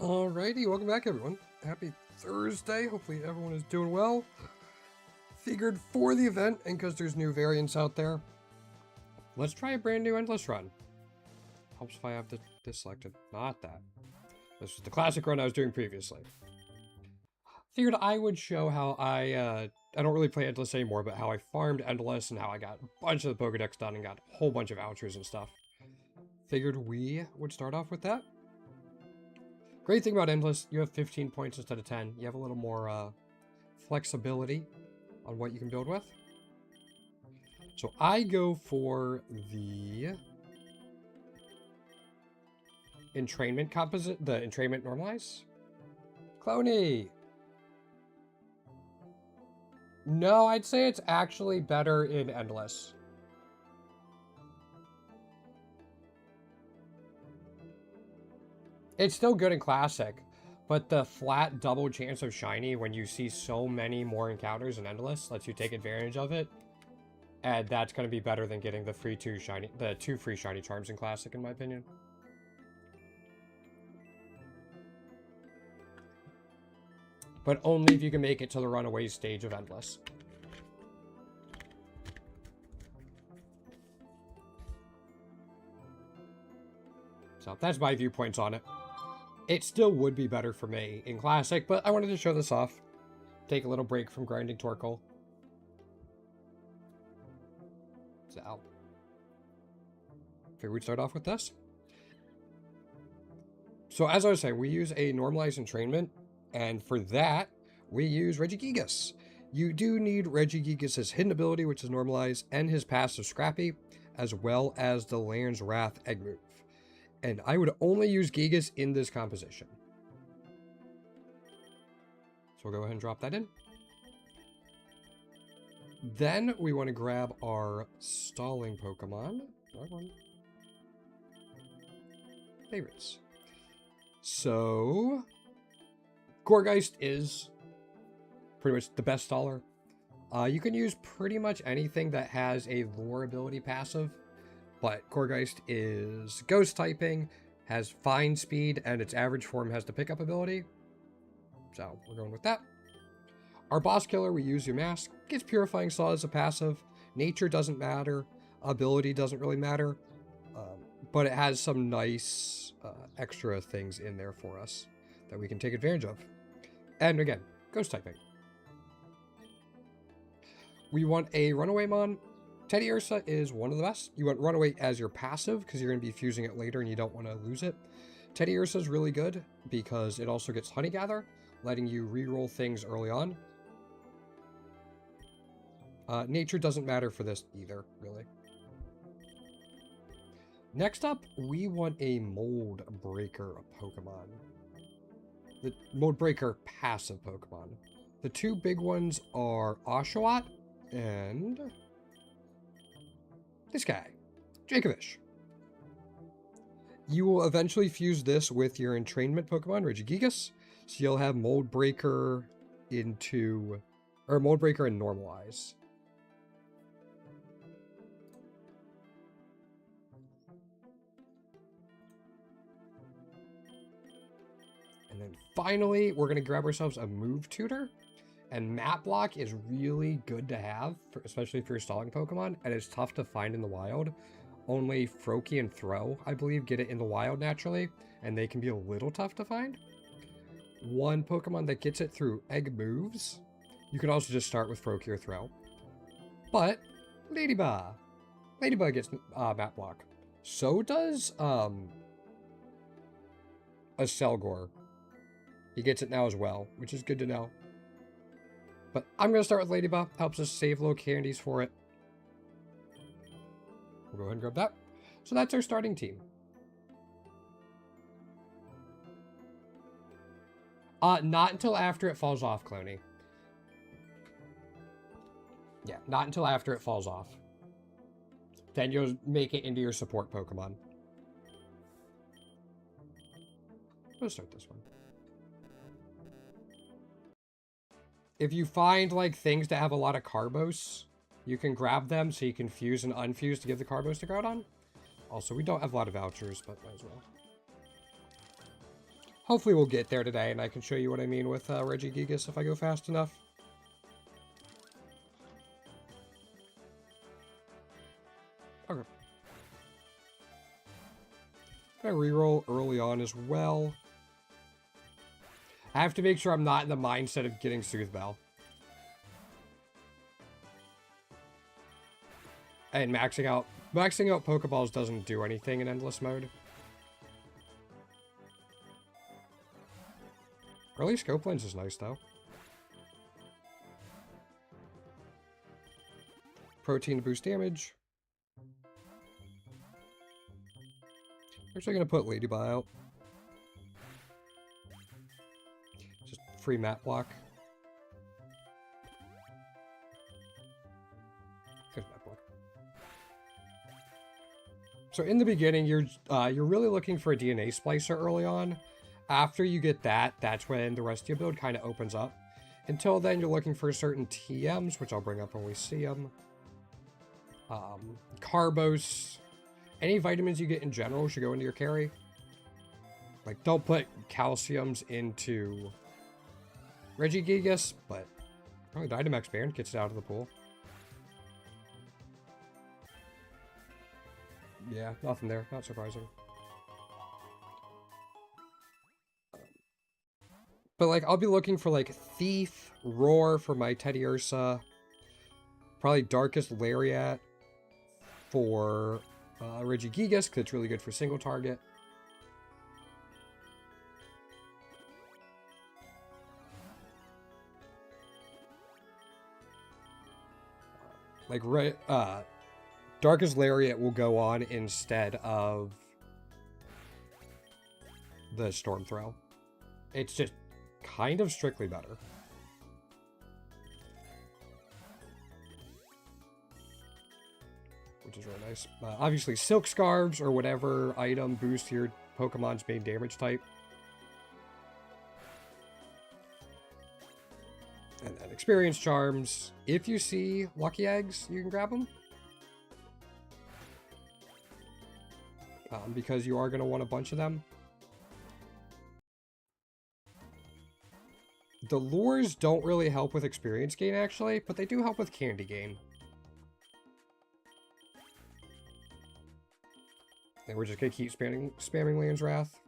Alrighty, welcome back everyone. Happy Thursday. Hopefully everyone is doing well. Figured for the event, and because there's new variants out there, let's try a brand new Endless run. Helps if I have this selected. Not that. This was the classic run I was doing previously. Figured I would show how I don't really play Endless anymore, but how I farmed Endless and how I got a bunch of the Pokedex done and got a whole bunch of vouchers and stuff. Figured we would start off with that. Great thing about Endless, you have 15 points instead of 10. You have a little more flexibility on what you can build with. So I go for the entrainment composite, the entrainment normalize. Cloney! No, I'd say it's actually better in Endless. It's still good in Classic, but the flat double chance of Shiny when you see so many more encounters in Endless lets you take advantage of it. And that's going to be better than getting the two free Shiny Charms in Classic, in my opinion. But only if you can make it to the runaway stage of Endless. So that's my viewpoints on it. It still would be better for me in Classic, but I wanted to show this off. Take a little break from grinding Torkoal. So, figured we'd start off with this. So as I was saying, we use a normalized entrainment, and for that, we use Regigigas. You do need Regigigas' hidden ability, which is normalized, and his passive Scrappy, as well as the Land's Wrath egg move. And I would only use Gigas in this composition. So we'll go ahead and drop that in. Then we want to grab our stalling Pokemon. Favorites. So, Gourgeist is pretty much the best staller. You can use pretty much anything that has a lore ability passive. But Gourgeist is ghost typing, has fine speed, and its average form has the pickup ability. So we're going with that. Our boss killer, we use Yamask. Gets Purifying Saw as a passive. Nature doesn't matter. Ability doesn't really matter. But it has some nice extra things in there for us that we can take advantage of. And again, ghost typing. We want a Runaway Mon. Teddiursa is one of the best. You want Runaway as your passive because you're going to be fusing it later and you don't want to lose it. Teddiursa is really good because it also gets Honey Gather, letting you reroll things early on. Nature doesn't matter for this either, really. Next up, we want a Mold Breaker Pokemon. The Mold Breaker passive Pokemon. The two big ones are Oshawott and this guy, Jacovish. You will eventually fuse this with your entrainment Pokemon, Regigigas. So you'll have Mold Breaker into, or Mold Breaker and Normalize. And then finally, we're going to grab ourselves a Move Tutor. And Map Block is really good to have, especially for your stalling Pokemon, and it's tough to find in the wild. Only Froakie and Throh, I believe, get it in the wild naturally, and they can be a little tough to find. One Pokemon that gets it through egg moves. You can also just start with Froakie or Throh. But Ladybug. Ladybug gets Map Block. So does, Ladybug gets Map Block. So does, Ladybug. Ladybug gets Map Block. So does, Ladybug. Ladybug gets Map Block. So does, Ladybug. Ladybug gets Map Block. So does, Ladybug. Ladybug gets Map Block. So does, Ladybug. a Selgor. He gets it now as well, which is good to know. But I'm going to start with Ladybug. Helps us save little candies for it. We'll go ahead and grab that. So that's our starting team. Not until after it falls off, Cloney. Yeah, not until after it falls off. Then you'll make it into your support Pokemon. Let's start this one. If you find, like, things that have a lot of Carbos, you can grab them so you can fuse and unfuse to give the Carbos to Groudon. Also, we don't have a lot of vouchers, but might as well. Hopefully we'll get there today, and I can show you what I mean with Regigigas if I go fast enough. Okay. Gonna reroll early on as well. I have to make sure I'm not in the mindset of getting Soothe Bell. And maxing out Pokeballs doesn't do anything in Endless mode. Early Scope Lens is nice though. Protein to boost damage. Actually gonna put Ladybug out. Just free mat block. There's mat block. So in the beginning, you're really looking for a DNA splicer early on. After you get that, that's when the rest of your build kind of opens up. Until then, you're looking for certain TMs, which I'll bring up when we see them. Carbos. Any vitamins you get in general should go into your carry. Like, don't put calciums into Regigigas, but probably Dynamax Band gets it out of the pool. Yeah, nothing there. Not surprising. But, like, I'll be looking for, like, Thief, Roar for my Teddiursa. Probably Darkest Lariat for Regigigas, because it's really good for single target. Like, Darkest Lariat will go on instead of the Storm Throw. It's just kind of strictly better. Which is really nice. Obviously, Silk Scarves or whatever item boosts your Pokemon's main damage type. And then Experience Charms. If you see Lucky Eggs, you can grab them. Because you are going to want a bunch of them. The lures don't really help with experience gain, actually, but they do help with candy gain. And we're just going to keep spamming Land's Wrath.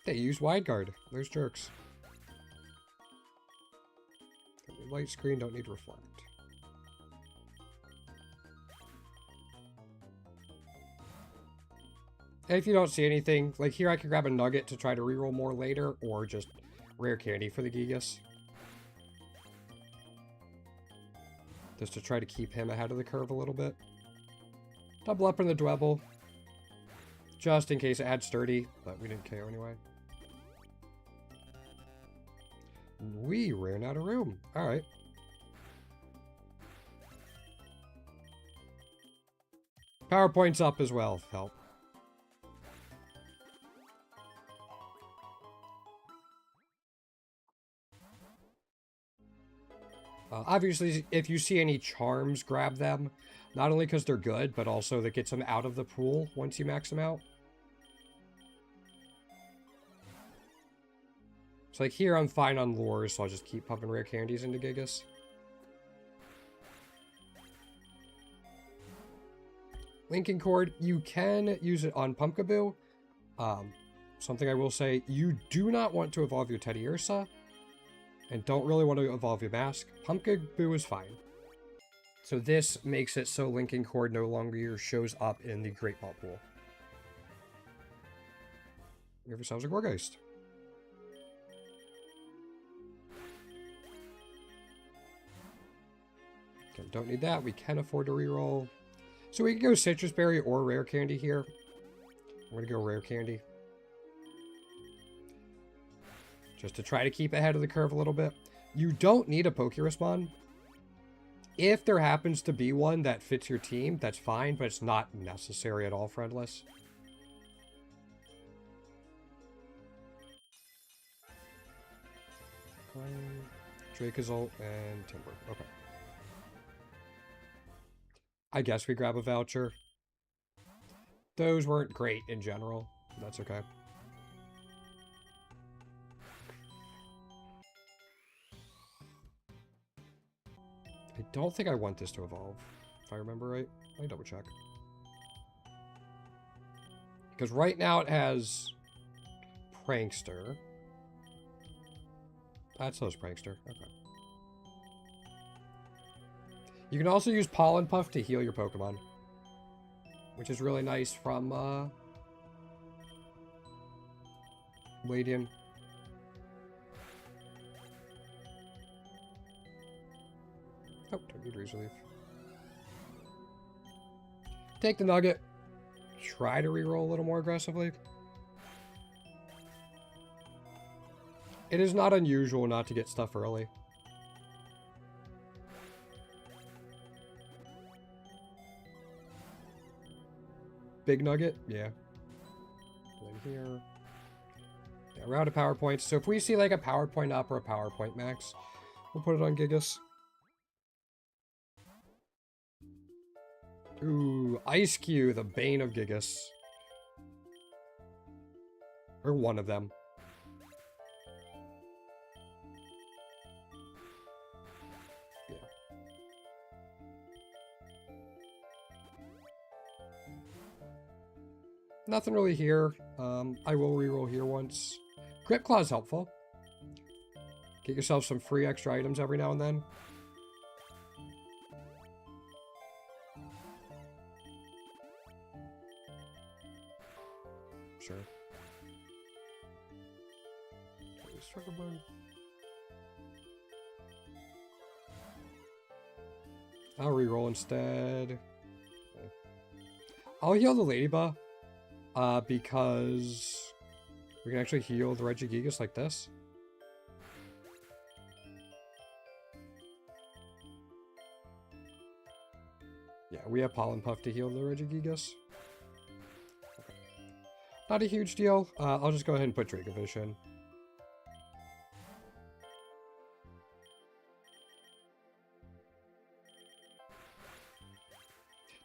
They use Wide Guard. There's jerks. Light screen, don't need Reflect. And if you don't see anything, like here I can grab a Nugget to try to reroll more later, or just Rare Candy for the Gigas. Just to try to keep him ahead of the curve a little bit. Double up in the Dwebble. Just in case it had Sturdy, but we didn't KO anyway. We ran out of room. Alright. PowerPoint's up as well, help. Obviously, if you see any charms, grab them. Not only because they're good, but also that gets them out of the pool once you max them out. So like here, I'm fine on lures, so I'll just keep pumping rare candies into Gigas. Linking Cord, you can use it on Pumpkaboo. Something I will say, you do not want to evolve your Teddiursa. And don't really want to evolve your Mask. Pumpkaboo is fine. So this makes it so Linking Cord no longer shows up in the Great Ball pool. We have ourselves a Gourgeist. Okay, don't need that. We can afford to reroll. So we can go Citrus Berry or Rare Candy here. I'm going to go Rare Candy. Just to try to keep ahead of the curve a little bit. You don't need a Pokerespond. If there happens to be one that fits your team, that's fine, but it's not necessary at all, Friendless. Dracozolt and Timber. Okay. I guess we grab a voucher. Those weren't great in general. That's okay. I don't think I want this to evolve, if I remember right. Let me double check. Because right now it has Prankster. That's those Prankster. Okay. You can also use Pollen Puff to heal your Pokemon, which is really nice from Ladian. Oh, don't need Razor Leaf. Take the Nugget. Try to reroll a little more aggressively. It is not unusual not to get stuff early. Big Nugget? Yeah. And then here. Yeah, we're out of power points. So if we see like a power point up or a power point max, we'll put it on Gigas. Ooh, Ice Cube, the bane of Gigas. Or one of them. Yeah. Nothing really here. I will reroll here once. Grip Claw is helpful. Get yourself some free extra items every now and then. Sure. I'll reroll instead. I'll heal the Ladybug. Because we can actually heal the Regigigas like this. Yeah, we have Pollen Puff to heal the Regigigas. Okay. Not a huge deal. I'll just go ahead and put Dracovish in.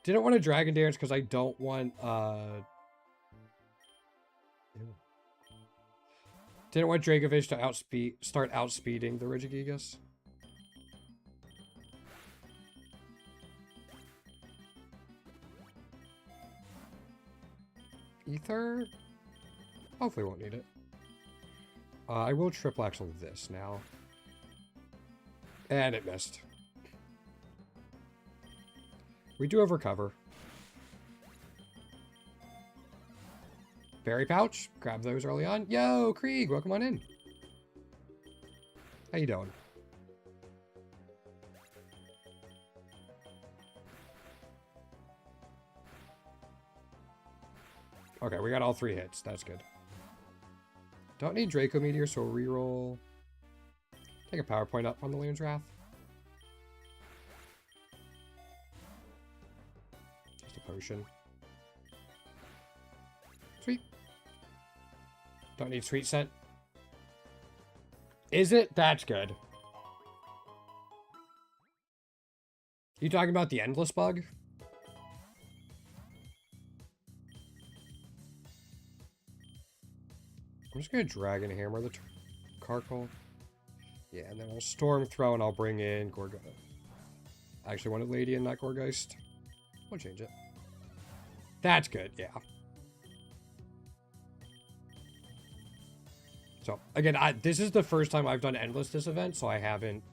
Didn't want a Dragon Dance because I don't want didn't want Dracovish to start outspeeding the Regigigas. Ether? Hopefully won't need it. I will triple axle this now. And it missed. We do have Recover. Berry Pouch. Grab those early on. Yo, Krieg, welcome on in. How you doing? Okay, we got all 3 hits. That's good. Don't need Draco Meteor, so we'll reroll. Take a power point up on the Leon's Wrath. Just a potion. Sweet. Don't need Sweet Scent. Is it? That's good. You talking about the Endless Bug? I'm just going to Dragon Hammer the Carkol. Yeah, and then I'll Storm Throw and I'll bring in Gorgo. I actually wanted Lady and not Gourgeist. We'll change it. That's good, yeah. So, again, this is the first time I've done Endless this event, so I haven't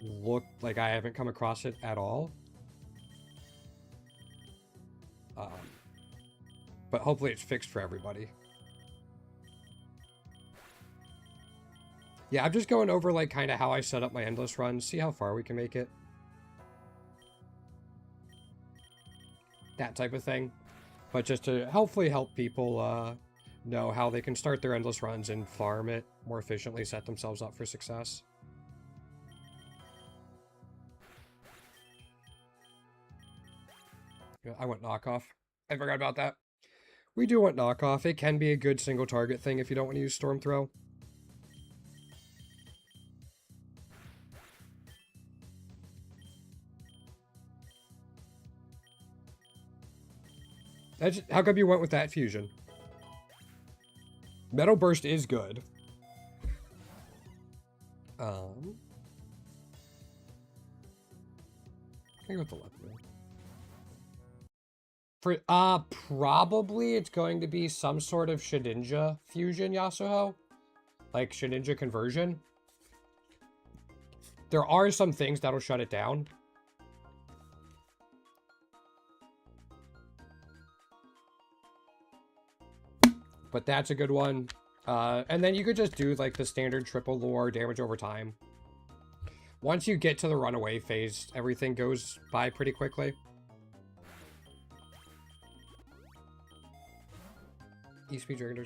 look like I haven't come across it at all. But hopefully it's fixed for everybody. Yeah, I'm just going over like kind of how I set up my endless runs, see how far we can make it. That type of thing. But just to hopefully help people know how they can start their endless runs and farm it more efficiently, set themselves up for success. Yeah, I went knockoff. I forgot about that. We do want knockoff. It can be a good single target thing if you don't want to use Storm Throw. How come you went with that fusion? Metal Burst is good. I think with the left one. For probably it's going to be some sort of Shedinja fusion Yasuo. Like Shedinja conversion. There are some things that'll shut it down. But that's a good one. And then you could just do like the standard triple lore damage over time. Once you get to the runaway phase, everything goes by pretty quickly. ESP Dragon.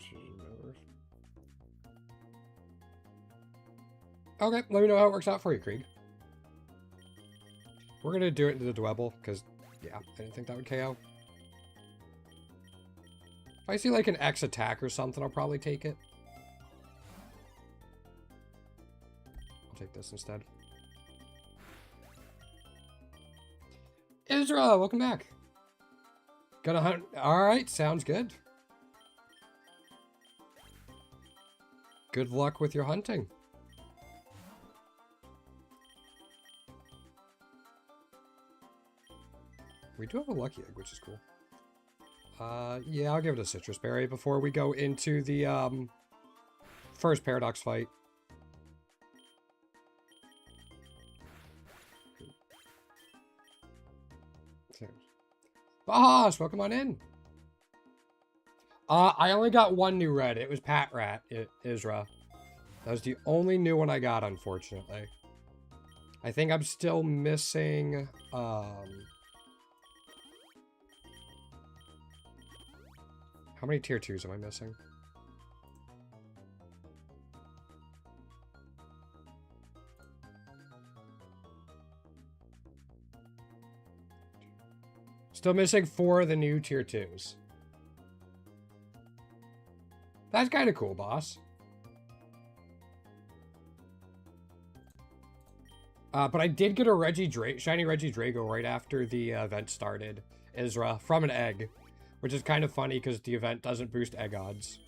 Okay, let me know how it works out for you, Krieg. We're gonna do it into the Dwebble, because, yeah, I didn't think that would KO. If I see like an X attack or something, I'll probably take it. I'll take this instead. Israel, welcome back. Gonna hunt. Alright, sounds good. Good luck with your hunting. We do have a lucky egg, which is cool. Yeah, I'll give it a citrus berry before we go into the first paradox fight. Boss, welcome on in. I only got one new red. It was Pat Rat, Isra. That was the only new one I got, unfortunately. I think I'm still missing, how many tier 2s am I missing? Still missing 4 of the new tier 2s. That's kind of cool, boss. But I did get a shiny Regidrago right after the event started, Isra, from an egg. Which is kind of funny because the event doesn't boost egg odds.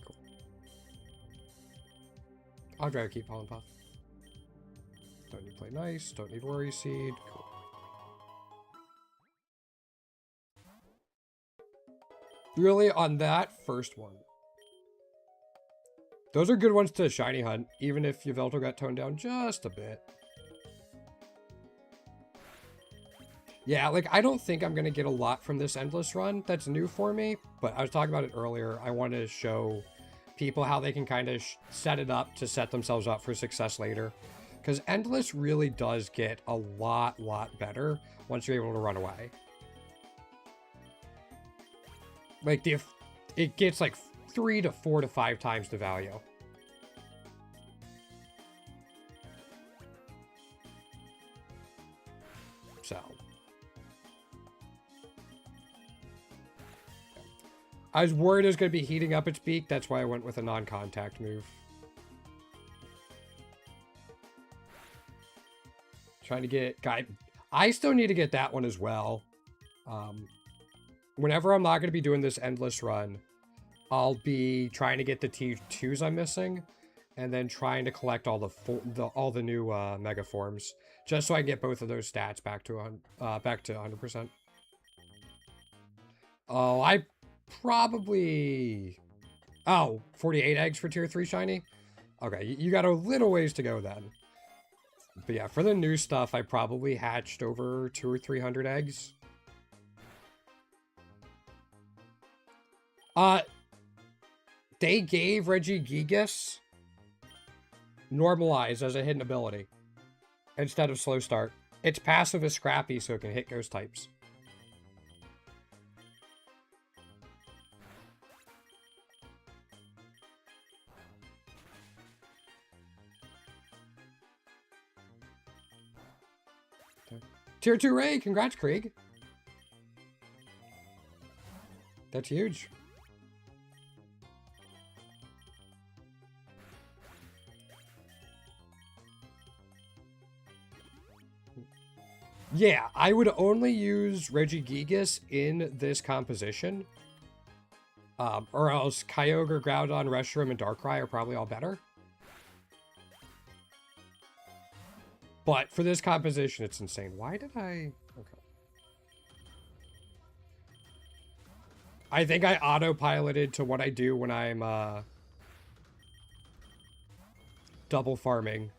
Cool. I'll try to keep Pollen Puff. Don't need Play Nice, don't need Worry Seed. Cool. Really, on that first one. Those are good ones to shiny hunt, even if Yveltal got toned down just a bit. Yeah, like, I don't think I'm going to get a lot from this Endless run that's new for me, but I was talking about it earlier. I want to show people how they can kind of set it up to set themselves up for success later. Because Endless really does get a lot better once you're able to run away. Like, it gets like 3 to 4 to 5 times the value. So. I was worried it was going to be heating up its beak. That's why I went with a non-contact move. Trying to get... I still need to get that one as well. Whenever I'm not going to be doing this Endless run, I'll be trying to get the T2s I'm missing. And then trying to collect all the new Mega Forms. Just so I can get both of those stats back to 100%. Oh, probably... Oh, 48 eggs for tier 3 shiny? Okay, you got a little ways to go then. But yeah, for the new stuff, I probably hatched over 200 or 300 eggs. They gave Regigigas Normalize as a hidden ability instead of Slow Start. Its passive is Scrappy, so it can hit ghost types. Tier 2 Ray, congrats, Krieg. That's huge. Yeah, I would only use Regigigas in this composition. Or else Kyogre, Groudon, Reshiram, and Darkrai are probably all better. But for this composition, it's insane. Why did I... Okay. I think I autopiloted to what I do when I'm double farming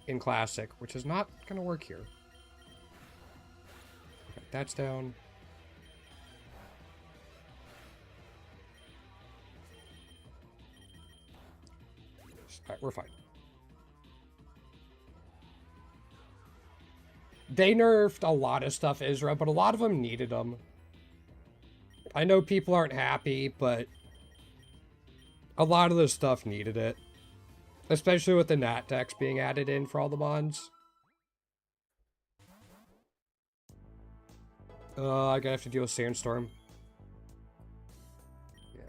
in Classic, which is not going to work here. Okay, that's down. Alright, we're fine. They nerfed a lot of stuff, Isra, but a lot of them needed them. I know people aren't happy, but a lot of the stuff needed it. Especially with the Nat decks being added in for all the mons. I'm gonna have to deal with Sandstorm. Yeah.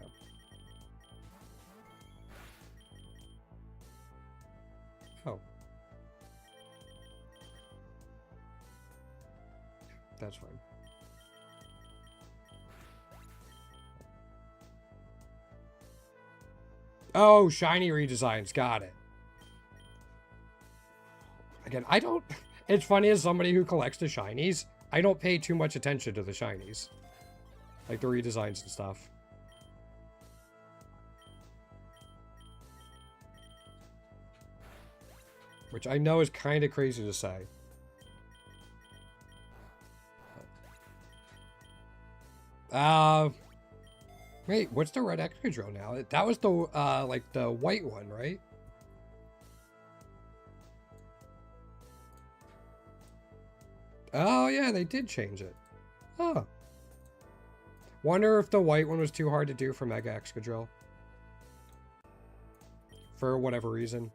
Oh. That's fine. Oh, shiny redesigns. Got it. Again, I don't... It's funny as somebody who collects the shinies, I don't pay too much attention to the shinies. Like the redesigns and stuff. Which I know is kind of crazy to say. Wait, what's the red Excadrill now? That was the, like, the white one, right? Oh, yeah, they did change it. Oh. Wonder if the white one was too hard to do for Mega Excadrill. For whatever reason.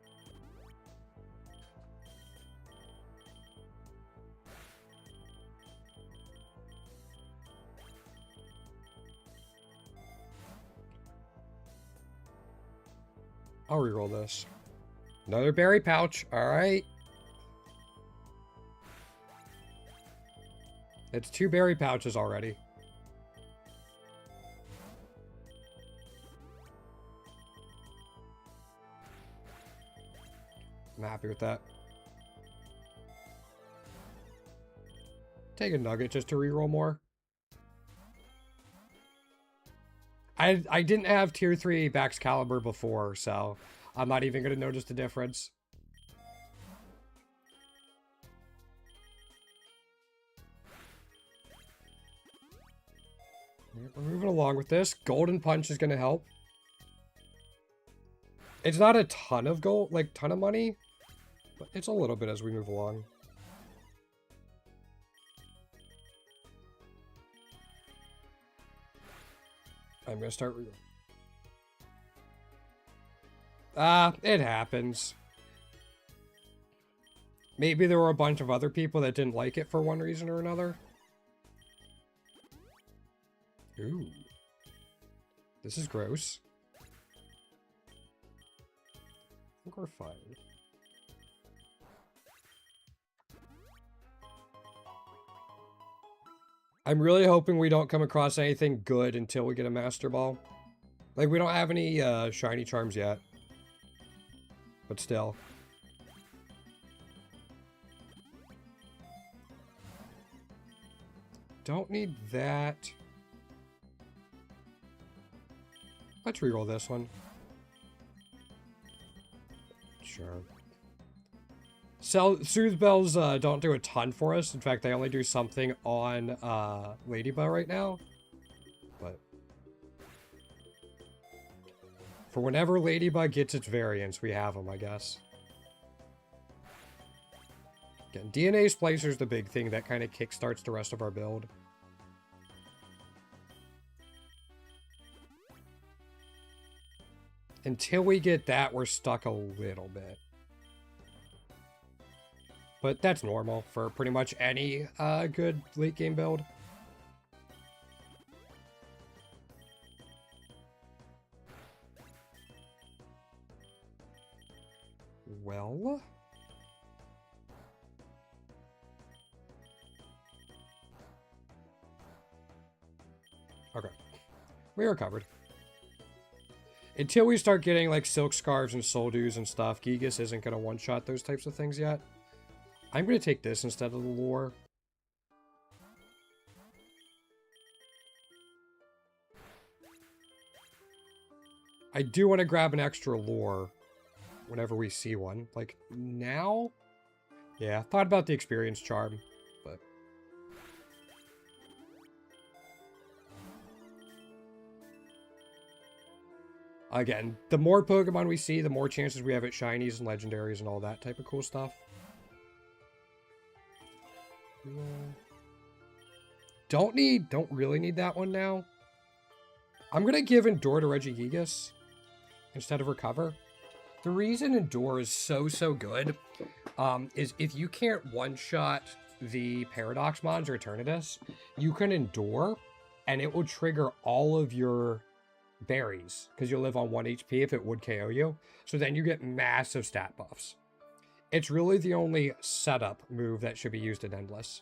I'll reroll this. Another berry pouch. Alright. It's 2 berry pouches already. I'm happy with that. Take a nugget just to reroll more. I didn't have tier 3 Baxcalibur before, so I'm not even going to notice the difference. We're moving along with this. Golden Punch is going to help. It's not a ton of gold, like ton of money, but it's a little bit as we move along. I'm going to start reading. It happens. Maybe there were a bunch of other people that didn't like it for one reason or another. Ooh. This is gross. I think we're fine. I'm really hoping we don't come across anything good until we get a Master Ball. Like, we don't have any shiny charms yet. But still. Don't need that. Let's reroll this one. Sure. Soothe Bells don't do a ton for us. In fact, they only do something on Ladybug right now. But for whenever Ladybug gets its variants, we have them, I guess. Again, DNA Splicer's the big thing that kind of kickstarts the rest of our build. Until we get that, we're stuck a little bit. But that's normal for pretty much any good late game build. Well... okay. We are covered. Until we start getting, like, Silk Scarves and Soul Dews and stuff, Gigas isn't going to one-shot those types of things yet. I'm going to take this instead of the lure. I do want to grab an extra lure whenever we see one. Like, now? Yeah, thought about the experience charm, but... again, the more Pokemon we see, the more chances we have at shinies and legendaries and all that type of cool stuff. Don't really need that one now. I'm going to give Endure to Regigigas instead of Recover. The reason Endure is so good is if you can't one-shot the Paradox Mons or Eternatus, you can Endure and it will trigger all of your berries because you'll live on 1 HP if it would KO you. So then you get massive stat buffs. It's really the only setup move that should be used in Endless.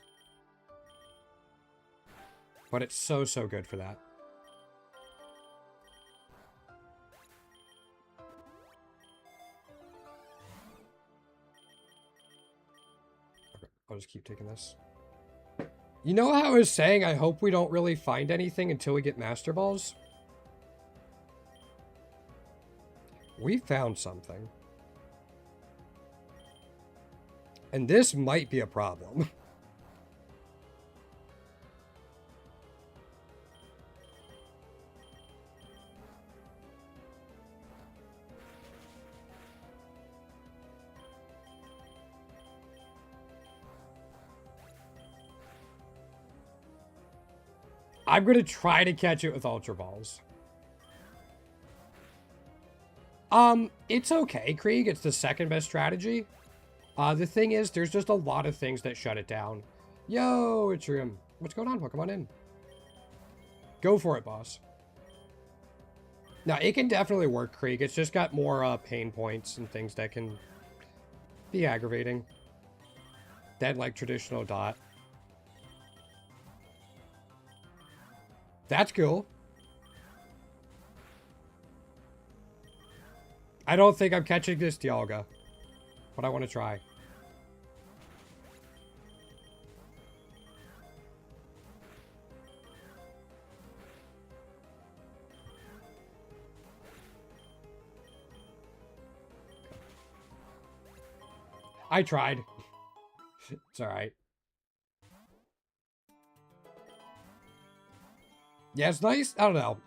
But it's so good for that. Okay, I'll just keep taking this. You know how I was saying I hope we don't really find anything until we get Master Balls? We found something. And this might be a problem. I'm going to try to catch it with Ultra Balls. It's okay. Krieg, it's the second best strategy. The thing is, there's just a lot of things that shut it down. Yo, it's Rim. What's going on? Welcome on in. Go for it, boss. Now, it can definitely work, Krieg. It's just got more pain points and things that can be aggravating than, like, traditional dot. That's cool. I don't think I'm catching this Dialga, but I want to try. I tried. It's alright. Yeah, it's nice. I don't know.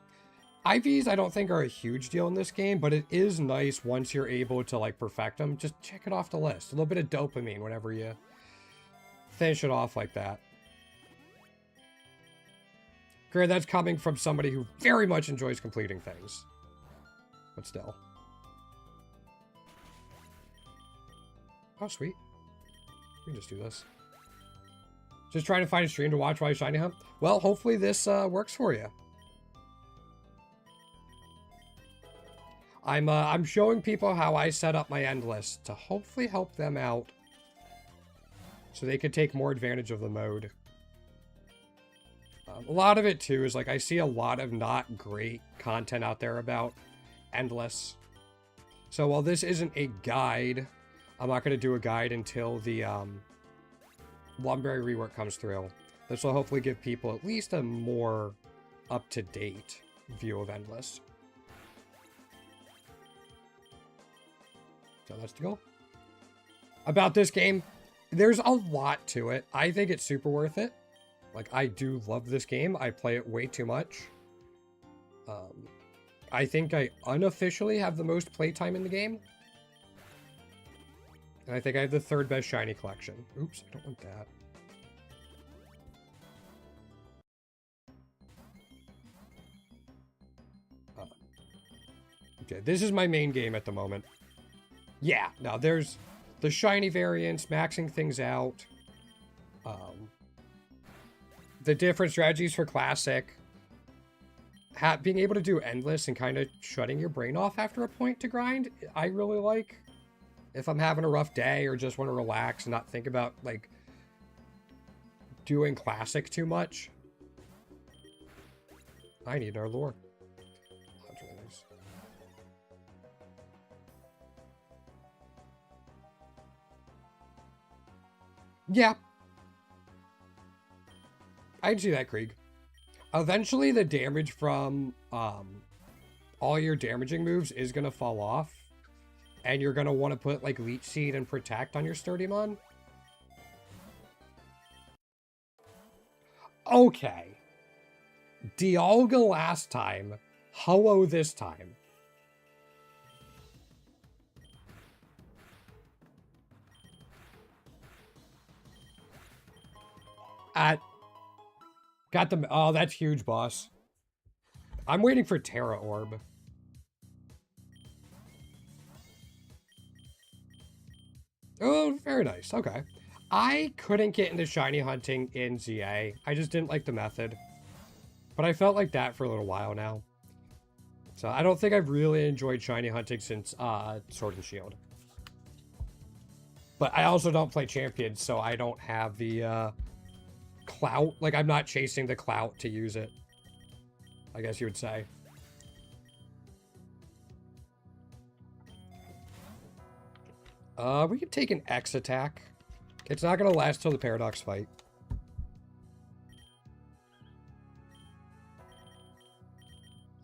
IVs I don't think are a huge deal in this game, but it is nice once you're able to, like, perfect them. Just check it off the list. A little bit of dopamine whenever you finish it off like that. Granted, that's coming from somebody who very much enjoys completing things. But still. Oh, sweet. We can just do this. Just trying to find a stream to watch while you shiny hunt. Well, hopefully this works for you. I'm showing people how I set up my end list to hopefully help them out so they can take more advantage of the mode. A lot of it, too, is like I see a lot of not great content out there about Endless. So while this isn't a guide, I'm not going to do a guide until the Lumberry rework comes through. This will hopefully give people at least a more up-to-date view of Endless. So that's the goal. About this game, there's a lot to it. I think it's super worth it. Like, I do love this game. I play it way too much. I think I unofficially have the most playtime in the game. And I think I have the 3rd best shiny collection. Oops, I don't want that. Okay, this is my main game at the moment. Yeah, now there's the shiny variants, maxing things out. The different strategies for Classic. Being able to do endless and kind of shutting your brain off after a point to grind, I really like. If I'm having a rough day or just want to relax and not think about, like, doing Classic too much. I need our lore. That's really nice. Yeah. I'd see that, Krieg. Eventually, the damage from all your damaging moves is going to fall off. And you're going to want to put, like, Leech Seed and Protect on your Sturdymon. Okay. Dialga last time. Ho-Oh this time. Got them. Oh, that's huge, boss. I'm waiting for Terra Orb. Oh, very nice. Okay. I couldn't get into shiny hunting in ZA. I just didn't like the method. But I felt like that for a little while now. So I don't think I've really enjoyed shiny hunting since Sword and Shield. But I also don't play champions, so I don't have the clout. Like, I'm not chasing the clout to use it, I guess you would say. We could take an X attack. It's not going to last till the Paradox fight.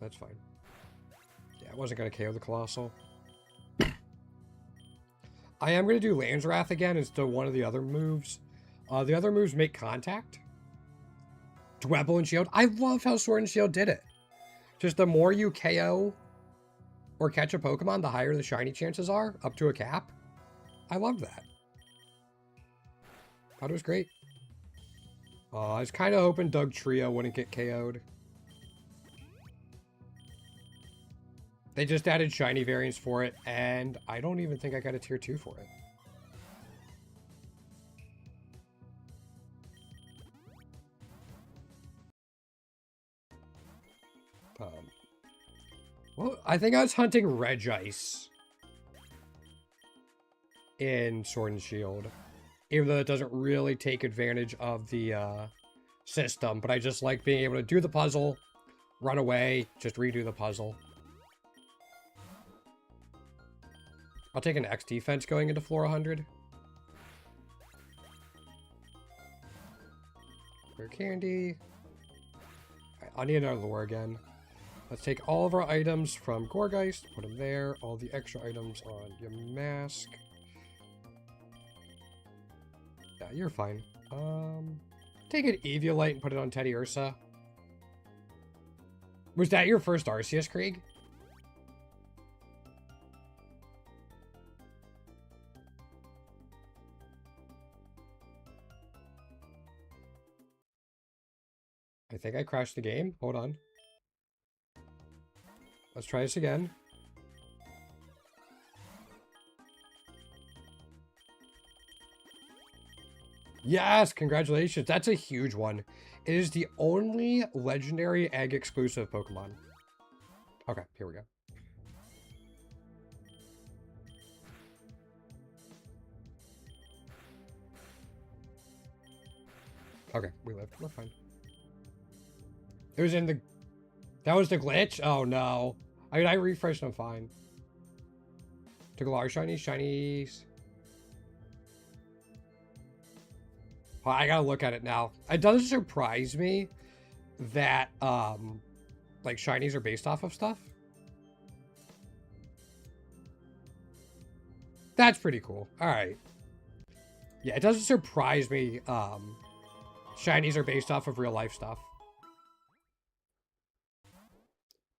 That's fine. Yeah, I wasn't going to KO the Colossal. I am going to do Land's Wrath again instead of one of the other moves. The other moves make contact. Dwebble and Shield. I love how Sword and Shield did it. Just the more you KO or catch a Pokemon, the higher the shiny chances are, up to a cap. I love that. Thought it was great. I was kind of hoping Doug Trio wouldn't get KO'd. They just added shiny variants for it, and I don't even think I got a tier 2 for it. Well, I think I was hunting Regice in Sword and Shield, even though it doesn't really take advantage of the system, but I just like being able to do the puzzle, run away, just redo the puzzle. I'll take an X defense going into floor 100. Rare candy. Right, I'll need another lure again. Let's take all of our items from Gourgeist, put them there. All the extra items on your mask. Yeah, you're fine. Take an Eviolite and put it on Teddy Ursa. Was that your first Arceus, Krieg? I think I crashed the game. Hold on. Let's try this again. Yes, congratulations. That's a huge one. It is the only legendary egg exclusive Pokemon. Okay, here we go. Okay, we lived. We're fine. It was in the... That was the glitch? Oh, no. I mean, I refreshed, I'm fine. Took a lot of shinies. Oh, I gotta look at it now. It doesn't surprise me that, like, shinies are based off of stuff. That's pretty cool. Alright. Yeah, it doesn't surprise me. Shinies are based off of real life stuff.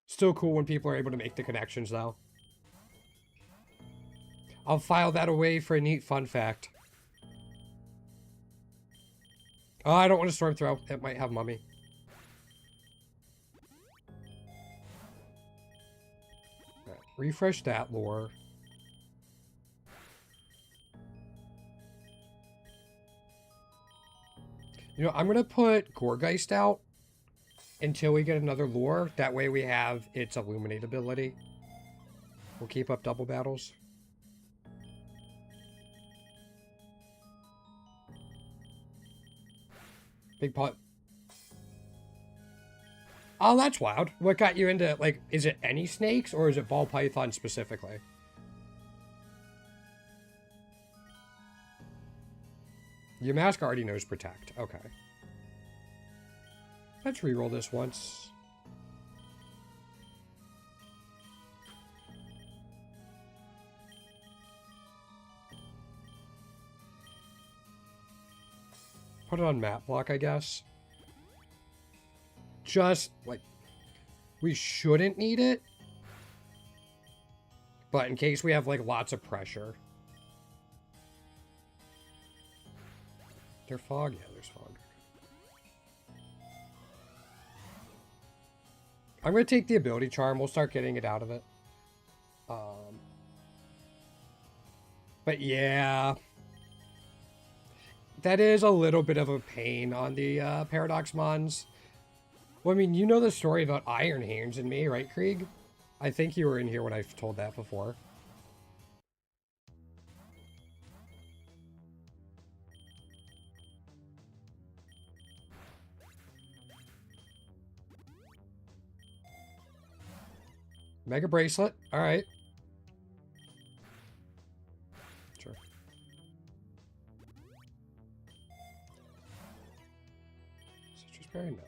Still cool when people are able to make the connections, though. I'll file that away for a neat fun fact. Oh, I don't want to storm throw. It might have mummy. Right, refresh that lore. You know, I'm going to put Gourgeist out until we get another lure. That way we have its Illuminate ability. We'll keep up double battles. Big pot. Oh, that's wild. What got you into, like, is it any snakes or is it ball python specifically? Your mask already knows protect. Okay. Let's reroll this once. Put it on map block, I guess. Just, like, we shouldn't need it. But in case we have, like, lots of pressure. There's fog? Yeah, there's fog. I'm going to take the ability charm. We'll start getting it out of it. But yeah. That is a little bit of a pain on the Paradox Mons. Well, I mean, you know the story about Iron Hands and me, right, Krieg? I think you were in here when I told that before. Mega Bracelet. All right. Sure. Citrus berry? No.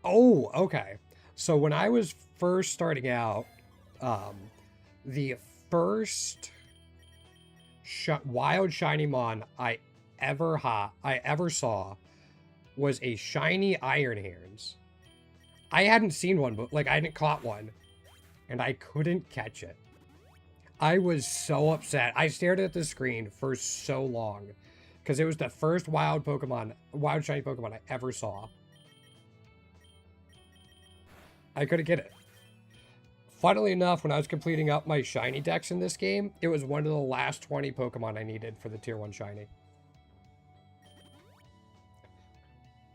Oh, okay. So when I was first starting out, the first wild shiny mon I ever saw was a shiny Iron Hands. I hadn't seen one, but like I hadn't caught one. And I couldn't catch it. I was so upset. I stared at the screen for so long. Because it was the first wild shiny Pokemon I ever saw. I couldn't get it. Funnily enough, when I was completing up my shiny decks in this game, it was one of the last 20 Pokemon I needed for the tier 1 shiny.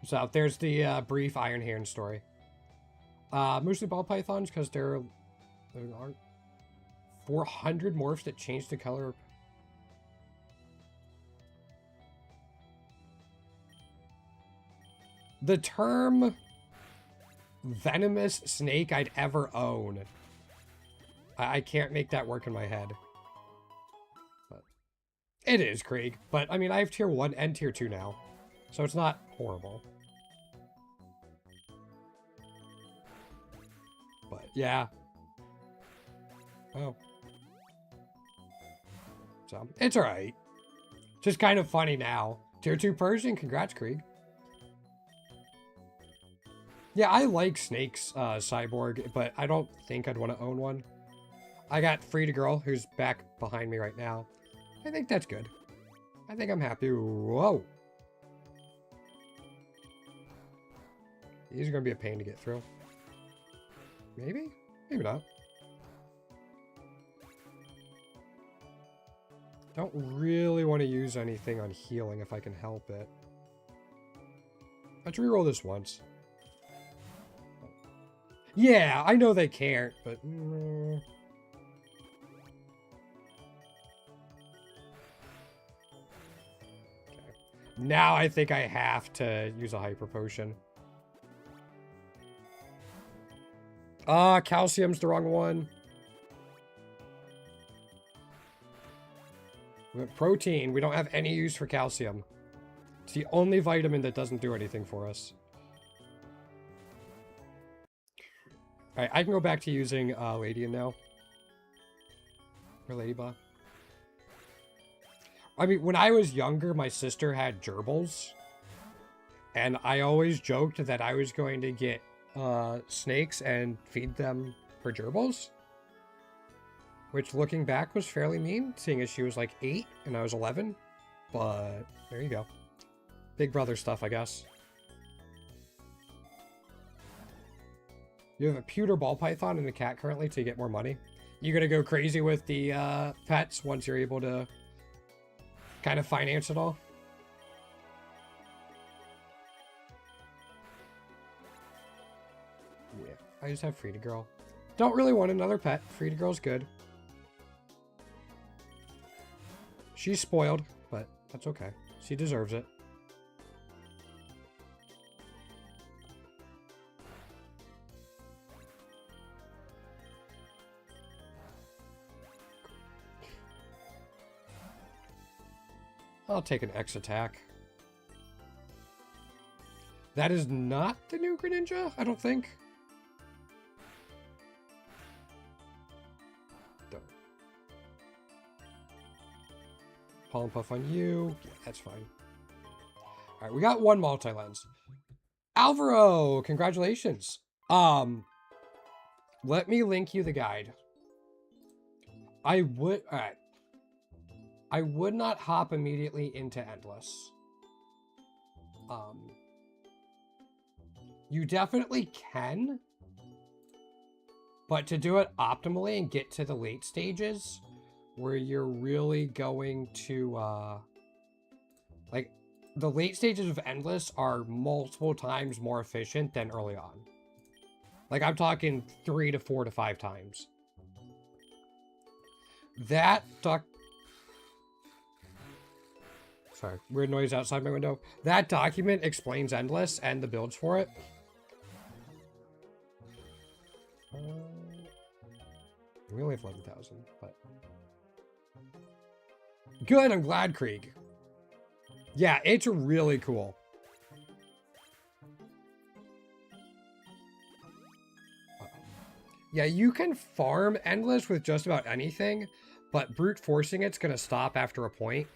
So there's the brief Iron Hand story. Mostly ball pythons because there aren't 400 morphs that change the color. The term venomous snake I'd ever own. I can't make that work in my head. But it is, Krieg. But, I mean, I have tier 1 and tier 2 now. So it's not horrible. But, yeah. Oh. So, it's alright. Just kind of funny now. Tier 2 Persian, congrats, Krieg. Yeah, I like Snake's Cyborg, but I don't think I'd want to own one. I got Frida Girl, who's back behind me right now. I think that's good. I think I'm happy. Whoa. These are going to be a pain to get through. Maybe? Maybe not. Don't really want to use anything on healing if I can help it. Let's reroll this once. Yeah, I know they can't, but... Okay. Now I think I have to use a Hyper Potion. Ah, calcium's the wrong one. We have protein. We don't have any use for calcium. It's the only vitamin that doesn't do anything for us. Alright, I can go back to using Ladian now. Or Ladybug. I mean, when I was younger, my sister had gerbils. And I always joked that I was going to get snakes and feed them for gerbils. Which, looking back, was fairly mean, seeing as she was like 8 and I was 11. But there you go. Big brother stuff, I guess. You have a pewter ball python and a cat currently to get more money. You gonna go crazy with the pets once you're able to kind of finance it all? Yeah, I just have Frida Girl. Don't really want another pet. Frida Girl's good. She's spoiled, but that's okay. She deserves it. I'll take an X attack. That is not the new Greninja, I don't think. Don't. Pollen Puff on you. Yeah, that's fine. Alright, we got one multi-lens. Alvaro, congratulations. Let me link you the guide. Alright. I would not hop immediately into Endless. You definitely can. But to do it optimally and get to the late stages, where you're really going to, like, the late stages of Endless are multiple times more efficient than early on. Like, I'm talking 3 to 4 to 5 times. That Sorry, weird noise outside my window. That document explains Endless and the builds for it. We only have 11,000, but... Good, I'm glad, Krieg. Yeah, it's really cool. Yeah, you can farm Endless with just about anything, but brute forcing it's going to stop after a point.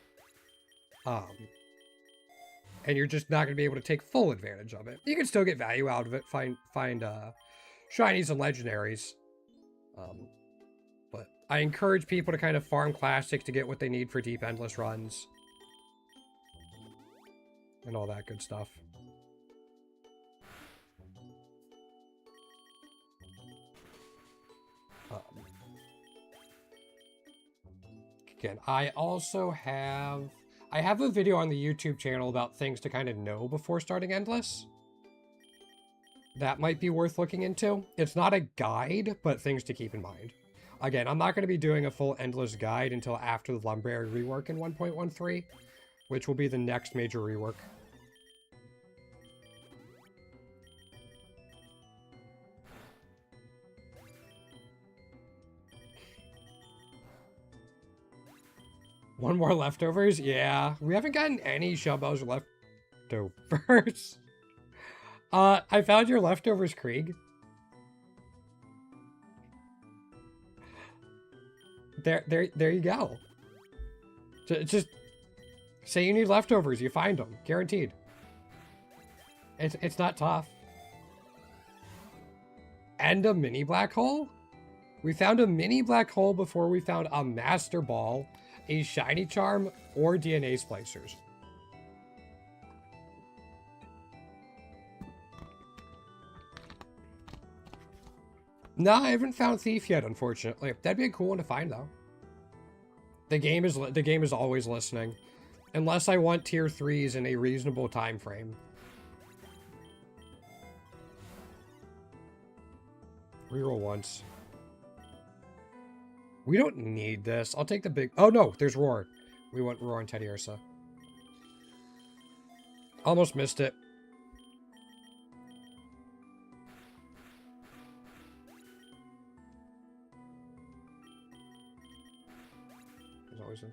And you're just not going to be able to take full advantage of it. You can still get value out of it, find shinies and legendaries. But I encourage people to kind of farm classics to get what they need for deep Endless runs. And all that good stuff. Again, I have a video on the YouTube channel about things to kind of know before starting Endless. That might be worth looking into. It's not a guide, but things to keep in mind. Again, I'm not going to be doing a full Endless guide until after the Lumberry rework in 1.13, which will be the next major rework. One more leftovers? Yeah, we haven't gotten any Shelbells leftovers. I found your leftovers, Krieg. There you go. Just say you need leftovers, you find them, guaranteed. It's not tough. And a mini black hole? We found a mini black hole before we found a master ball, a shiny charm, or DNA splicers. No, I haven't found Thief yet, unfortunately. That'd be a cool one to find, though. The game is always listening, unless I want tier 3s in a reasonable time frame. Reroll once. We don't need this. I'll take the big... Oh, no, there's Roar. We want Roar and Teddy Ursa. Almost missed it. There's always a...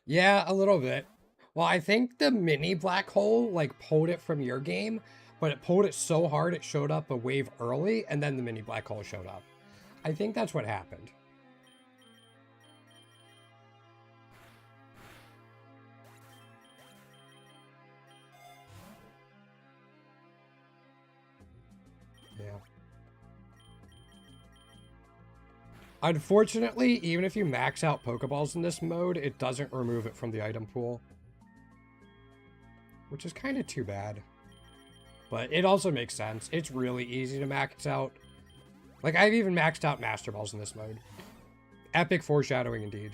Yeah, a little bit. Well, I think the mini black hole, like, pulled it from your game, but it pulled it so hard it showed up a wave early, and then the mini black hole showed up. I think that's what happened. Unfortunately, even if you max out Pokeballs in this mode, it doesn't remove it from the item pool. Which is kind of too bad. But it also makes sense. It's really easy to max out. Like, I've even maxed out Master Balls in this mode. Epic foreshadowing indeed.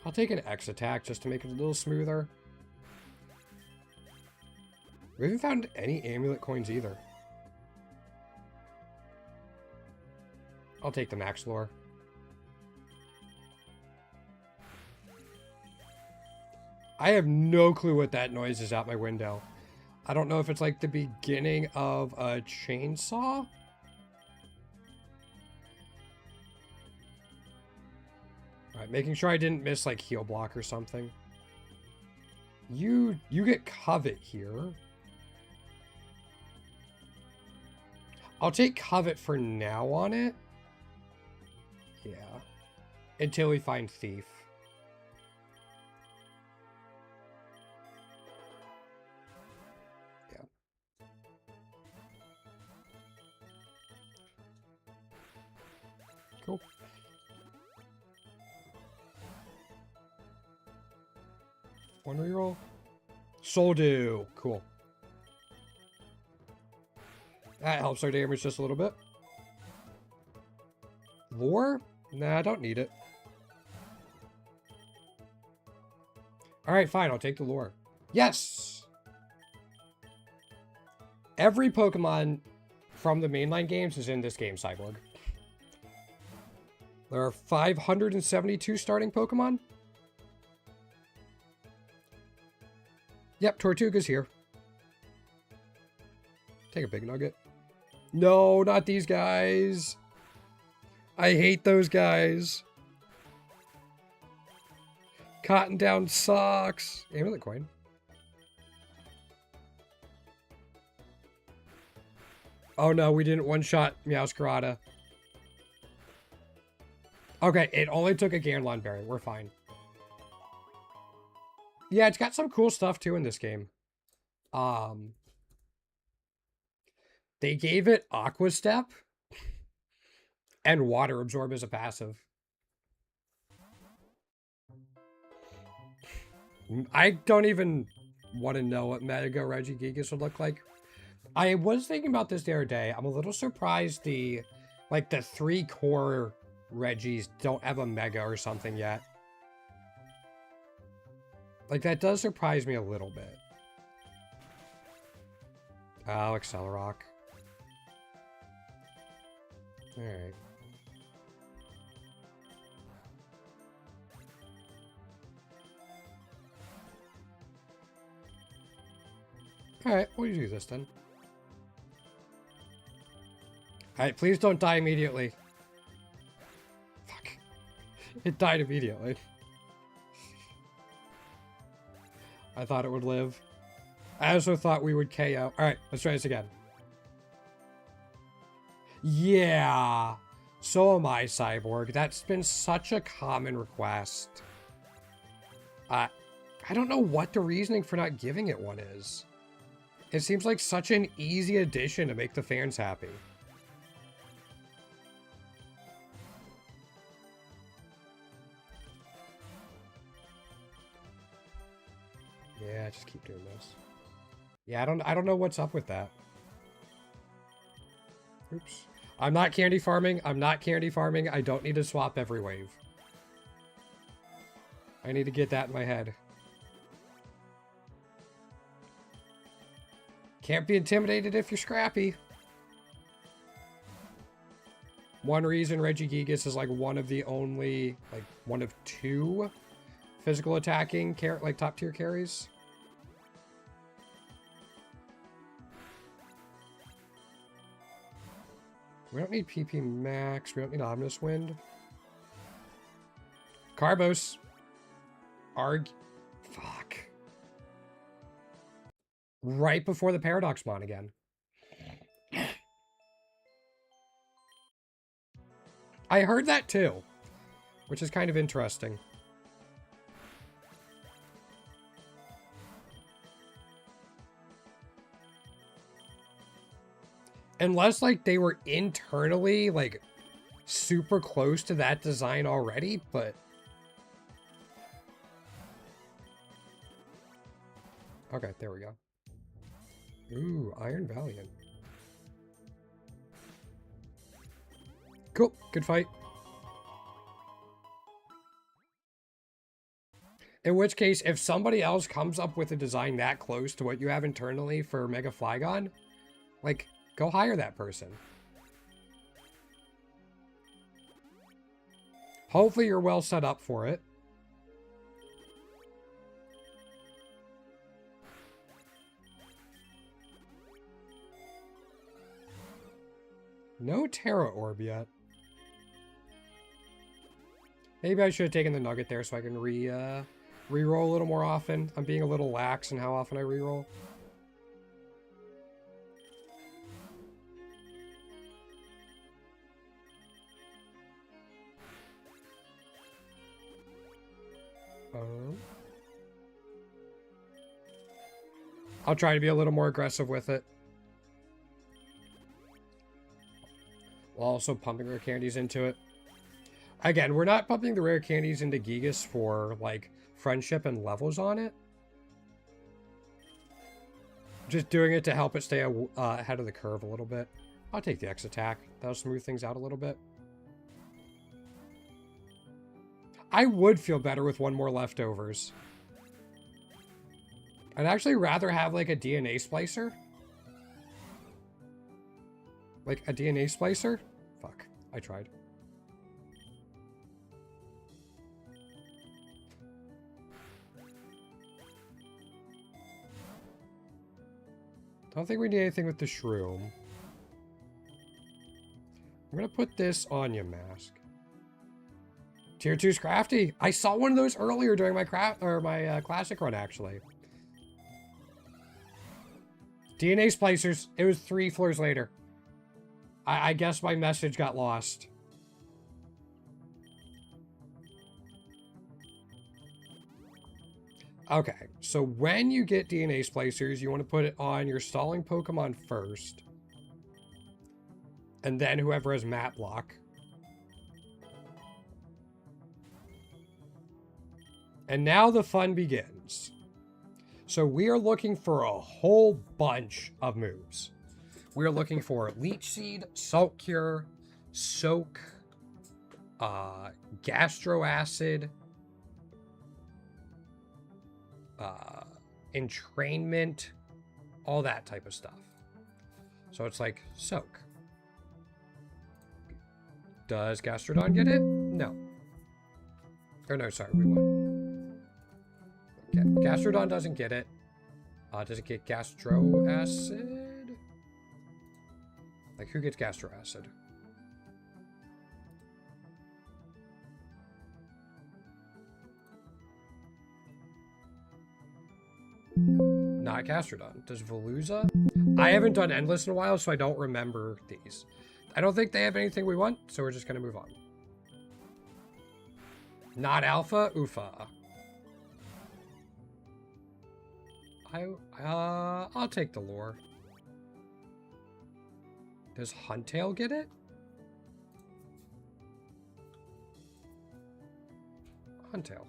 I'll take an X attack just to make it a little smoother. We haven't found any amulet coins either. I'll take the max lore. I have no clue what that noise is out my window. I don't know if it's like the beginning of a chainsaw. Alright, making sure I didn't miss like heal block or something. You get Covet here. I'll take Covet for now on it. Yeah. Until we find Thief. Yeah. Cool. One reroll. Soul Dew. Cool. That helps our damage just a little bit. Lore? Nah, I don't need it. Alright, fine. I'll take the lore. Yes! Every Pokemon from the mainline games is in this game, Cyborg. There are 572 starting Pokemon. Yep, Tortuga's here. Take a big nugget. No, not these guys. I hate those guys. Cotton down sucks. Amulet coin. Oh no, we didn't one-shot Meowscarada. Okay, it only took a Ganlon berry. We're fine. Yeah, it's got some cool stuff too in this game. They gave it Aqua Step and Water Absorb as a passive. I don't even want to know what Mega Regigigas would look like. I was thinking about this the other day. I'm a little surprised the 3 core Regis don't have a Mega or something yet. Like, that does surprise me a little bit. Oh, Accelerock. Alright. Alright, we'll do this then. Alright, please don't die immediately. Fuck. It died immediately. I thought it would live. I also thought we would KO. Alright, let's try this again. Yeah. So am I, Cyborg. That's been such a common request. I don't know what the reasoning for not giving it one is. It seems like such an easy addition to make the fans happy. Yeah, just keep doing this. Yeah, I don't know what's up with that. Oops. I'm not candy farming. I'm not candy farming. I don't need to swap every wave. I need to get that in my head. Can't be intimidated if you're scrappy. One reason Regigigas is like one of the only, like one of 2 physical attacking like top tier carries. We don't need PP Max. We don't need Omnis Wind. Carbos. Fuck. Right before the Paradox Mon again. I heard that too, which is kind of interesting. Unless, like, they were internally, like, super close to that design already, but... Okay, there we go. Ooh, Iron Valiant. Cool, good fight. In which case, if somebody else comes up with a design that close to what you have internally for Mega Flygon, like, go hire that person. Hopefully you're well set up for it. No Terra Orb yet. Maybe I should have taken the Nugget there so I can reroll a little more often. I'm being a little lax in how often I reroll. I'll try to be a little more aggressive with it. While also pumping rare candies into it. Again, we're not pumping the rare candies into Gigas for, like, friendship and levels on it. Just doing it to help it stay ahead of the curve a little bit. I'll take the X attack. That'll smooth things out a little bit. I would feel better with one more leftovers. I'd actually rather have, like, a DNA splicer. Like, a DNA splicer? Fuck. I tried. Don't think we need anything with the shroom. I'm gonna put this on you, Mask. Tier 2's crafty. I saw one of those earlier during my classic run, actually. DNA splicers. It was 3 floors later. I guess my message got lost. Okay, so when you get DNA splicers, you want to put it on your stalling Pokemon first. And then whoever has map block. And now the fun begins. So we are looking for a whole bunch of moves. We are looking for Leech Seed, Salt Cure, Soak, Gastro Acid, Entrainment, all that type of stuff. So it's like Soak. Does Gastrodon get it? No. Or no, sorry, we won. Okay, Gastrodon doesn't get it. Does it get Gastro Acid? Like, who gets Gastro Acid? Not Gastrodon. Does Veluza? I haven't done Endless in a while, so I don't remember these. I don't think they have anything we want, so we're just going to move on. Not Alpha? Oofa. I'll take the lore. Does Huntail get it? Huntail.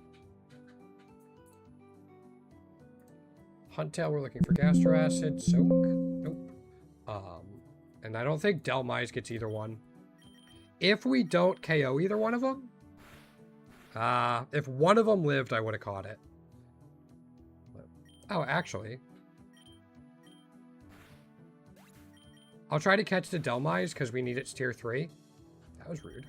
Huntail, we're looking for Gastro Acid. Soak. Nope. And I don't think Delmise gets either one. If we don't KO either one of them... if one of them lived, I would have caught it. Oh, actually... I'll try to catch the Delmise because we need its tier 3. That was rude.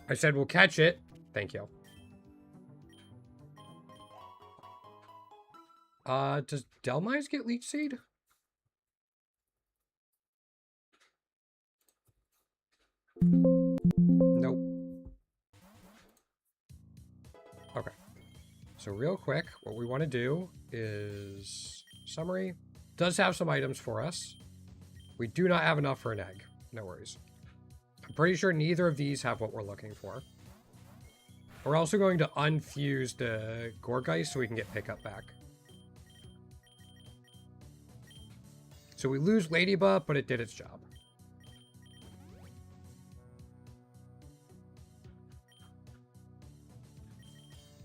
I said we'll catch it. Thank you. Does Delmise get Leech Seed? Nope. Okay. So real quick, what we want to do is... Summary. Does have some items for us. We do not have enough for an egg. No worries. I'm pretty sure neither of these have what we're looking for. We're also going to unfuse the Gorgeist so we can get pickup back. So we lose Ladybug, but it did its job.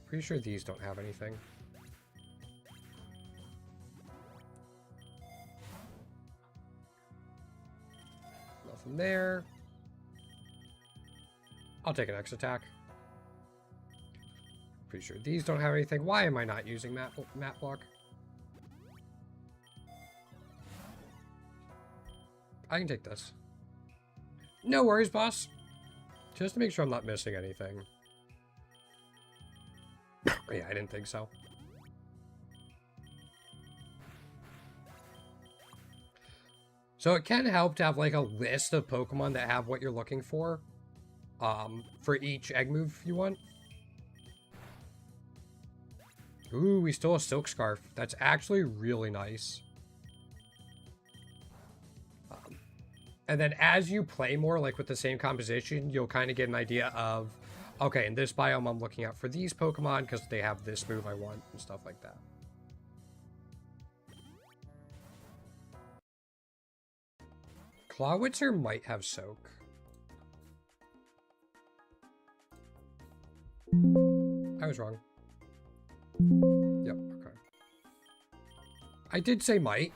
Pretty sure these don't have anything. Nothing there. I'll take an X attack. Pretty sure these don't have anything. Why am I not using map block? I can take this. No worries, boss. Just to make sure I'm not missing anything. Yeah, I didn't think so. So it can help to have like a list of Pokemon that have what you're looking for each egg move you want. Ooh, we stole a Silk Scarf. That's actually really nice. And then as you play more, like with the same composition, you'll kind of get an idea of, okay, in this biome, I'm looking out for these Pokemon because they have this move I want and stuff like that. Clawitzer might have Soak. I was wrong. Yep, okay. I did say might.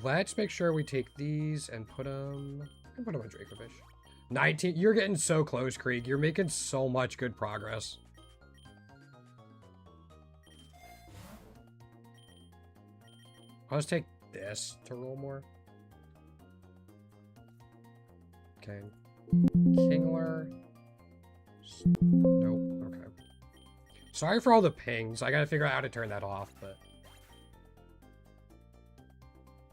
Let's make sure we take these and put them on Dracovish. 19. You're getting so close, Krieg. You're making so much good progress. I'll just take this to roll more. Okay. Kingler. Nope. Okay. Sorry for all the pings. I gotta figure out how to turn that off, but...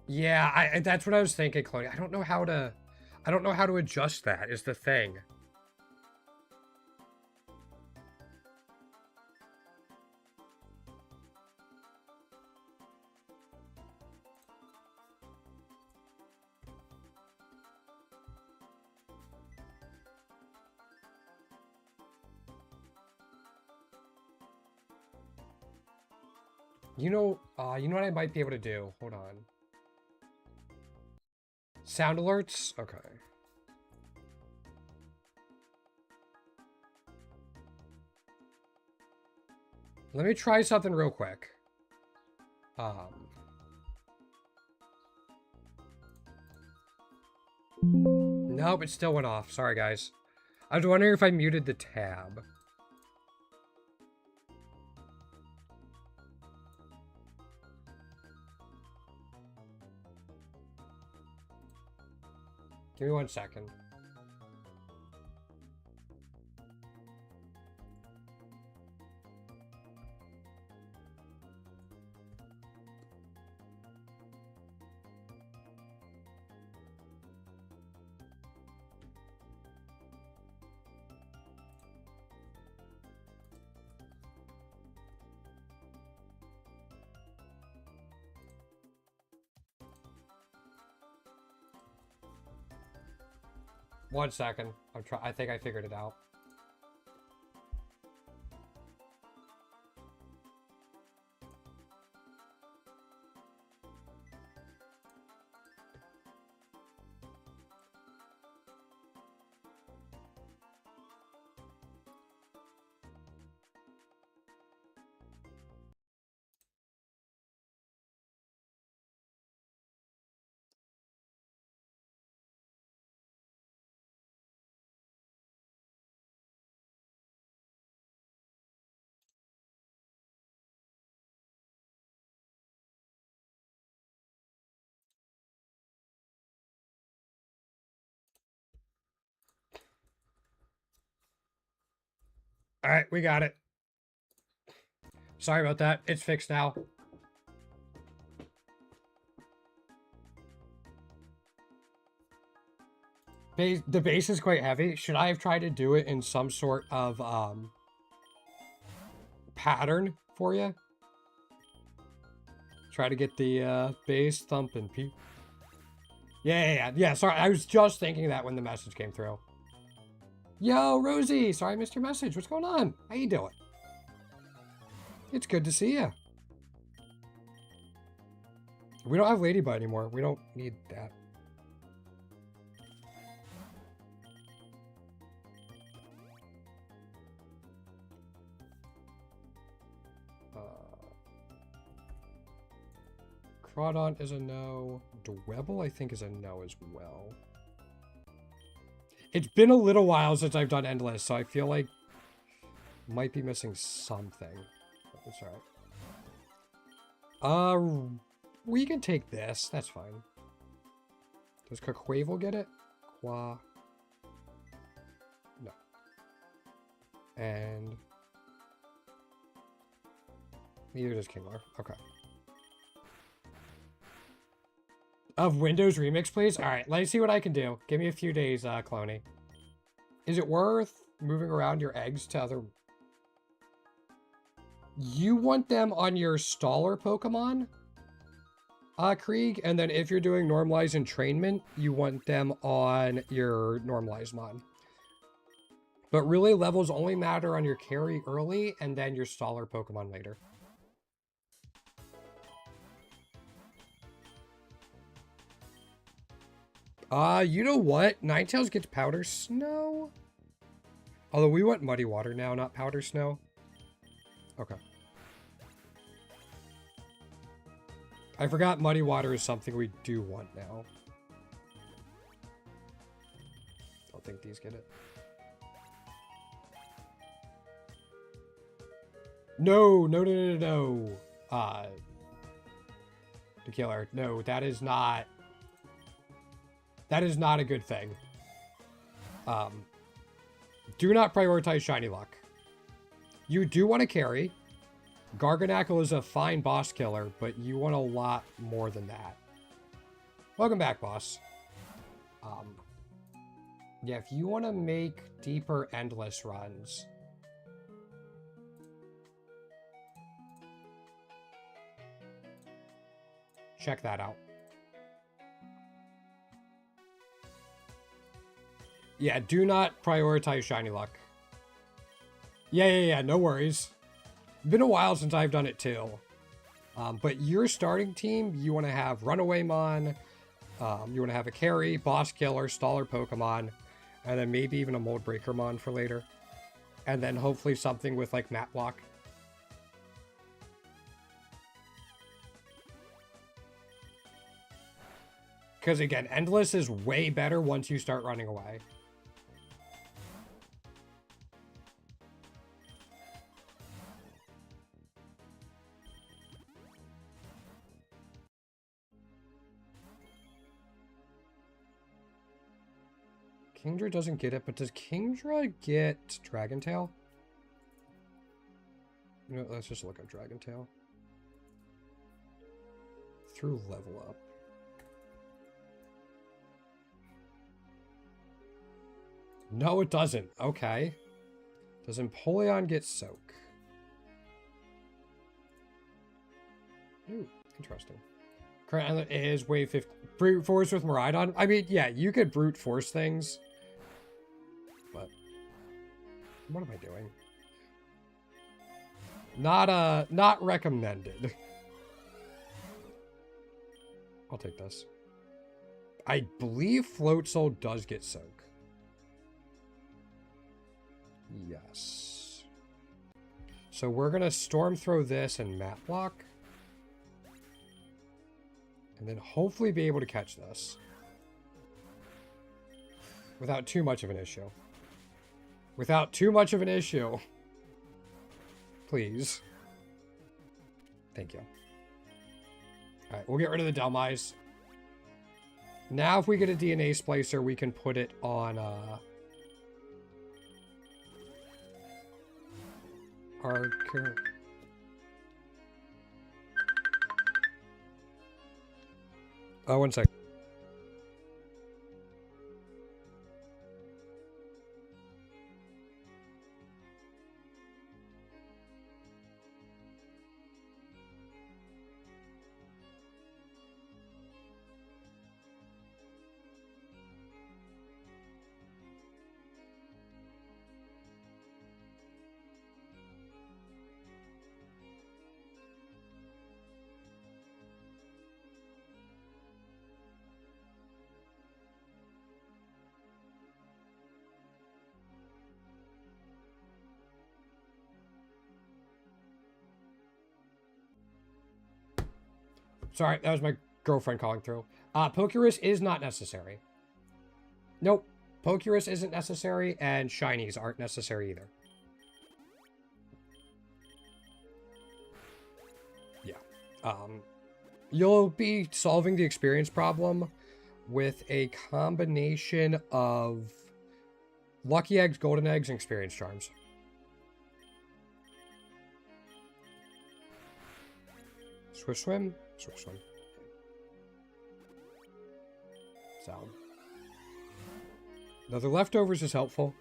Yeah, that's what I was thinking, Chloe. I don't know how to adjust that, is the thing. You know what I might be able to do? Hold on. Sound alerts? Okay. Let me try something real quick. Nope, it still went off. Sorry, guys. I was wondering if I muted the tab. Give me 1 second. One second. I think I figured it out. All right, we got it. Sorry about that. It's fixed now. The base is quite heavy. Should I have tried to do it in some sort of pattern for you? Try to get the base thumping. Yeah. Sorry, I was just thinking that when the message came through. Yo, Rosie! Sorry I missed your message. What's going on? How you doing? It's good to see you. We don't have Ladybug anymore. We don't need that. Crawdon is a no. Dwebble, I think, is a no as well. It's been a little while since I've done Endless, so I feel like might be missing something. That's alright. We can take this. That's fine. Does Quavel get it? Qua. No. And neither does Kingler. Okay. Of Windows Remix, please? Alright, let's see what I can do. Give me a few days, Cloney. Is it worth moving around your eggs to other... You want them on your Staller Pokemon? Krieg, and then if you're doing Normalize Entrainment, you want them on your Normalized Mon. But really, levels only matter on your carry early, and then your Staller Pokemon later. You know what? Ninetales gets Powder Snow? Although we want Muddy Water now, not Powder Snow. Okay. I forgot Muddy Water is something we do want now. Don't think these get it. No. The killer. No, that is not a good thing. Do not prioritize Shiny Luck. You do want to carry. Garganackle is a fine boss killer, but you want a lot more than that. Welcome back, boss. Yeah, if you want to make deeper Endless runs... check that out. Yeah, do not prioritize Shiny Luck. Yeah, no worries. Been a while since I've done it too. But your starting team, you want to have Runaway Mon, you want to have a carry, Boss Killer, Staller Pokemon, and then maybe even a Mold Breaker Mon for later. And then hopefully something with like Map Block. Because again, Endless is way better once you start running away. Kingdra doesn't get it, but does Kingdra get Dragon Tail? You know, let's just look up Dragon Tail. Through level up. No, it doesn't. Okay. Does Empoleon get Soak? Ooh, interesting. Current is wave 50. Brute Force with Miraidon. I mean, yeah, you could brute force things. But what am I doing? Not recommended. I'll take this. I believe Float Soul does get Soak. Yes. So we're gonna Storm Throw this and Map Block. And then hopefully be able to catch this. Without too much of an issue. Without too much of an issue. Please. Thank you. Alright, we'll get rid of the Delmise. Now if we get a DNA Splicer, we can put it on, our current... Oh, 1 sec. Sorry, that was my girlfriend calling through. Pokerus is not necessary. Nope. Pokerus isn't necessary, and shinies aren't necessary either. Yeah. You'll be solving the experience problem with a combination of lucky eggs, golden eggs, and experience charms. Swift swim? Swift swim. So. Now the leftovers is helpful.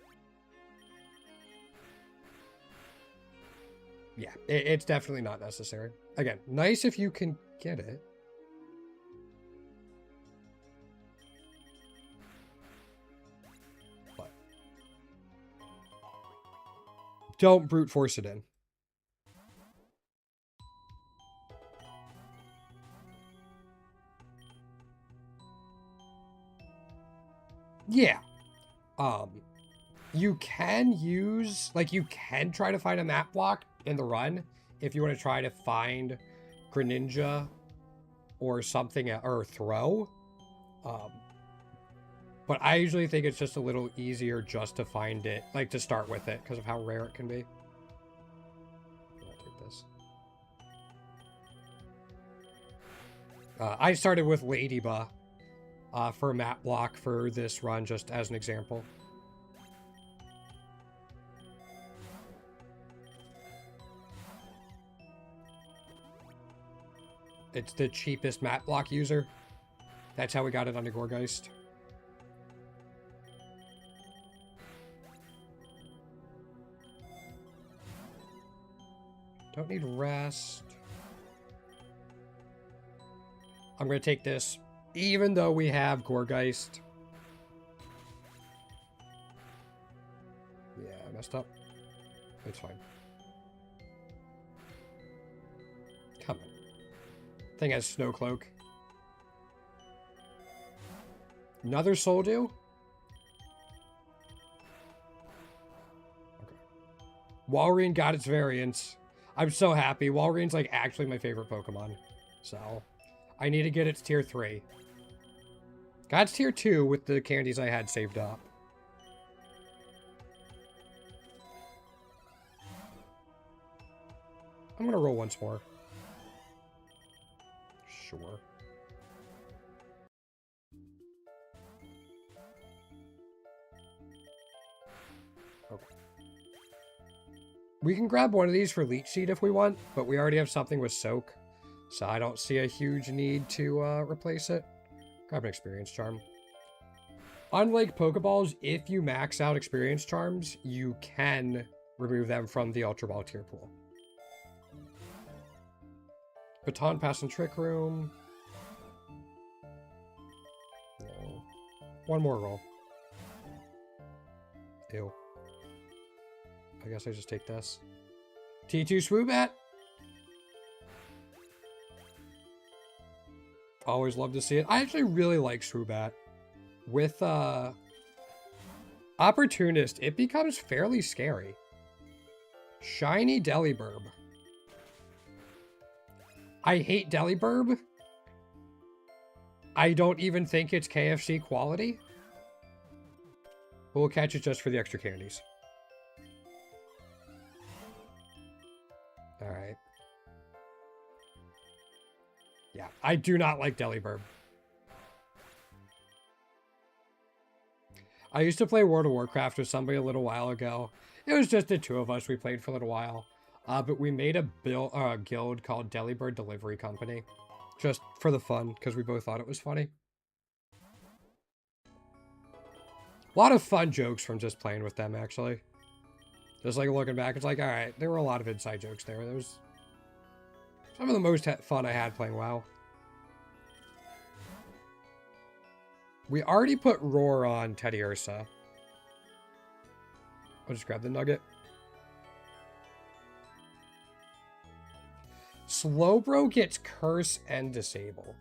Yeah, it's definitely not necessary. Again, nice if you can get it. But don't brute force it in. Yeah. You can use, like, you can try to find a map block in the run if you want to try to find Greninja or something, or throw. But I usually think it's just a little easier just to find it, like, to start with it, because of how rare it can be. I'll take this. I started with Ladybug for a map block for this run, just as an example. It's the cheapest map block user. That's how we got it on the Gorgeist. Don't need rest. I'm going to take this, even though we have Gorgeist. Yeah, I messed up. It's fine. Come on. Thing has Snow Cloak. Another Soul Dew? Okay. Walrein got its variants. I'm so happy. Walrein's like actually my favorite Pokemon. So, I need to get its tier 3. Got its tier 2 with the candies I had saved up. I'm gonna roll once more. Sure. Okay. We can grab one of these for Leech Seed if we want, but we already have something with Soak, so I don't see a huge need to replace it. Grab an Experience Charm. Unlike Pokeballs, if you max out Experience Charms, you can remove them from the Ultra Ball tier pool. Baton Pass and Trick Room. No. One more roll. Ew. I guess I just take this. T2 Swoobat. Always love to see it. I actually really like Swoobat. With Opportunist, it becomes fairly scary. Shiny Delibirb. I hate Delibirb. I don't even think it's KFC quality. But we'll catch it just for the extra candies. Alright. Yeah, I do not like Delibirb. I used to play World of Warcraft with somebody a little while ago. It was just the two of us. We played for a little while. But we made a guild called Delibird Delivery Company. Just for the fun, because we both thought it was funny. A lot of fun jokes from just playing with them, actually. Just like looking back, it's like, alright, there were a lot of inside jokes there. There was some of the most fun I had playing WoW. We already put Roar on Teddy Ursa. I'll just grab the nugget. Slowbro gets Curse and Disable.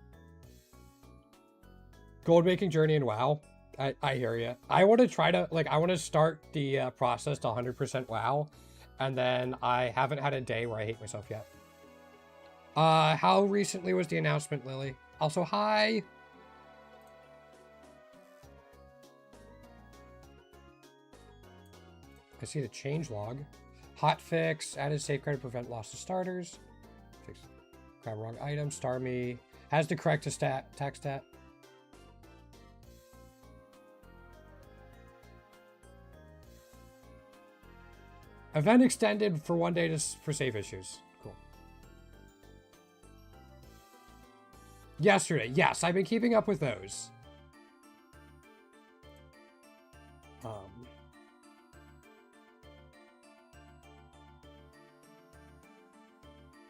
Gold making journey in WoW. I hear you. I want to try to, like, I want to start the process to 100% WoW. And then I haven't had a day where I hate myself yet. How recently was the announcement, Lily? Also, hi. I see the change log. Hotfix, added safeguard to prevent loss of starters. Fix, grab wrong item, star me. Has to correct a stat, attack stat. Event extended for 1 day for save issues. Cool. Yesterday, yes, I've been keeping up with those.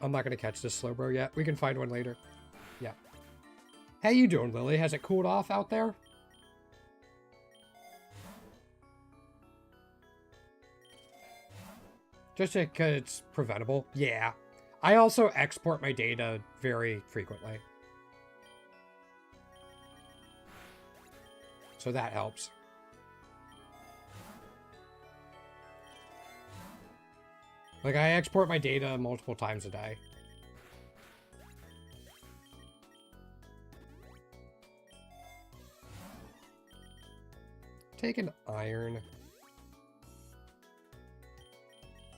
I'm not gonna catch this Slowbro yet. We can find one later. Yeah. How you doing, Lily? Has it cooled off out there? Just because it's preventable. Yeah. I also export my data very frequently. So that helps. Like, I export my data multiple times a day. Take an iron.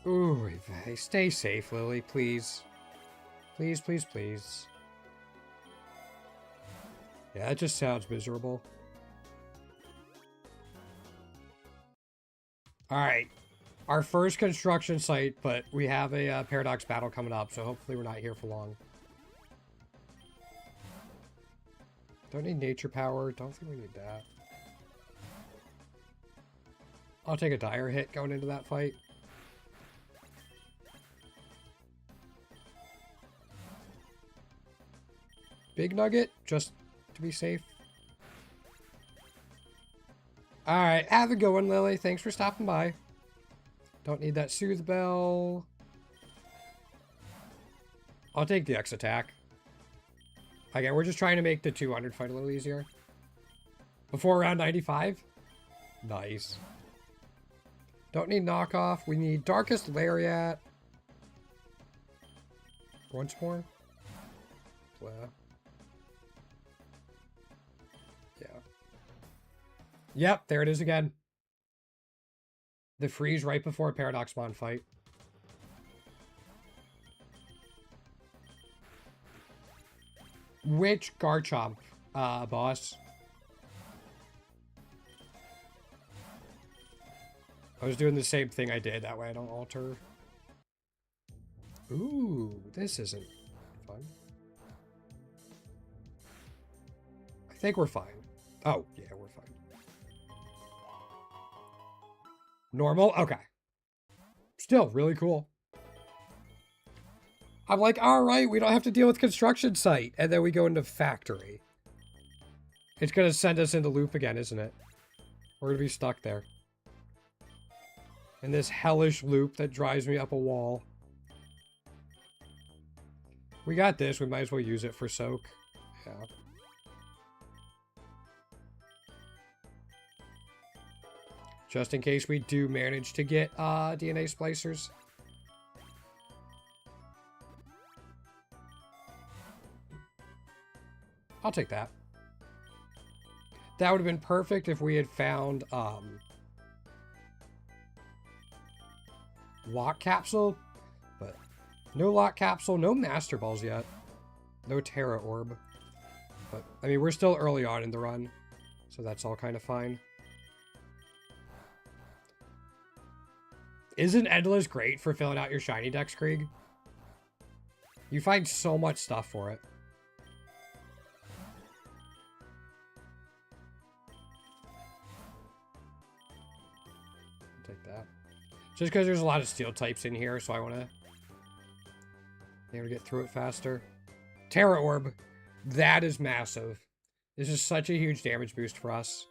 Ooh, stay safe, Lily, please. Please, please, please. Yeah, that just sounds miserable. Alright. Our first construction site, but we have a paradox battle coming up, so hopefully we're not here for long. Don't need nature power. Don't think we need that. I'll take a dire hit going into that fight. Big nugget, just to be safe. Alright, have a good one, Lily. Thanks for stopping by. Don't need that soothe bell. I'll take the X attack. Again, we're just trying to make the 200 fight a little easier. Before round 95? Nice. Don't need knockoff. We need Darkest Lariat. Once more. Blah. Yeah. Yep, there it is again. The freeze right before a Paradox Mon fight. Which Garchomp, boss? I was doing the same thing I did. That way I don't alter. Ooh, this isn't fun. I think we're fine. Oh, yeah, we're fine. Normal? Okay. Still really cool. I'm like, all right, we don't have to deal with construction site. And then we go into factory. It's going to send us into loop again, isn't it? We're going to be stuck there. In this hellish loop that drives me up a wall. We got this. We might as well use it for soak. Yeah. Just in case we do manage to get DNA splicers. I'll take that. That would have been perfect if we had found lock capsule, but no lock capsule, no master balls yet. No Terra Orb. But, I mean, we're still early on in the run, so that's all kind of fine. Isn't Endless great for filling out your shiny decks, Krieg? You find so much stuff for it. I'll take that. Just because there's a lot of steel types in here, so I want to be able to get through it faster. Terra Orb. That is massive. This is such a huge damage boost for us.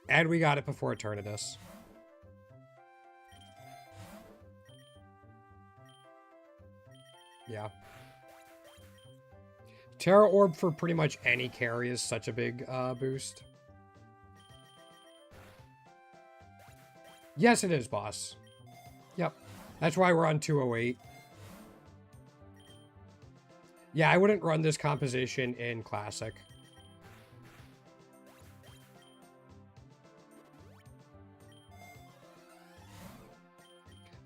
And we got it before Eternatus. Yeah. Terra Orb for pretty much any carry is such a big boost. Yes, it is, boss. Yep. That's why we're on 208. Yeah, I wouldn't run this composition in Classic.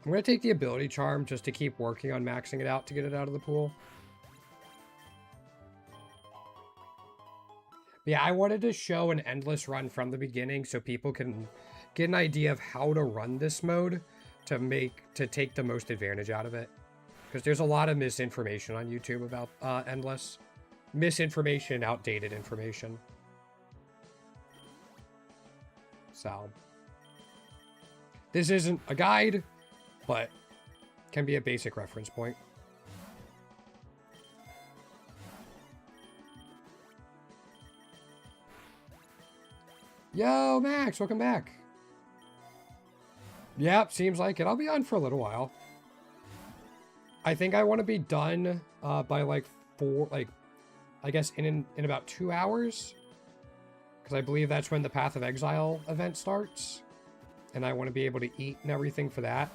I'm going to take the ability charm just to keep working on maxing it out to get it out of the pool. Yeah, I wanted to show an endless run from the beginning so people can get an idea of how to run this mode to take the most advantage out of it. Because there's a lot of misinformation on YouTube about endless. Misinformation, outdated information. So, this isn't a guide, but can be a basic reference point. Yo, Max, welcome back. Yep, seems like it. I'll be on for a little while. I think I want to be done by like I guess in about 2 hours. Because I believe that's when the Path of Exile event starts. And I want to be able to eat and everything for that.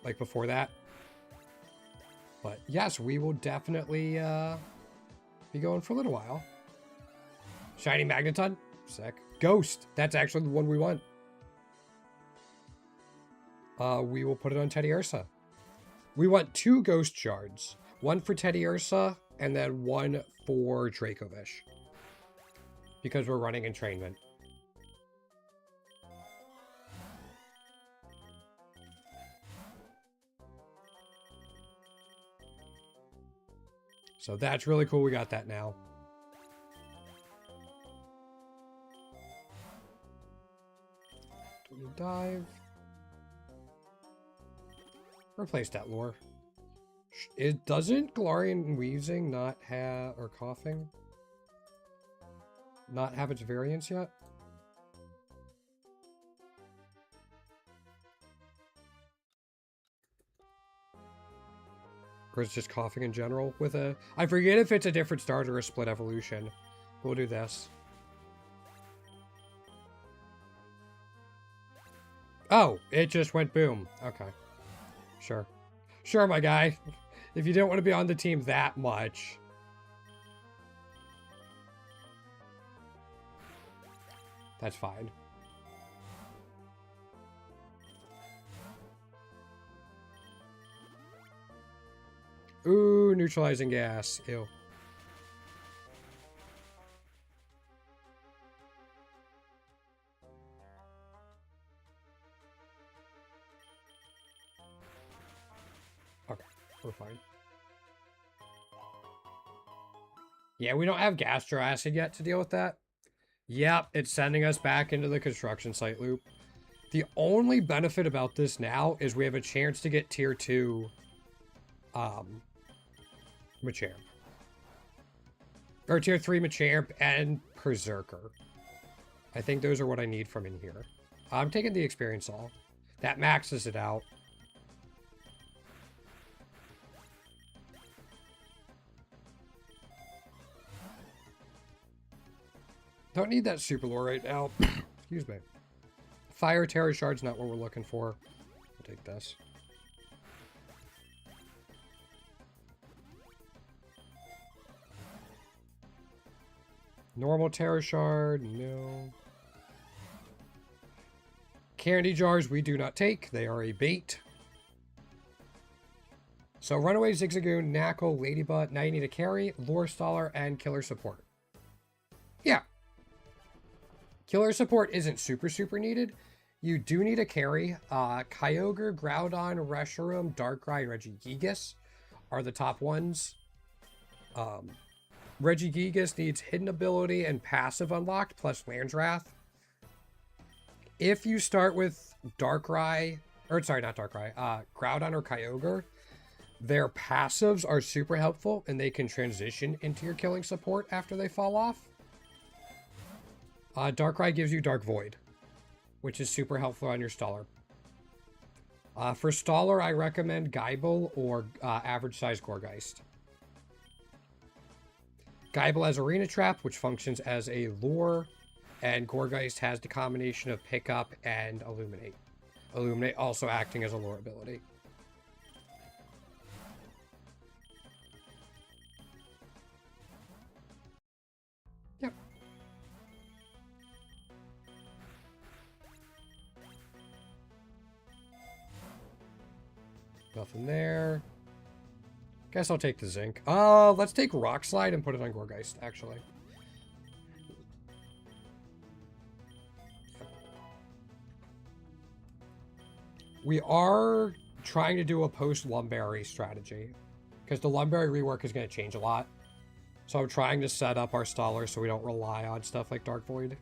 Like before that. But yes, we will definitely be going for a little while. Shiny Magneton? Sick. Ghost! That's actually the one we want. We will put it on Teddy Ursa. We want 2 Ghost Shards. One for Teddy Ursa, and then one for Dracovish. Because we're running entrainment. So that's really cool we got that now. Dive. Replace that lore. It doesn't Galarian wheezing not have, or coughing, not have its variants yet? Or it's just coughing in general with a... I forget if it's a different start or a split evolution. We'll do this. Oh, it just went boom. Okay. Sure. Sure, my guy. If you don't want to be on the team that much. That's fine. Ooh, neutralizing gas. Ew. Okay, we're fine. Yeah, we don't have Gastro Acid yet to deal with that. Yep, it's sending us back into the construction site loop. The only benefit about this now is we have a chance to get tier 2 Machamp. Or tier 3 Machamp and Berserker. I think those are what I need from in here. I'm taking the experience all. That maxes it out. Don't need that super lore right now. Excuse me. Fire Terror Shard's not what we're looking for. I'll take this. Normal Terror Shard, no. Candy Jars we do not take. They are a bait. So Runaway, Zigzagoon, Knackle, Ladybug. Now you need a carry, Lure Staller, and Killer Support. Yeah. Killer Support isn't super needed. You do need a carry. Kyogre, Groudon, Reshiram, Darkrai, and Regigigas are the top ones. Regigigas needs hidden ability and passive unlocked plus Land's Wrath. If you start with Darkrai, or sorry, not Darkrai, Groudon or Kyogre, their passives are super helpful and they can transition into your killing support after they fall off. Darkrai gives you Dark Void, which is super helpful on your Staller. For Staller, I recommend Geibel or average size Gourgeist. Geibel has Arena Trap, which functions as a lure. And Gourgeist has the combination of Pickup and Illuminate. Illuminate also acting as a lore ability. Yep. Nothing there. Guess I'll take the Zinc. Let's take Rock Slide and put it on Gourgeist, actually. We are trying to do a post-Lumberry strategy, because the Lumberry rework is going to change a lot. So I'm trying to set up our stallers so we don't rely on stuff like Dark Void.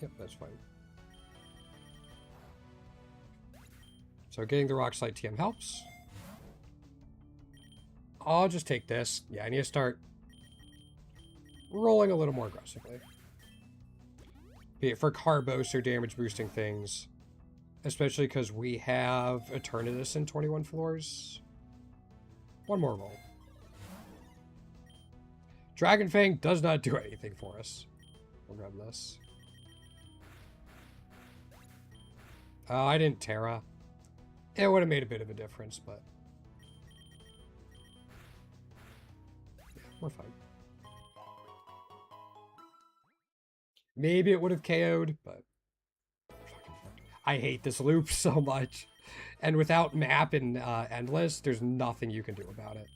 Yep, that's fine. So getting the Rock Slide TM helps. I'll just take this. Yeah, I need to start rolling a little more aggressively. Be it for Carbos or damage boosting things. Especially because we have Eternatus in 21 floors. One more roll. Dragon Fang does not do anything for us. We'll grab this. Oh, I didn't Terra. It would have made a bit of a difference, but... yeah, we're fine. Maybe it would have KO'd, but... I hate this loop so much. And without map and Endless, there's nothing you can do about it.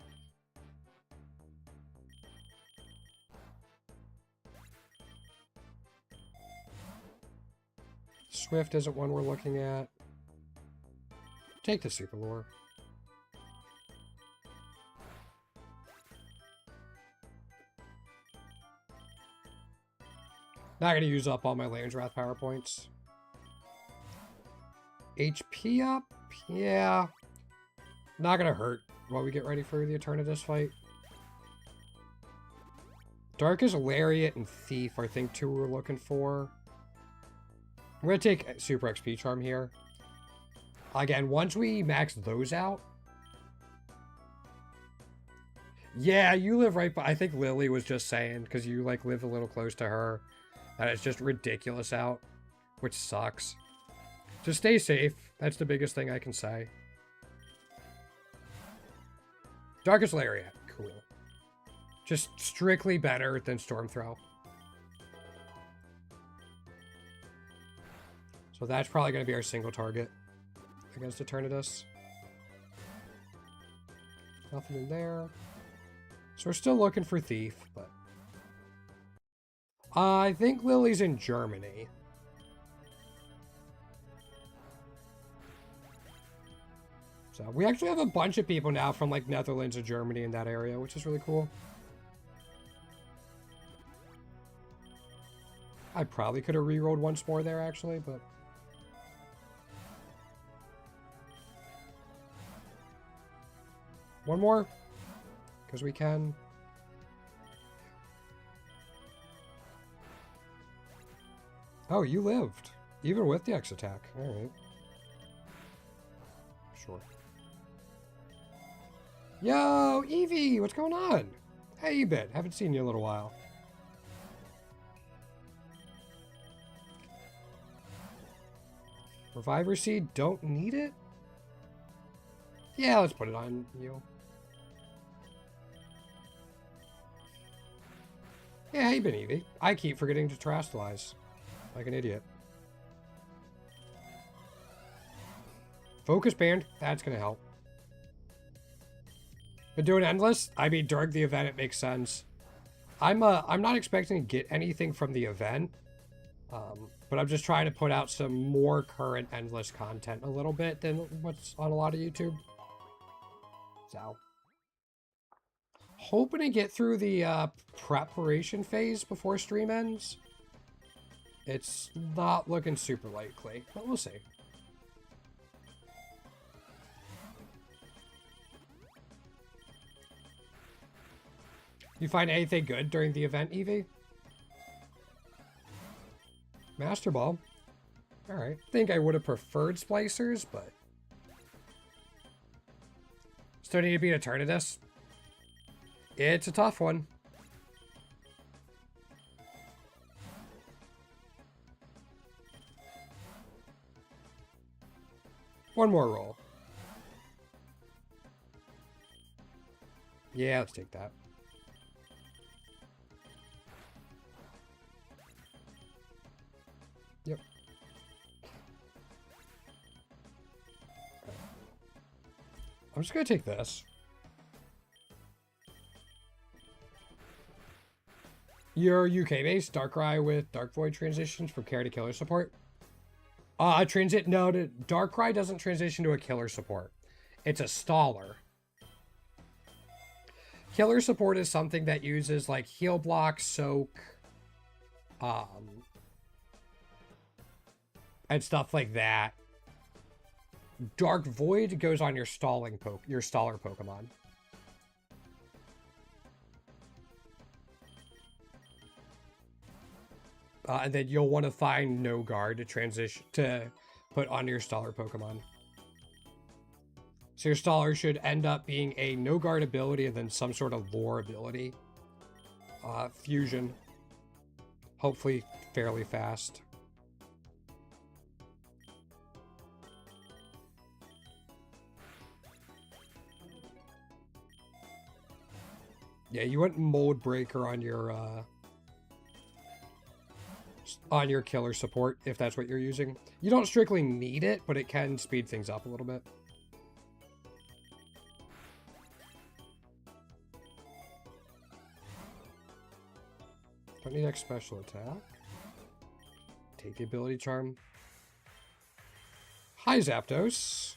Swift isn't one we're looking at. Take the Super Lure. Not going to use up all my Lands Wrath power points. HP up? Yeah. Not going to hurt while we get ready for the Eternatus fight. Darkest Lariat and Thief, I think, two we're looking for. I'm going to take Super XP Charm here. Again, once we max those out... yeah, you live right by... I think Lily was just saying, because you, like, live a little close to her, that it's just ridiculous out, which sucks. Just stay safe. That's the biggest thing I can say. Darkest Lariat. Cool. Just strictly better than Storm Throw. So that's probably going to be our single target against Eternatus. Nothing in there. So we're still looking for Thief, but... I think Lily's in Germany. So we actually have a bunch of people now from like Netherlands and Germany in that area, which is really cool. I probably could have re-rolled once more there actually, but... one more? Because we can. Oh, you lived. Even with the X attack. Alright. Sure. Yo, Evie! What's going on? How you been? Haven't seen you in a little while. Reviver Seed, don't need it? Yeah, let's put it on you. Yeah, how you been, Evie? I keep forgetting to terastallize. Like an idiot. Focus Band, that's gonna help. But doing Endless, I mean, during the event, it makes sense. I'm not expecting to get anything from the event. But I'm just trying to put out some more current Endless content a little bit than what's on a lot of YouTube. So, hoping to get through the preparation phase before stream ends. It's not looking super likely, but we'll see. You find anything good during the event, Evie? Master Ball. Alright. I think I would have preferred Splicers, but... Still need to beat Eternatus. It's a tough one. One more roll. Yeah, let's take that. Yep. I'm just gonna take this. Your UK-based Darkrai with Dark Void transitions from care to killer support. No, Darkrai doesn't transition to a killer support. It's a staller. Killer support is something that uses like heal block, soak, and stuff like that. Dark Void goes on your staller Pokemon. And then you'll want to find No Guard to put on your staller Pokemon. So your staller should end up being a No Guard ability and then some sort of lore ability. Fusion. Hopefully fairly fast. Yeah, you want Mold Breaker on your killer support, if that's what you're using. You don't strictly need it, but it can speed things up a little bit. Don't need X special attack. Take the ability charm. Hi, Zapdos.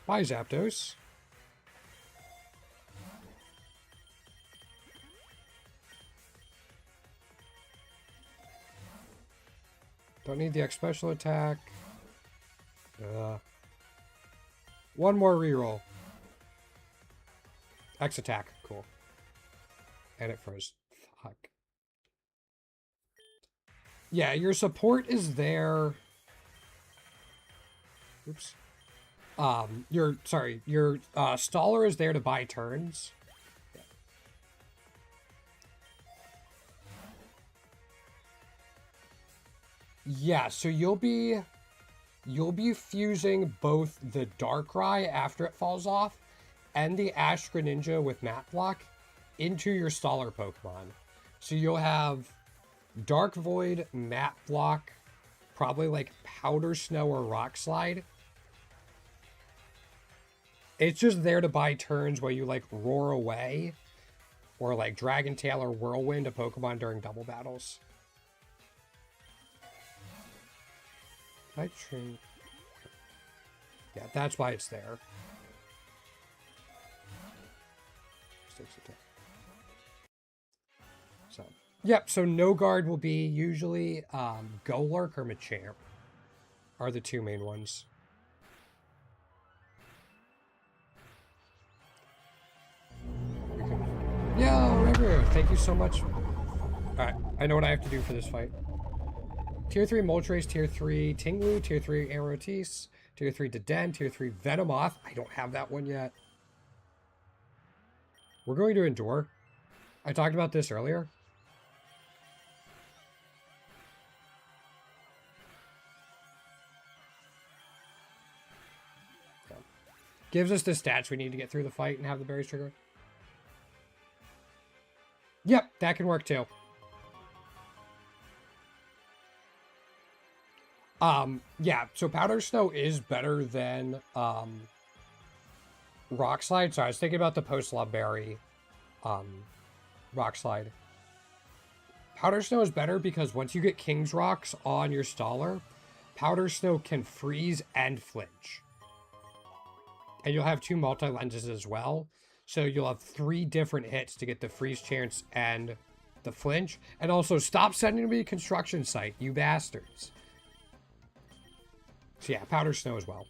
Bye, Zapdos. Don't need the X special attack. One more reroll. X attack. Cool. And it froze. Fuck. Yeah, your support is there. Oops. Your staller is there to buy turns. Yeah, so you'll be fusing both the Darkrai after it falls off and the Ash Greninja with Map Block into your staller Pokemon. So you'll have Dark Void, Map Block, probably like Powder Snow or Rock Slide. It's just there to buy turns where you like roar away or like Dragon Tail or Whirlwind a Pokemon during double battles. Yeah, that's why it's there. So, yep, so No Guard will be usually Golurk or Machamp are the two main ones. Yo, River, thank you so much. Alright, I know what I have to do for this fight. Tier 3 Moltres, Tier 3 Tinglu, Tier 3 Aerotis, Tier 3 Deden, Tier 3 Venomoth. I don't have that one yet. We're going to Endure. I talked about this earlier. Yeah. Gives us the stats we need to get through the fight and have the berries trigger. Yep, that can work too. Yeah, so Powder Snow is better than, Rock Slide. So I was thinking about the Post-Love Berry, Rock Slide. Powder Snow is better because once you get King's Rocks on your staller, Powder Snow can freeze and flinch. And you'll have two multi-lenses as well. So you'll have 3 different hits to get the freeze chance and the flinch. And also, stop sending me a construction site, you bastards. So yeah, Powder Snow as well.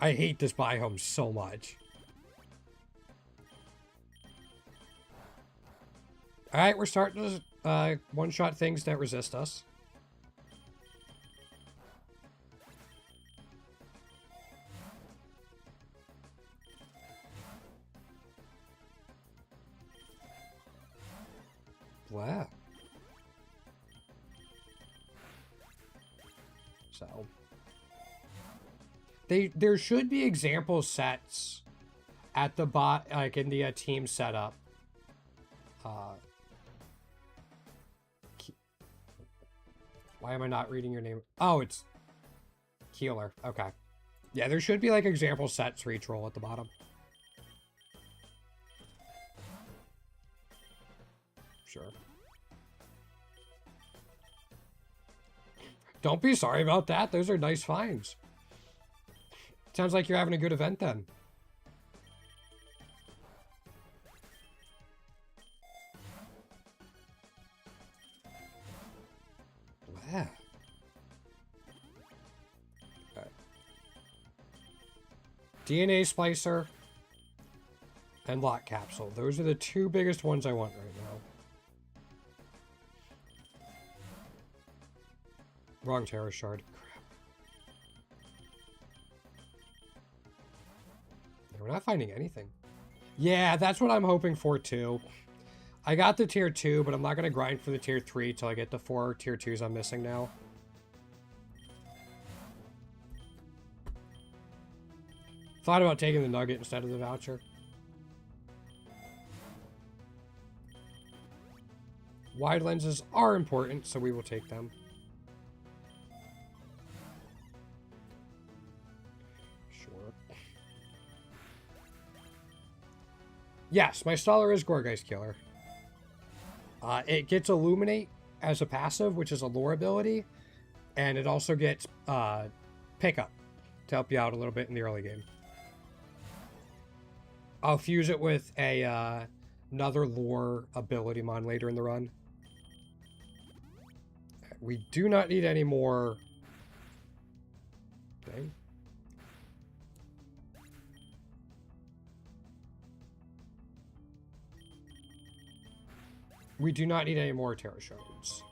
I hate this biome so much. Alright, we're starting to one-shot things that resist us. Blah. So there should be example sets at the like in the team setup. Why am I not reading your name? Oh, it's Youre. Okay. Yeah, there should be like example sets for each role at the bottom. Sure. Don't be sorry about that. Those are nice finds. Sounds like you're having a good event then. Yeah. Okay. DNA Splicer and Lock Capsule. Those are the two biggest ones I want right now. Wrong Terror Shard. Crap. Yeah, we're not finding anything. Yeah, that's what I'm hoping for too. I got the tier 2, but I'm not going to grind for the tier 3 till I get the 4 tier 2s I'm missing now. Thought about taking the nugget instead of the voucher. Wide lenses are important, so we will take them. Yes, my Staller is Gorgeist Killer. It gets Illuminate as a passive, which is a lore ability. And it also gets Pickup to help you out a little bit in the early game. I'll fuse it with a another lore ability mon later in the run. We do not need any more... Dang. We do not need any more Terror Shards.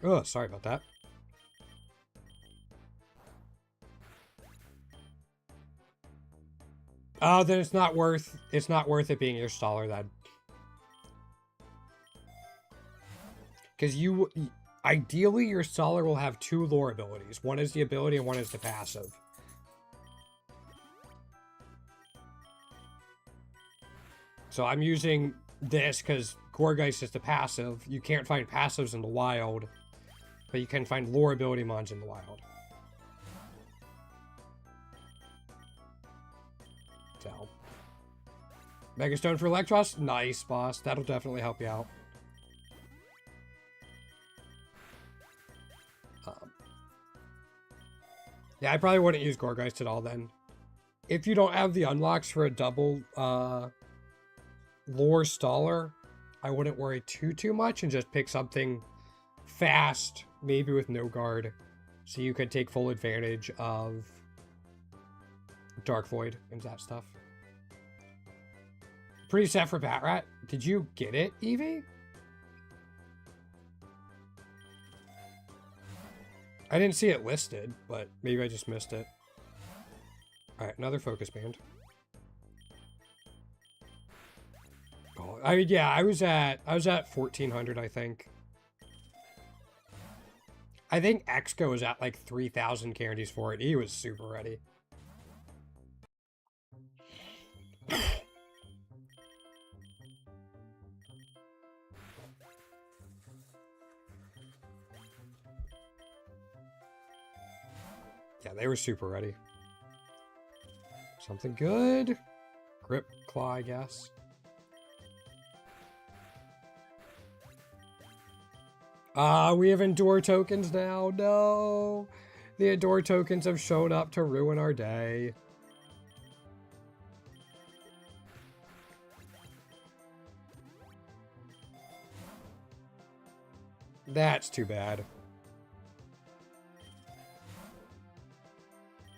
Oh, sorry about that. Oh, then it's not worth it being your Staller then. Because ideally, your Staller will have 2 lore abilities. One is the ability and one is the passive. So I'm using this because Gorgeist is the passive. You can't find passives in the wild, but you can find lore ability mons in the wild. So, Megastone for Electros? Nice, boss. That'll definitely help you out. Yeah, I probably wouldn't use Gorgeist at all then. If you don't have the unlocks for a double lore Staller, I wouldn't worry too much and just pick something fast, maybe with no guard, so you could take full advantage of Dark Void and that stuff. Pretty set for Batrat. Did you get it, Evie? I didn't see it listed, but maybe I just missed it. Alright, another focus band. Oh, yeah, I was at 1400, I think. I think Exco was at like 3,000 candies for it. He was super ready. Yeah, they were super ready. Something good. Grip Claw, I guess. We have Endure tokens now. No. The Endure tokens have shown up to ruin our day. That's too bad.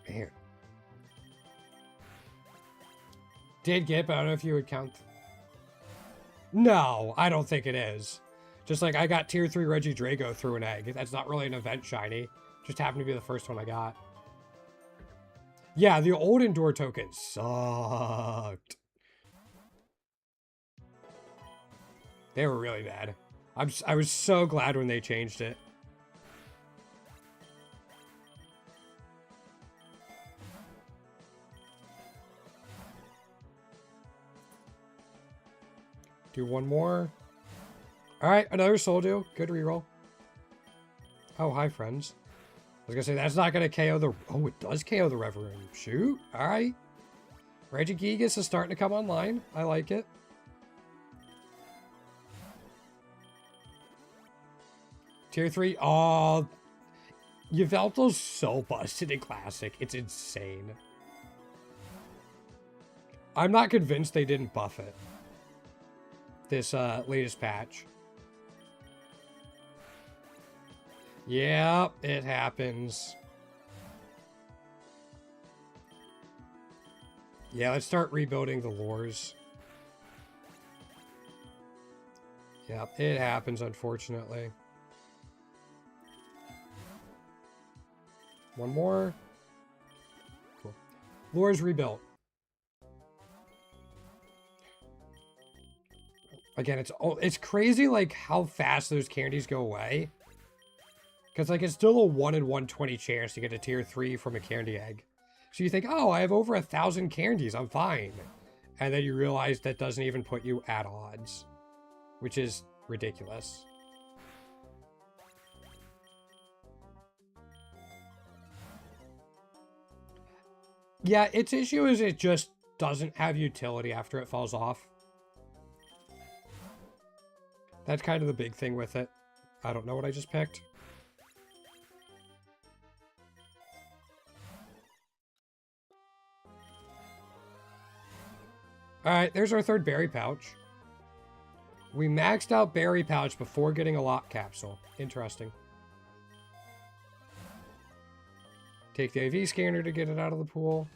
Man. Did get, but I don't know if you would count. No, I don't think it is. Just like I got tier 3 Regidrago through an egg. That's not really an event shiny. Just happened to be the first one I got. Yeah, the old Endure token sucked. They were really bad. I was so glad when they changed it. Do one more. Alright, another Soul Dew. Good reroll. Oh, hi, friends. I was gonna say, that's not gonna KO the... Oh, it does KO the Reverie. Shoot. Alright. Regigigas is starting to come online. I like it. Tier 3. Oh, Yveltal's so busted in Classic. It's insane. I'm not convinced they didn't buff it. This latest patch. Yep, it happens. Yeah, let's start rebuilding the lures. Yep, it happens, unfortunately. One more. Cool. Lures rebuilt. Again, it's crazy like how fast those candies go away. Because like it's still a 1 in 120 chance to get a tier 3 from a candy egg. So you think, oh, I have over 1,000 candies, I'm fine. And then you realize that doesn't even put you at odds. Which is ridiculous. Yeah, its issue is it just doesn't have utility after it falls off. That's kind of the big thing with it. I don't know what I just picked. Alright, there's our third berry pouch. We maxed out berry pouch before getting a lock capsule. Interesting. Take the IV scanner to get it out of the pool.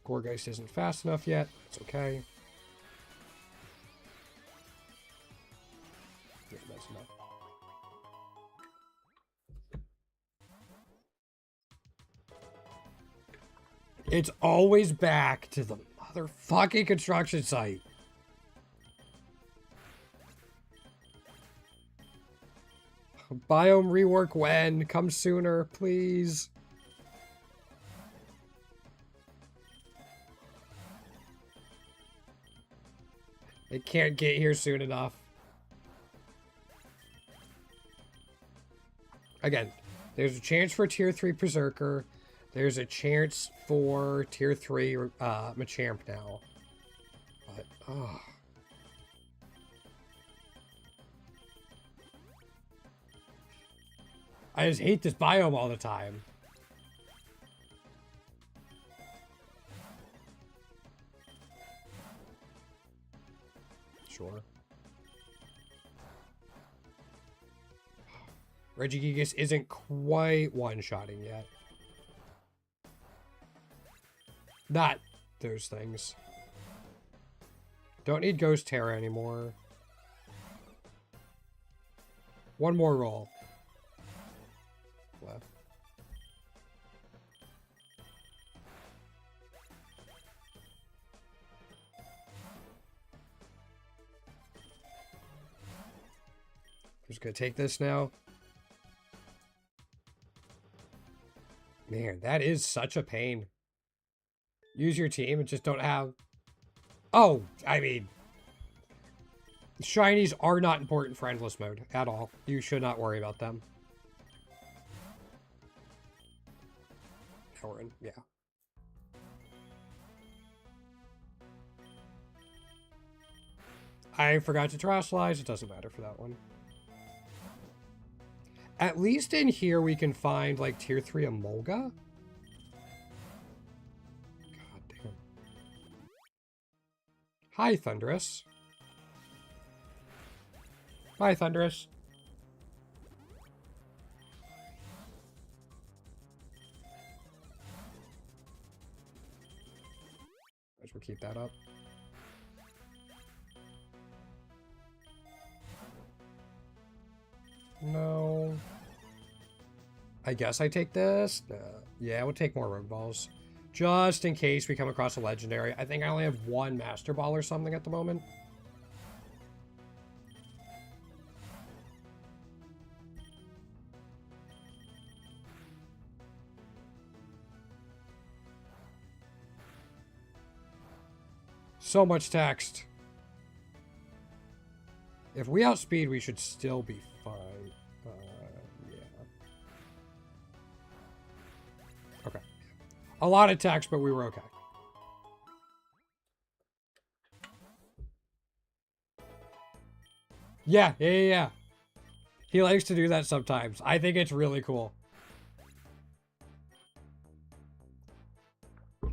Gourgeist isn't fast enough yet. It's okay. Yeah, that's enough. It's always back to the motherfucking construction site. Biome rework when? Come sooner, please. It can't get here soon enough. Again, there's a chance for tier 3 Berserker. There's a chance for tier 3 Machamp now. But, oh. I just hate this biome all the time. Sure. Regigigas isn't quite one-shotting yet. Not those things. Don't need Ghost Terra anymore. One more roll. Left. I'm just gonna take this now. Man, that is such a pain. Use your team and just don't have... Oh, I mean... Shinies are not important for Endless Mode at all. You should not worry about them. Now we're in, yeah. I forgot to Terastallize. It doesn't matter for that one. At least in here we can find, like, tier 3 Emolga. God damn. Hi, Thunderous. Hi, Thunderous. I should keep that up. No. I guess I take this. Yeah, we'll take more Rogue Balls. Just in case we come across a legendary. I think I only have one Master Ball or something at the moment. So much text. If we outspeed, we should still be fine. Yeah. Okay. A lot of text, but we were okay. Yeah. He likes to do that sometimes. I think it's really cool.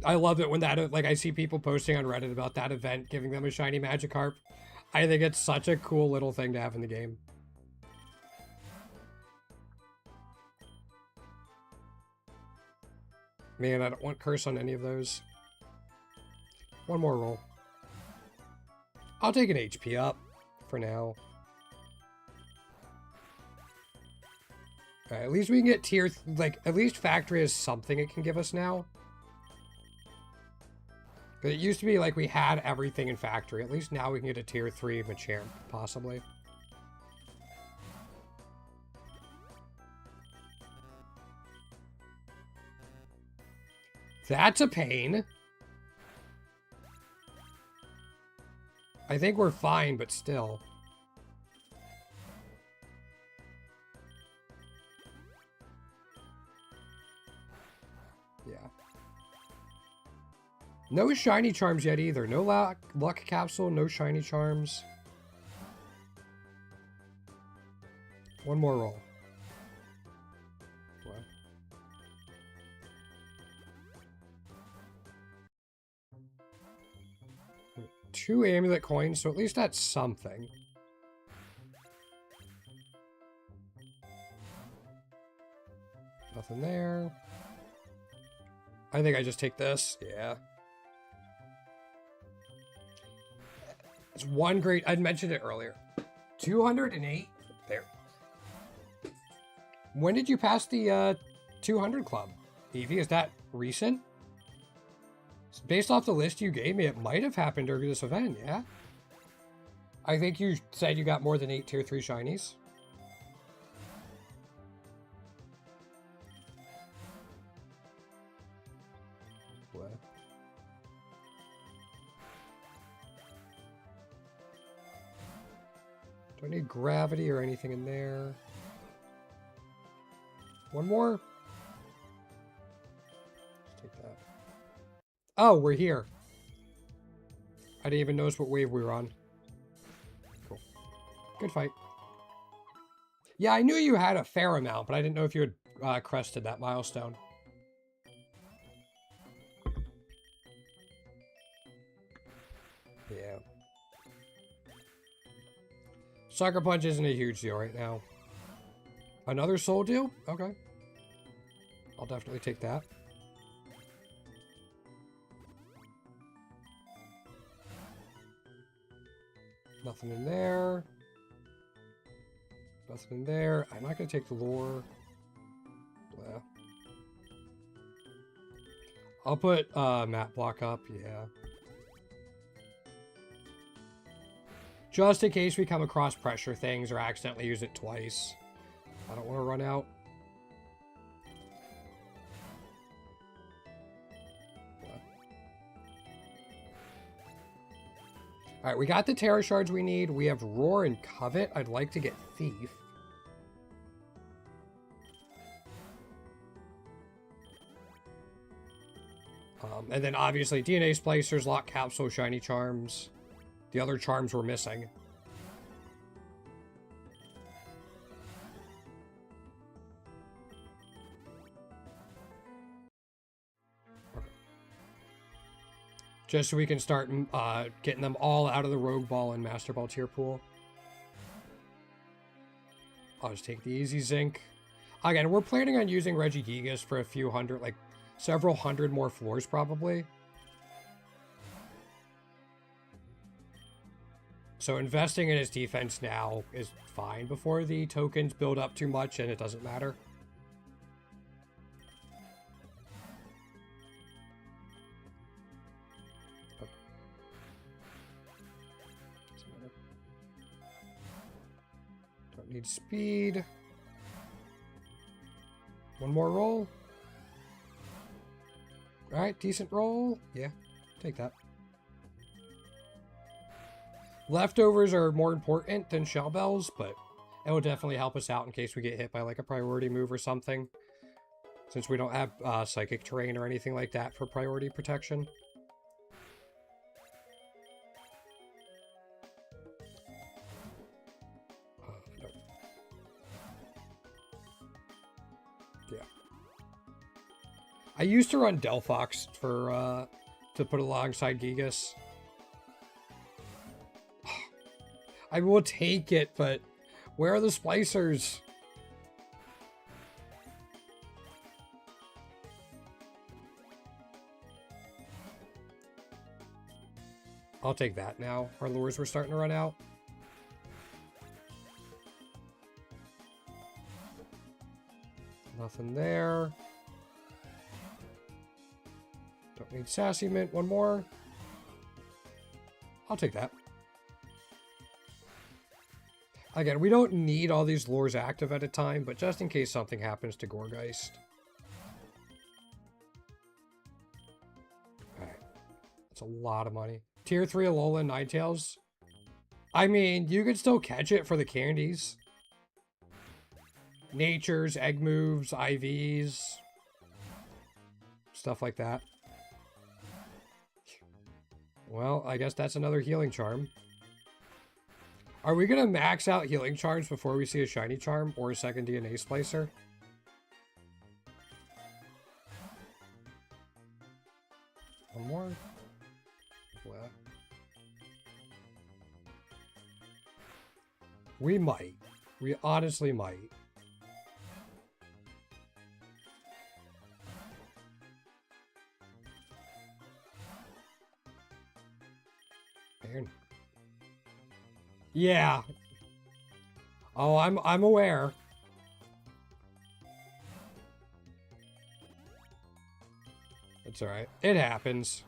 I love it when that, like, I see people posting on Reddit about that event, giving them a shiny Magikarp. I think it's such a cool little thing to have in the game. Man, I don't want curse on any of those. One more roll. I'll take an HP up for now. Alright, at least we can get tier... like, at least Factory is something it can give us now. But it used to be like we had everything in Factory. At least now we can get a tier 3 Machamp, possibly. That's a pain. I think we're fine, but still. Yeah. No shiny charms yet either. No luck capsule, no shiny charms. One more roll. What? 2 amulet coins, so at least that's something. Nothing there. I think I just take this. Yeah. It's one great... I'd mentioned it earlier. 208. There. When did you pass the 200 club? Evie, is that recent? Based off the list you gave me, it might have happened during this event, yeah? I think you said you got more than 8 tier 3 shinies. What? Don't need gravity or anything in there. One more? Let's take that. Oh, we're here. I didn't even notice what wave we were on. Cool. Good fight. Yeah, I knew you had a fair amount, but I didn't know if you had crested that milestone. Yeah. Sucker Punch isn't a huge deal right now. Another soul deal? Okay. I'll definitely take that. Nothing in there. Nothing in there. I'm not going to take the lure. Blah. I'll put map block up. Yeah. Just in case we come across pressure things or accidentally use it twice. I don't want to run out. Alright, we got the Terra Shards we need. We have Roar and Covet. I'd like to get Thief. And then obviously DNA Splicers, Lock Capsule, Shiny Charms. The other charms we're missing. Just so we can start getting them all out of the Rogue Ball and Master Ball tier pool. I'll just take the easy Zinc. Again, we're planning on using Regigigas for a few hundred, like several hundred more floors probably. So investing in his defense now is fine before the tokens build up too much and it doesn't matter. Don't need speed. One more roll. Alright, decent roll. Yeah, take that. Leftovers are more important than shell bells, but it will definitely help us out in case we get hit by like a priority move or something. Since we don't have psychic terrain or anything like that for priority protection. No. Yeah. I used to run Delphox for to put alongside Gigas. I will take it, but where are the splicers? I'll take that now. Our lures were starting to run out. Nothing there. Don't need Sassy Mint. One more. I'll take that. Again, we don't need all these lures active at a time, but just in case something happens to Gourgeist. Alright. That's a lot of money. Tier 3 Alola and Ninetales. I mean, you could still catch it for the candies. Natures, egg moves, IVs. Stuff like that. Well, I guess that's another healing charm. Are we going to max out healing charms before we see a shiny charm or a second DNA splicer? One more. Well, we might. We honestly might. Man. Yeah. Oh, I'm aware. It's all right. It happens.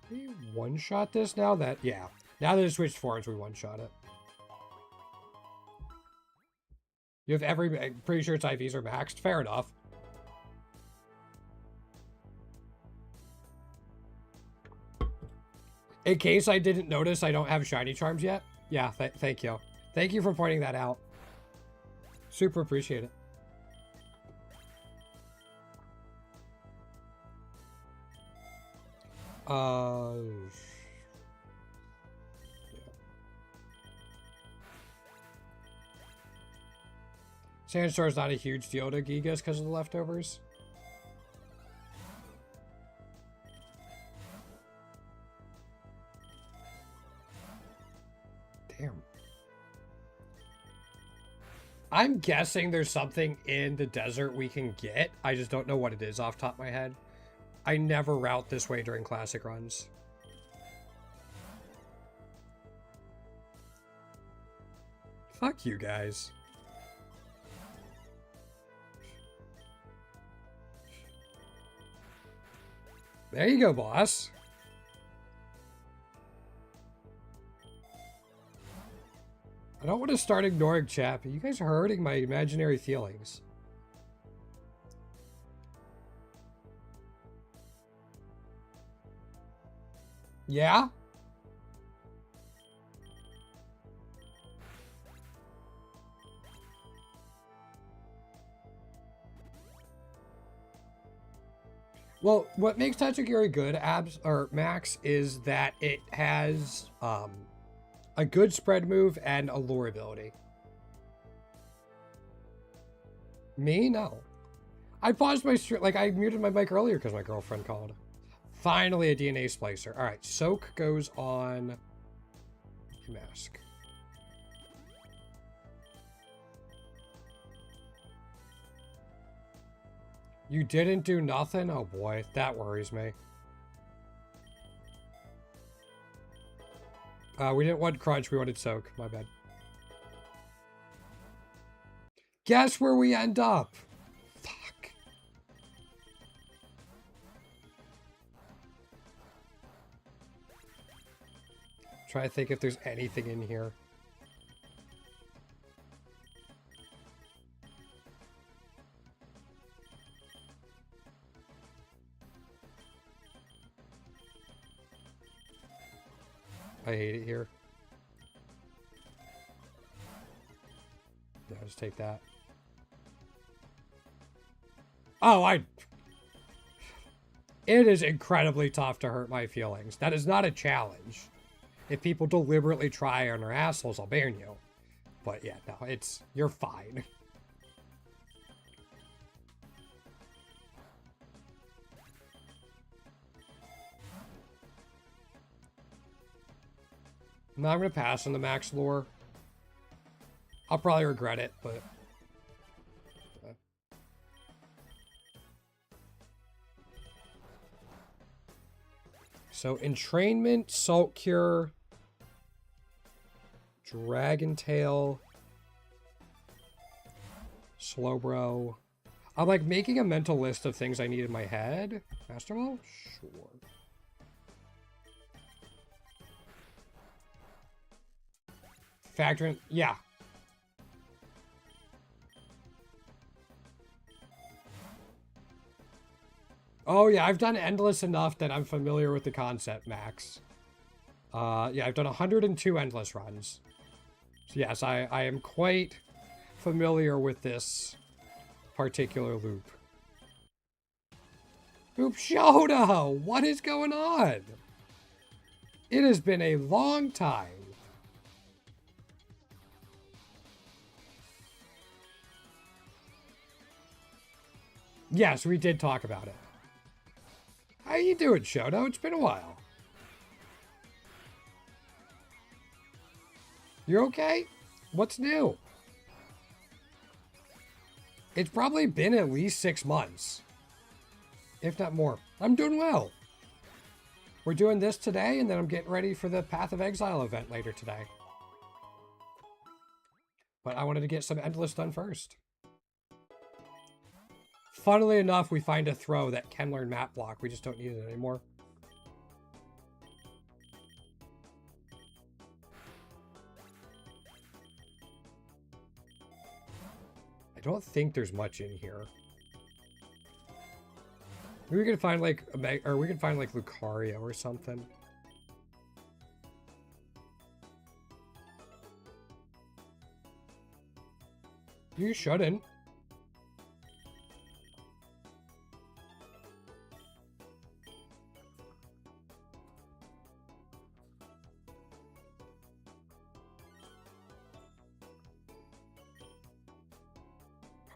Can we one-shot this now that... Yeah. Now that it switched forms, we one-shot it. You have every... I'm pretty sure its IVs are maxed. Fair enough. In case I didn't notice, I don't have shiny charms yet. Yeah, thank you. Thank you for pointing that out. Super appreciate it. Yeah. Sandstorm's not a huge deal to Gigas because of the leftovers. Damn. I'm guessing there's something in the desert we can get. I just don't know what it is off the top of my head. I never route this way during classic runs. Fuck you guys. There you go, boss. I don't want to start ignoring chat, but you guys are hurting my imaginary feelings. Yeah? Well, what makes Tatsugiri good, Max, is that it has a good spread move and a lure ability. Me? No. I paused my stream, like I muted my mic earlier because my girlfriend called. Finally a DNA splicer. All right, soak goes on mask. You didn't do nothing? Oh boy, that worries me. We didn't want crunch, we wanted soak. My bad. Guess where we end up? Fuck. Try to think if there's anything in here. I hate it here. Yeah, just take that. Oh, it is incredibly tough to hurt my feelings. That is not a challenge. If people deliberately try and are assholes, I'll ban you. But yeah, no, you're fine. No, I'm gonna pass on the max lore. I'll probably regret it, but... So, entrainment, salt cure, dragon tail, slowbro. I'm like making a mental list of things I need in my head. Master Ball? Sure. Factoring, yeah. Oh yeah, I've done endless enough that I'm familiar with the concept, Max. Yeah, I've done 102 endless runs. So yes, I am quite familiar with this particular loop. Oop Shoto! What is going on? It has been a long time. Yes, we did talk about it. How you doing, Shoto? It's been a while. You're okay? What's new? It's probably been at least 6 months. If not more. I'm doing well. We're doing this today, and then I'm getting ready for the Path of Exile event later today. But I wanted to get some Endless done first. Funnily enough, we find a throw that can learn map block. We just don't need it anymore. I don't think there's much in here. Maybe we can find like we can find like Lucario or something. You shouldn't.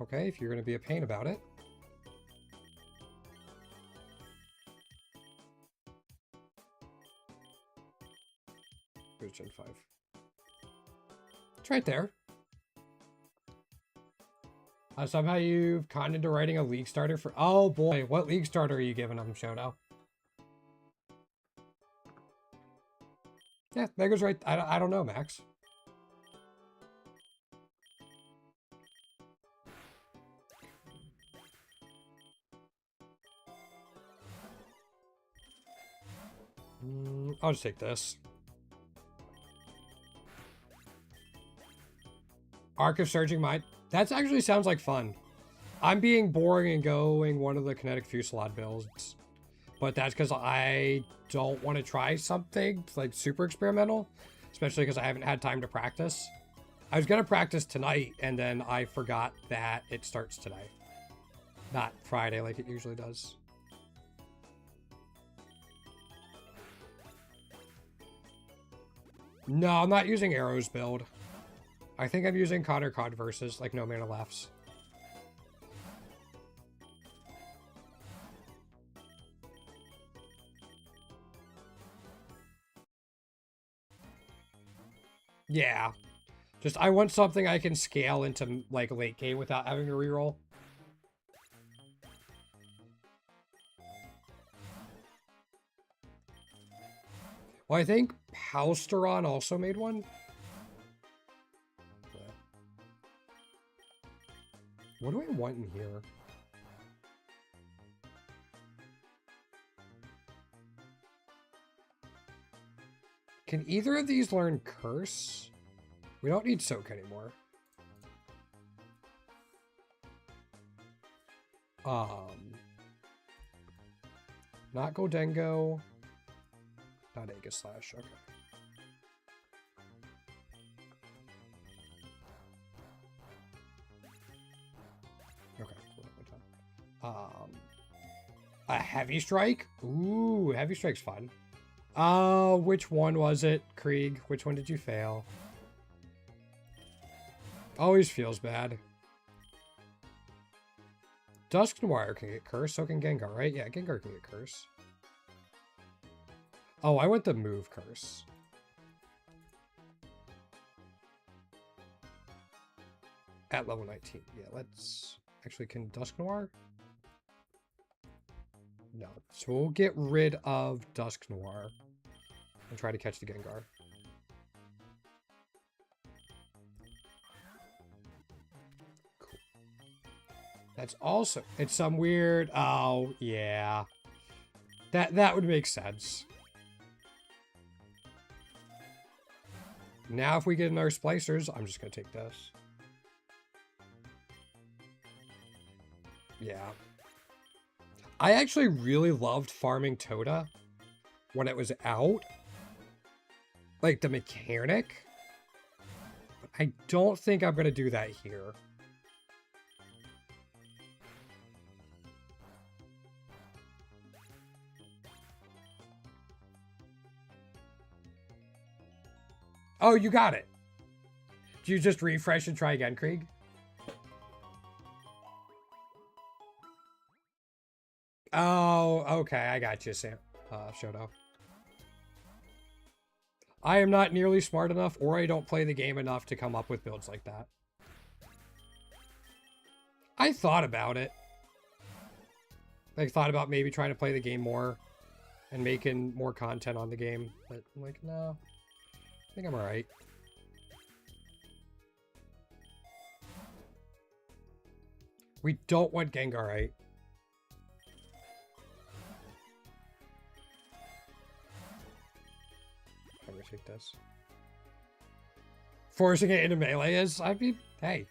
Okay, if you're going to be a pain about it. There's Gen 5. It's right there. Somehow you've conned into writing a league starter for... Oh boy, what league starter are you giving them, Shoto? Yeah, Mega's right. I don't know, Max. I'll just take this. Arc of Surging Mind. That actually sounds like fun. I'm being boring and going one of the Kinetic Fusillade builds. But that's because I don't want to try something like super experimental. Especially because I haven't had time to practice. I was going to practice tonight and then I forgot that it starts today. Not Friday like it usually does. No, I'm not using Arrow's build. I think I'm using Connor Cod versus like no mana lefts. Yeah. Just, I want something I can scale into, like, late game without having to reroll. Well, I think Palsteron also made one. What do I want in here? Can either of these learn Curse? We don't need Soak anymore. Not Godengo. Not Aegislash. Okay. Okay. A Heavy Strike? Ooh, Heavy Strike's fun. Which one was it, Krieg? Which one did you fail? Always feels bad. Dusk Noir can get Curse, so can Gengar, right? Yeah, Gengar can get Curse. Oh, I want the move Curse. At level 19. Yeah, let's... Actually, can Dusk Noir? No. So we'll get rid of Dusk Noir and try to catch the Gengar. Cool. That's also... It's some weird... Oh, yeah. That would make sense. Now if we get in our splicers, I'm just going to take this. Yeah. I actually really loved farming Toda when it was out. Like, the mechanic. But I don't think I'm going to do that here. Oh, you got it. Do you just refresh and try again, Krieg? Oh, okay. I got you, Sam. Shoto. I am not nearly smart enough, or I don't play the game enough to come up with builds like that. I thought about it. I thought about maybe trying to play the game more and making more content on the game, but I'm like, no. I think I'm alright. We don't want Gengar, right? I'm gonna take this. Forcing it into melee is, I mean, hey.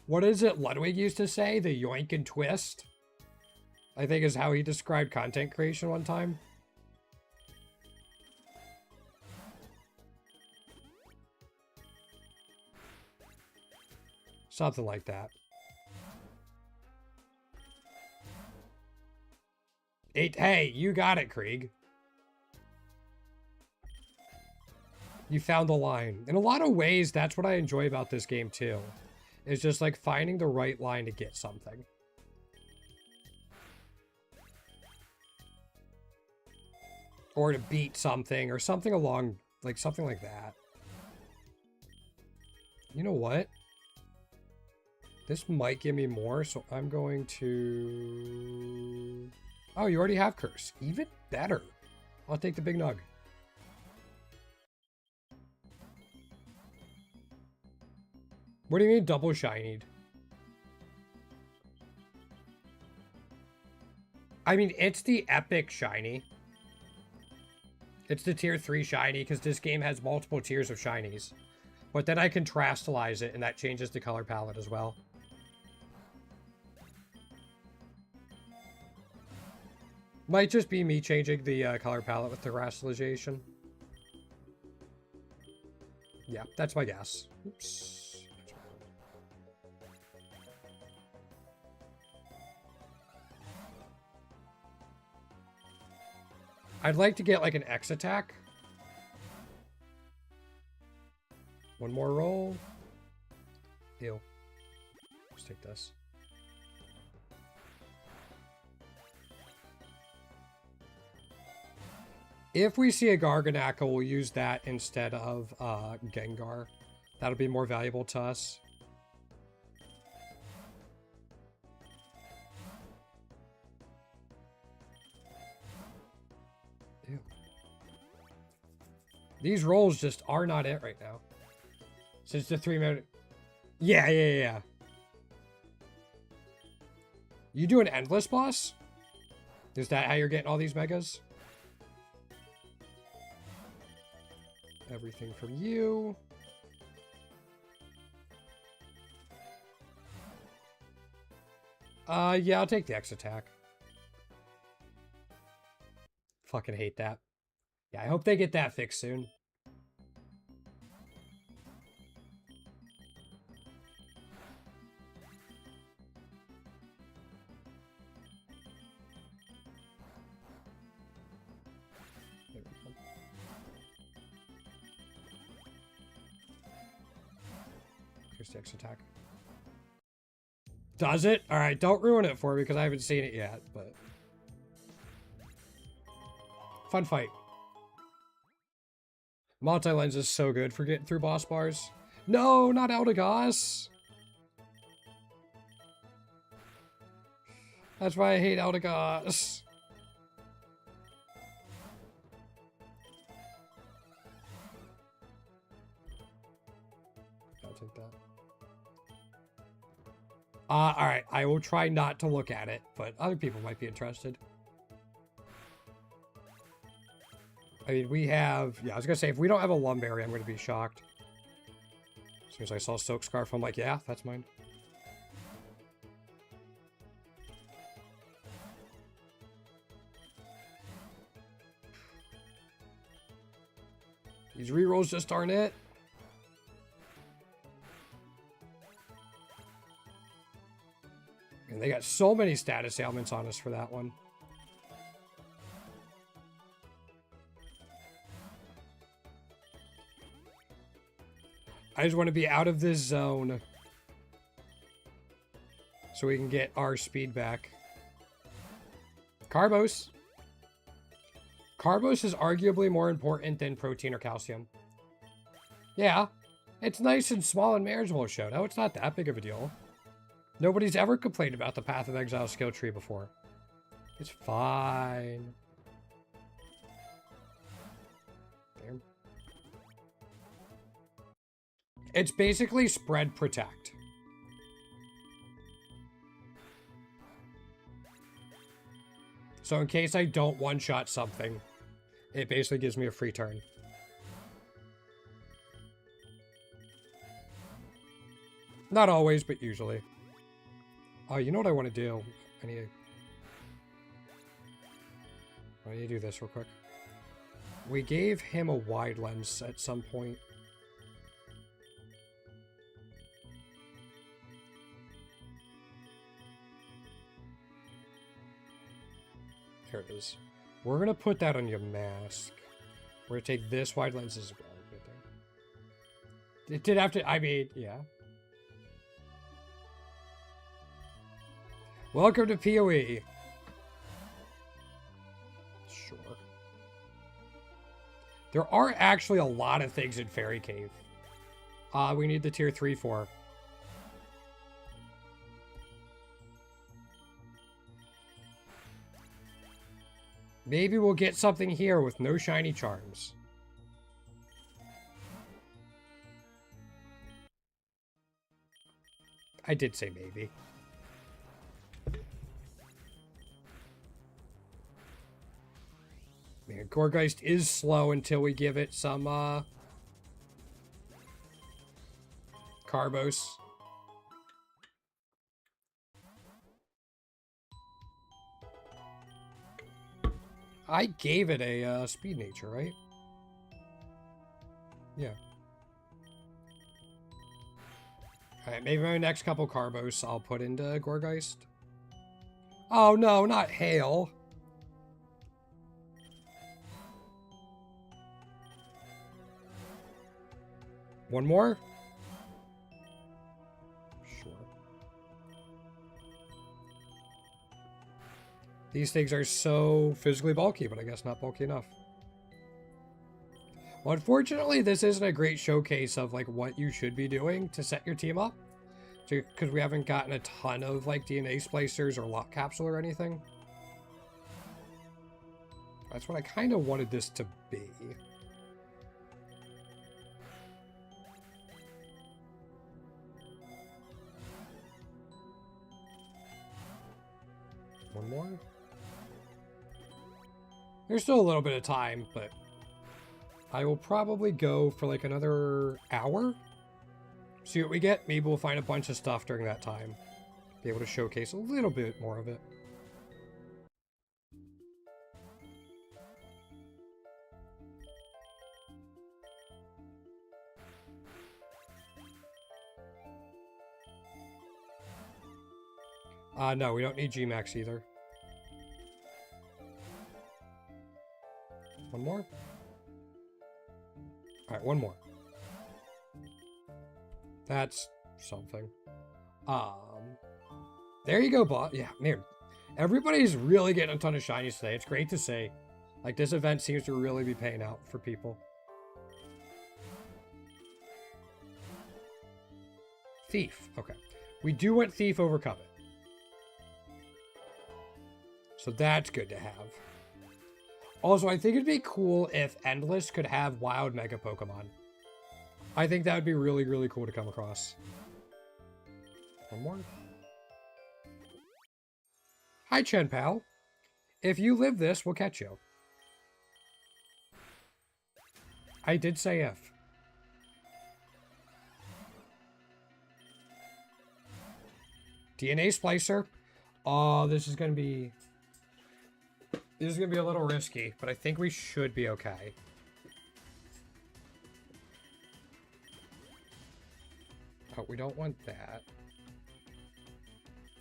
What is it Ludwig used to say? The yoink and twist? I think is how he described content creation one time. Something like that. Hey, you got it, Krieg. You found the line. In a lot of ways, that's what I enjoy about this game, too. It's just like finding the right line to get something. Or to beat something, or something along, like something like that. You know what? This might give me more, so I'm going to... Oh, you already have Curse. Even better. I'll take the big nug. What do you mean double shinied? I mean, it's the epic shiny. It's the tier 3 shiny, because this game has multiple tiers of shinies. But then I can contrastalize it, and that changes the color palette as well. Might just be me changing the color palette with the rasterization. Yeah, that's my guess. Oops. I'd like to get like an X attack. One more roll. Ew. Let's take this. If we see a Garganacl, we'll use that instead of Gengar. That'll be more valuable to us. Ew. These rolls just are not it right now. Since the 3-minute... Yeah. You do an endless boss? Is that how you're getting all these megas? Everything from you. Yeah, I'll take the X attack. Fucking hate that. Yeah, I hope they get that fixed soon. There we go. Here's the X attack. Does it? Alright, don't ruin it for me because I haven't seen it yet, but... Fun fight. Multi-lens is so good for getting through boss bars. No, not Eldegoss! That's why I hate Eldegoss. I'll take that. Alright, I will try not to look at it, but other people might be interested. I mean, we have... Yeah, I was gonna say, if we don't have a Lumberry, I'm gonna be shocked. As soon as I saw Silk Scarf, I'm like, yeah, that's mine. These rerolls just aren't it. And they got so many status ailments on us for that one. I just want to be out of this zone so we can get our speed back. Carbos. Carbos is arguably more important than protein or calcium. Yeah, it's nice and small and manageable, Shoto. It's not that big of a deal. Nobody's ever complained about the Path of Exile skill tree before. It's fine. Damn. It's basically spread protect. So in case I don't one-shot something, it basically gives me a free turn. Not always, but usually. Oh, you know what I want to do? I need to do this real quick. We gave him a wide lens at some point. There it is. We're going to put that on your mask. We're going to take this wide lens as well. Right there. It did have to... I mean, yeah. Welcome to PoE. Sure. There are actually a lot of things in Fairy Cave. We need the tier 3-4. Maybe we'll get something here with no shiny charms. I did say maybe. Man, Gourgeist is slow until we give it some, Carbos. I gave it a, speed nature, right? Yeah. Alright, maybe my next couple Carbos I'll put into Gourgeist. Oh no, not Hail. One more? Sure. These things are so physically bulky, but I guess not bulky enough. Well, unfortunately, this isn't a great showcase of, like, what you should be doing to set your team up. Because we haven't gotten a ton of, like, DNA splicers or lock capsule or anything. That's what I kind of wanted this to be. One more? There's still a little bit of time, but I will probably go for like another hour. See what we get. Maybe we'll find a bunch of stuff during that time. Be able to showcase a little bit more of it. No, we don't need Gmax either. One more? Alright, one more. That's something. There you go, boss. Yeah, man. Everybody's really getting a ton of shinies today. It's great to see. Like, this event seems to really be paying out for people. Thief. Okay. We do want Thief over Covet. So that's good to have. Also, I think it'd be cool if Endless could have wild Mega Pokemon. I think that would be really, really cool to come across. One more. Hi, Chen Pal. If you live this, we'll catch you. I did say if. DNA Splicer. Oh, this is going to be... This is going to be a little risky, but I think we should be okay. Oh, we don't want that.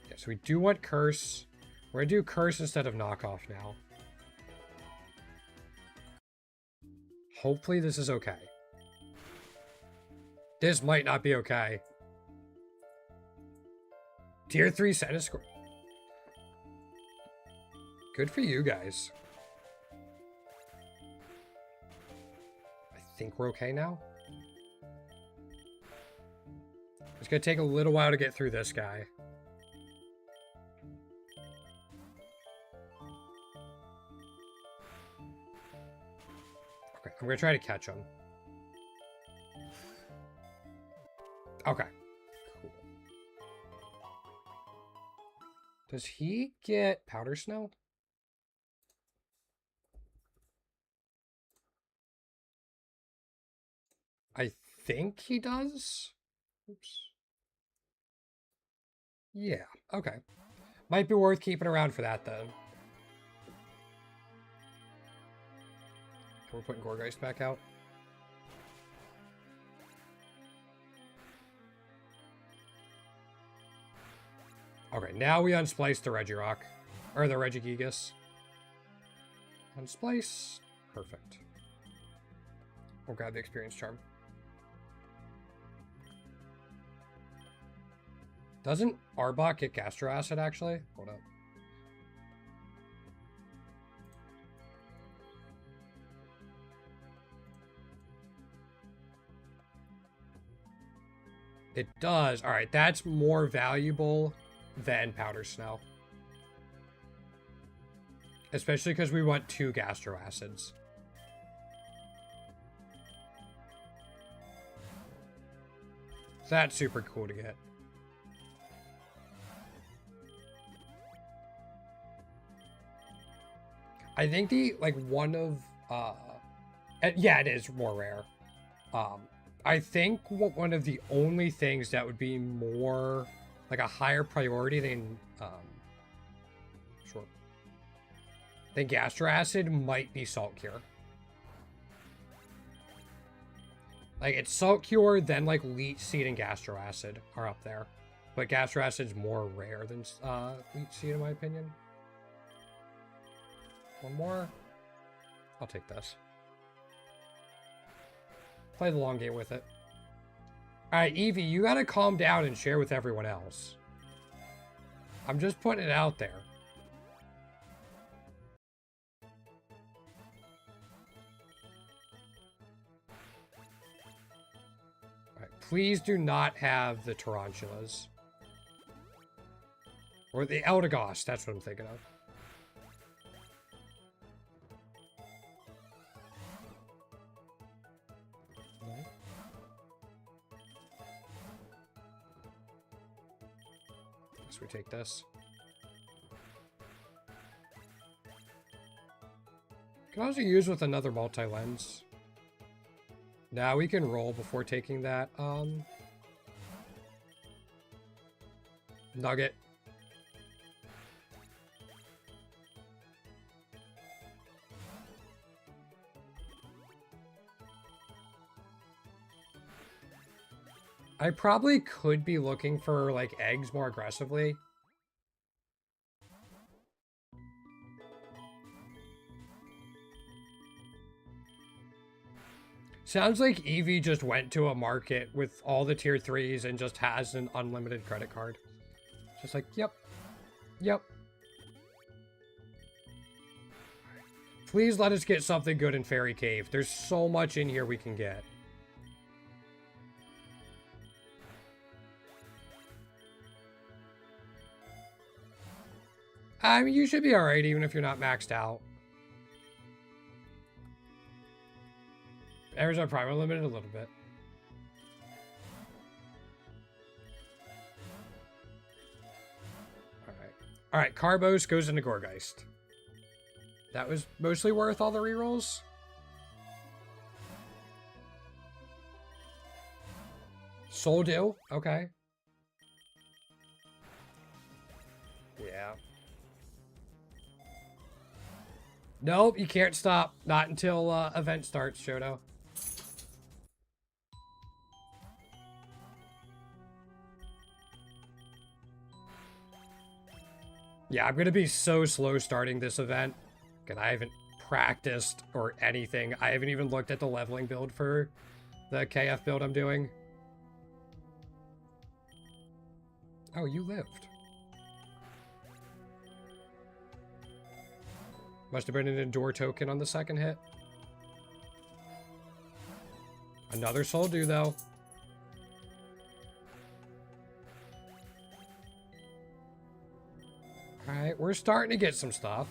Yeah, so we do want Curse. We're going to do Curse instead of Knockoff now. Hopefully this is okay. This might not be okay. Tier 3 Centiskorch. Good for you guys. I think we're okay now. It's going to take a little while to get through this guy. Okay, I'm going to try to catch him. Okay. Cool. Does he get Powder Snow? I think he does. Oops. Yeah, okay. Might be worth keeping around for that, then. We're putting Gourgeist back out. Okay, now we unsplice the Regirock. Or the Regigigas. Unsplice. Perfect. We'll grab the Experience Charm. Doesn't Arbok get Gastro Acid, actually? Hold up. It does. Alright, that's more valuable than Powder Snow. Especially because we want 2 Gastro Acids. That's super cool to get. I think the, like, one of, yeah, it is more rare. I think one of the only things that would be more, like, a higher priority than, than Gastro Acid might be Salt Cure. Like, it's Salt Cure, then, like, Leech Seed and Gastro Acid are up there. But Gastro Acid's more rare than, Leech Seed, in my opinion. One more. I'll take this. Play the long game with it. Alright, Eevee, you gotta calm down and share with everyone else. I'm just putting it out there. Please do not have the tarantulas. Or the Eldegoss, that's what I'm thinking of. So we take this. Can also use with another multi-lens. Now we can roll before taking that nugget. I probably could be looking for, like, eggs more aggressively. Sounds like Eevee just went to a market with all the tier 3s and just has an unlimited credit card. Just like, yep. Yep. Please let us get something good in Fairy Cave. There's so much in here we can get. I mean, you should be alright even if you're not maxed out. Errors are probably limited a little bit. Alright. Alright, Carbos goes into Gourgeist. That was mostly worth all the rerolls. Soul Dew, okay. Yeah. Nope, you can't stop. Not until event starts, Shoto. Yeah, I'm gonna be so slow starting this event. And I haven't practiced or anything. I haven't even looked at the leveling build for the KF build I'm doing. Oh, you lived. Must have been an Endure token on the second hit. Another Soul Dew, though. Alright, we're starting to get some stuff.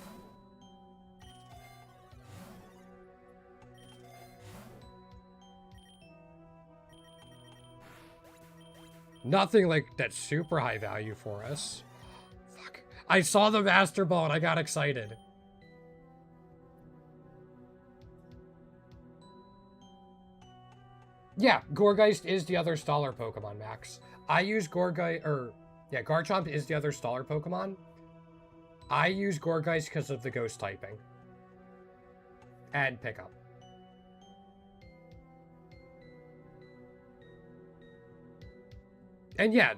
Nothing like that's super high value for us. Fuck. I saw the Master Ball and I got excited. Yeah, Gourgeist is the other Staller Pokemon, Max. I use Garchomp is the other Staller Pokemon. I use Gourgeist because of the Ghost typing. And Pickup. And yeah,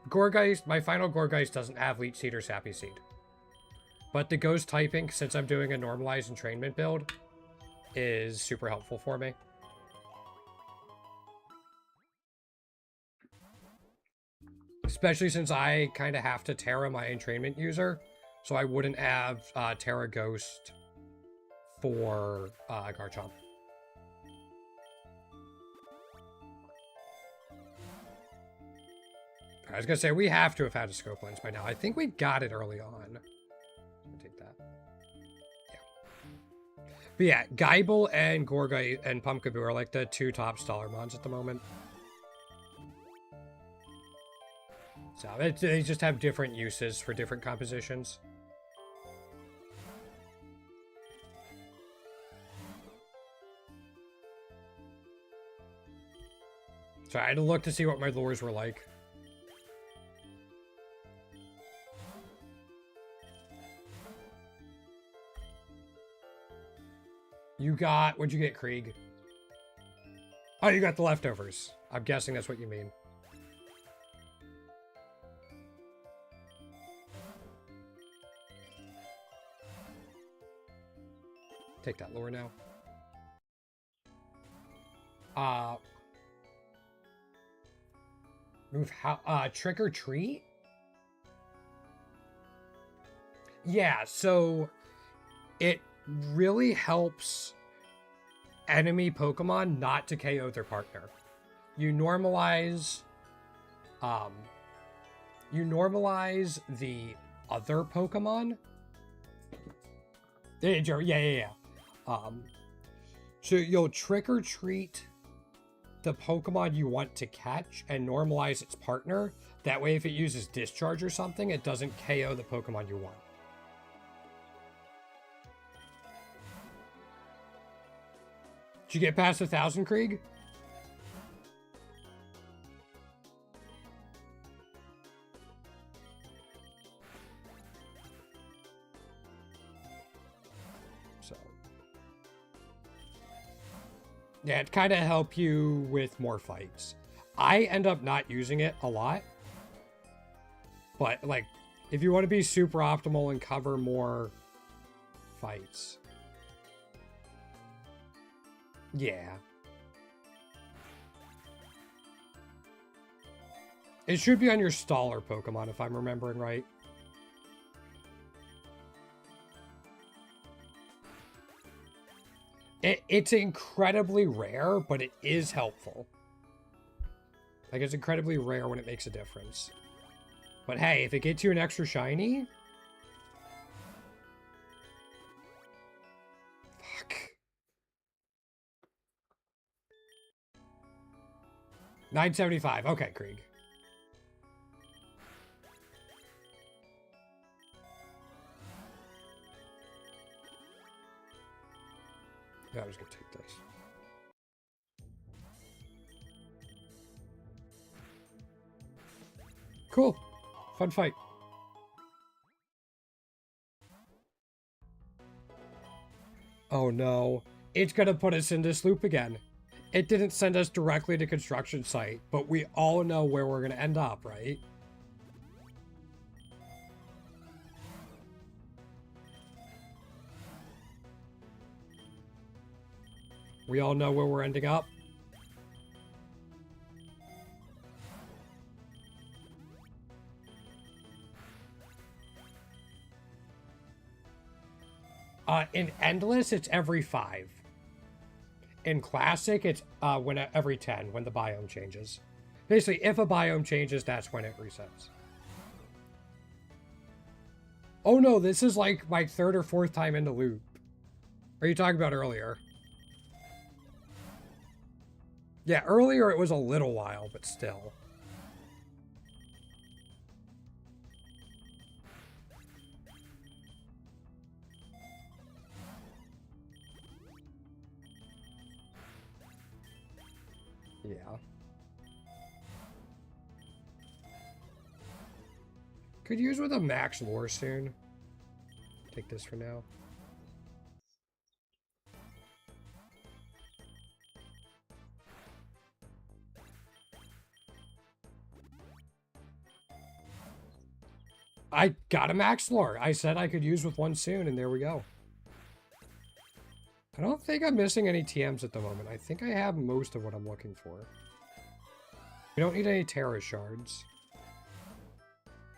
Gourgeist, my final Gourgeist doesn't have Leech Seed or Sappy Seed. But the Ghost typing, since I'm doing a normalized entrainment build, is super helpful for me. Especially since I kind of have to Terra my entrainment user. So I wouldn't have Terra Ghost for Garchomp. I was going to say, we have to have had a Scope Lens by now. I think we got it early on. I'll take that. Yeah. But yeah, Geibel and Gourgeist and Pumpkaboo are like the two top Stallermons at the moment. So they just have different uses for different compositions. So I had to look to see what my lures were like. You got... What'd you get, Krieg? Oh, you got the leftovers. I'm guessing that's what you mean. Take that lure now. Move how... Trick or Treat? Yeah, so... It really helps enemy Pokemon not to KO their partner. you normalize the other Pokemon. Yeah. So you'll trick or treat the Pokemon you want to catch and normalize its partner. That way, if it uses Discharge or something, it doesn't KO the Pokemon you want. Did you get past 1,000, Krieg? So, yeah, it kind of help you with more fights. I end up not using it a lot. But, like, if you want to be super optimal and cover more fights. Yeah. It should be on your Staller Pokemon, if I'm remembering right. It's incredibly rare, but it is helpful. Like, it's incredibly rare when it makes a difference. But hey, if it gets you an extra shiny... Fuck. 975. Okay, Krieg. Yeah, I was gonna take this. Cool. Fun fight. Oh no. It's gonna put us in this loop again. It didn't send us directly to construction site, but we all know where we're gonna end up, right? We all know where we're ending up. In Endless, it's every 5. In Classic, it's every 10 when the biome changes. Basically, if a biome changes, that's when it resets. Oh no, this is like my 3rd or 4th time in the loop. Are you talking about earlier? Yeah, earlier it was a little while, but still. Yeah. Could use with a max lore soon. Take this for now. I got a max lore. I said I could use with one soon, and there we go. I don't think I'm missing any TMs at the moment. I think I have most of what I'm looking for. We don't need any Terra Shards.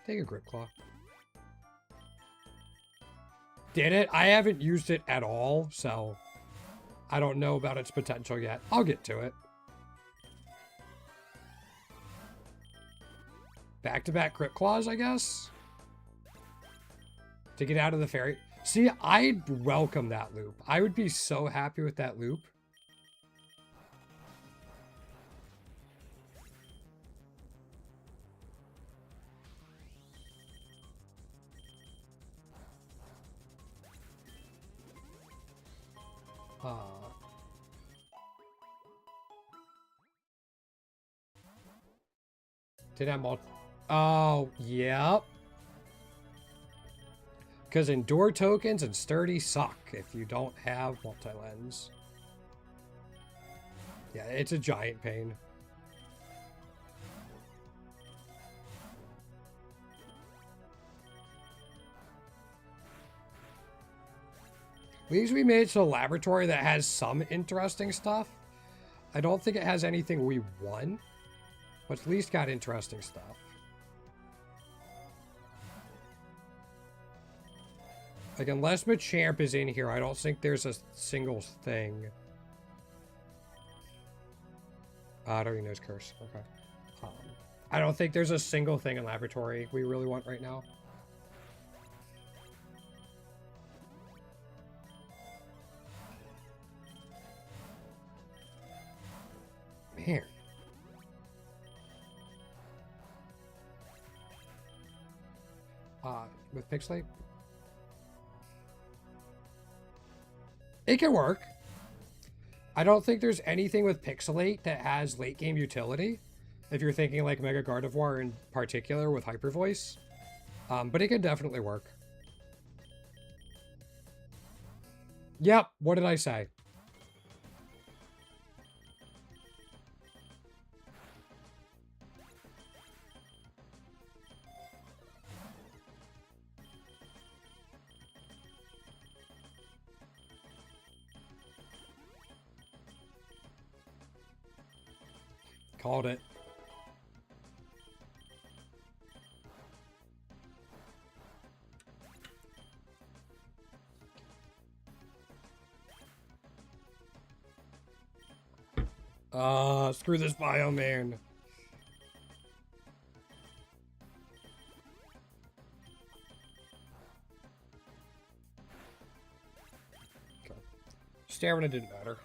Take a Grip Claw. Did it? I haven't used it at all, so I don't know about its potential yet. I'll get to it. Back-to-back Grip Claws, I guess? To get out of the fairy... See, I'd welcome that loop. I would be so happy with that loop. Did I Oh, yep. Because Endure tokens and Sturdy suck if you don't have multi-lens. Yeah, it's a giant pain. At least we made it to a laboratory that has some interesting stuff. I don't think it has anything we want, but at least got interesting stuff. Like, unless Machamp is in here, I don't think there's a single thing. I don't even know his curse. Okay. I don't think there's a single thing in laboratory we really want right now. Man. With Pixelate? It can work. I don't think there's anything with Pixelate that has late game utility. If you're thinking like Mega Gardevoir in particular with Hyper Voice. But it can definitely work. Yep, what did I say? Called it. Screw this bio, man. Okay. Stamina didn't matter.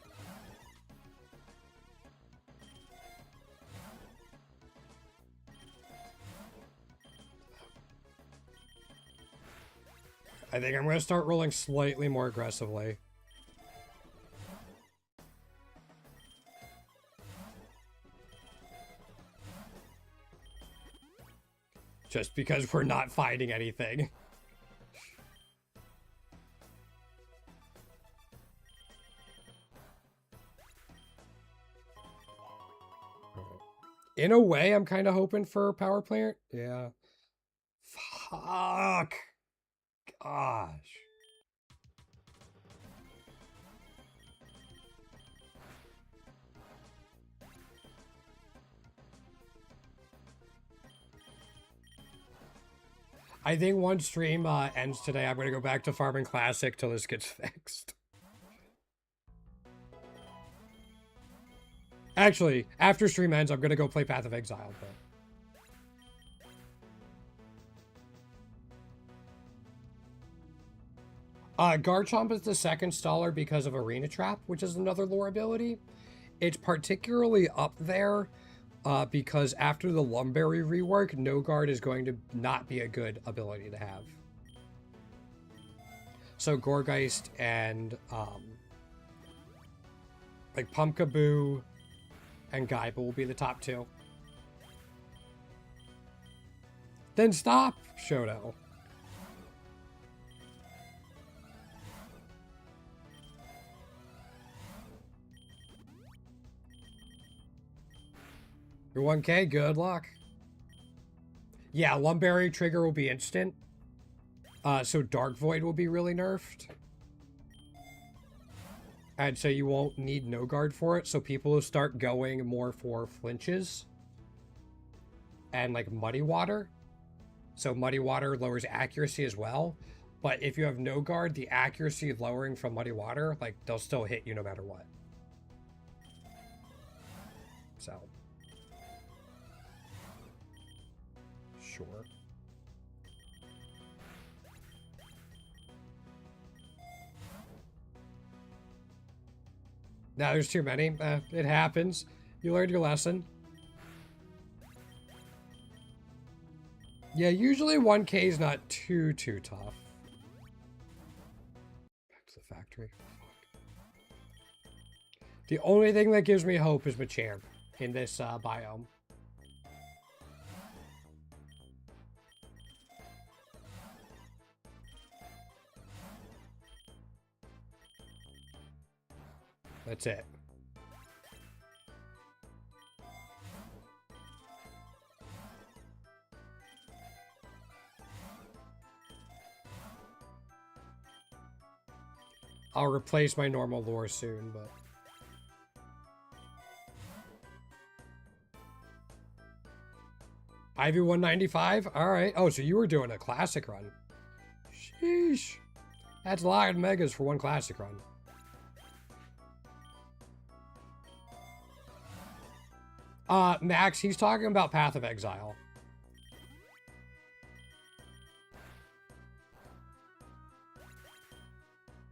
I think I'm going to start rolling slightly more aggressively. Just because we're not finding anything. In a way, I'm kind of hoping for power plant. Yeah. Fuck. Gosh. I think once stream ends today, I'm going to go back to farming classic till this gets fixed. Actually, after stream ends, I'm going to go play Path of Exile. But... Garchomp is the second staller because of Arena Trap, which is another lore ability. It's particularly up there because after the Lumberry rework, No Guard is going to not be a good ability to have. So Gourgeist and like Pumpkaboo and Gaiba will be the top two. Then stop, Shoto. You're 1K, good luck. Yeah, Lumberry trigger will be instant. So Dark Void will be really nerfed. And so you won't need No Guard for it, so people will start going more for flinches. And like Muddy Water. So Muddy Water lowers accuracy as well. But if you have No Guard, the accuracy lowering from Muddy Water, like they'll still hit you no matter what. So... Sure. Now there's too many. It happens. You learned your lesson. Yeah, usually 1K is not too tough. Back to the factory. Fuck. The only thing that gives me hope is Machamp in this biome. That's it. I'll replace my normal lore soon, but... Ivy 195? Alright. Oh, so you were doing a classic run. Sheesh. That's a lot of megas for one classic run. Max, he's talking about Path of Exile.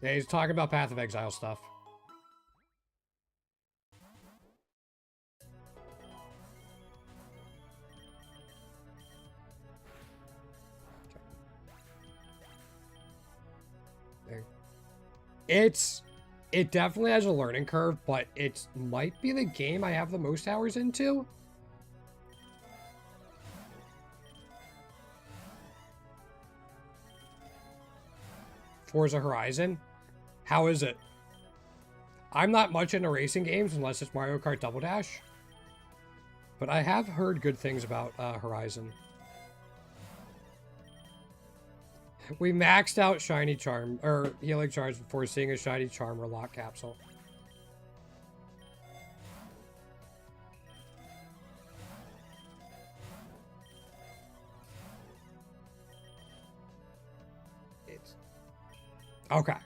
Yeah, he's talking about Path of Exile stuff. It definitely has a learning curve, but it might be the game I have the most hours into. Forza Horizon. How is it? I'm not much into racing games unless it's Mario Kart Double Dash. But I have heard good things about Horizon. We maxed out Shiny Charm, or Healing Charms before seeing a Shiny Charm or Lock Capsule. Okay.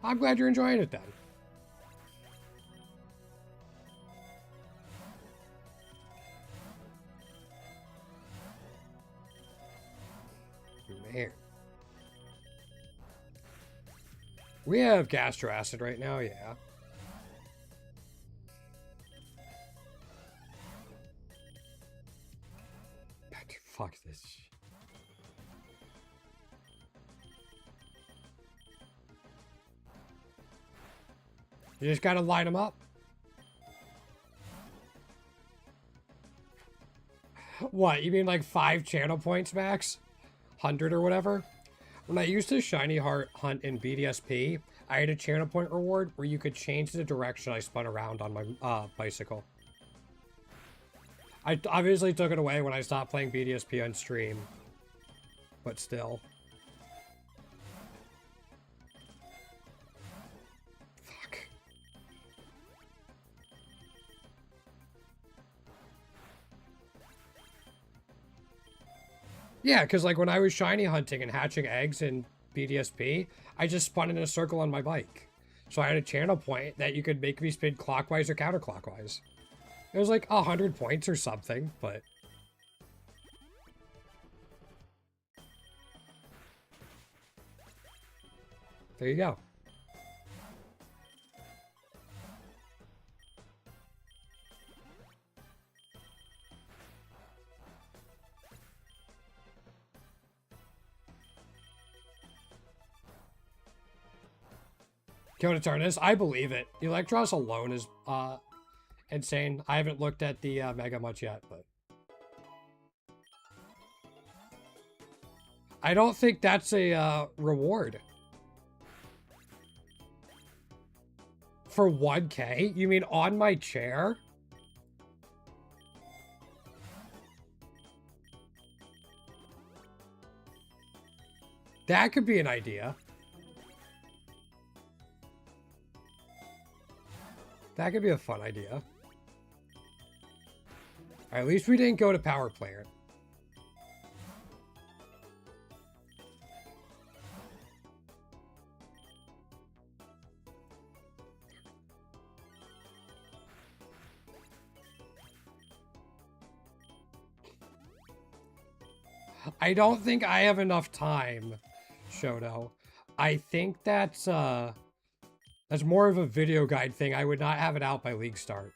I'm glad you're enjoying it then. Man. We have Gastro Acid right now, yeah. Fuck this. You just gotta line them up. What, you mean like 5 channel points max? 100 or whatever? When I used to shiny heart hunt in BDSP, I had a channel point reward where you could change the direction I spun around on my bicycle. I obviously took it away when I stopped playing BDSP on stream. But still. Fuck. Yeah, because like when I was shiny hunting and hatching eggs in BDSP, I just spun in a circle on my bike. So I had a channel point that you could make me spin clockwise or counterclockwise. It was like 100 points or something, but... There you go. Kyoto Turnus, I believe it. Electros alone is insane. I haven't looked at the Mega much yet, but... I don't think that's a reward. For 1K? You mean on my chair? That could be an idea. That could be a fun idea. At least we didn't go to Power Player. I don't think I have enough time, Shoto. I think that's more of a video guide thing. I would not have it out by league start.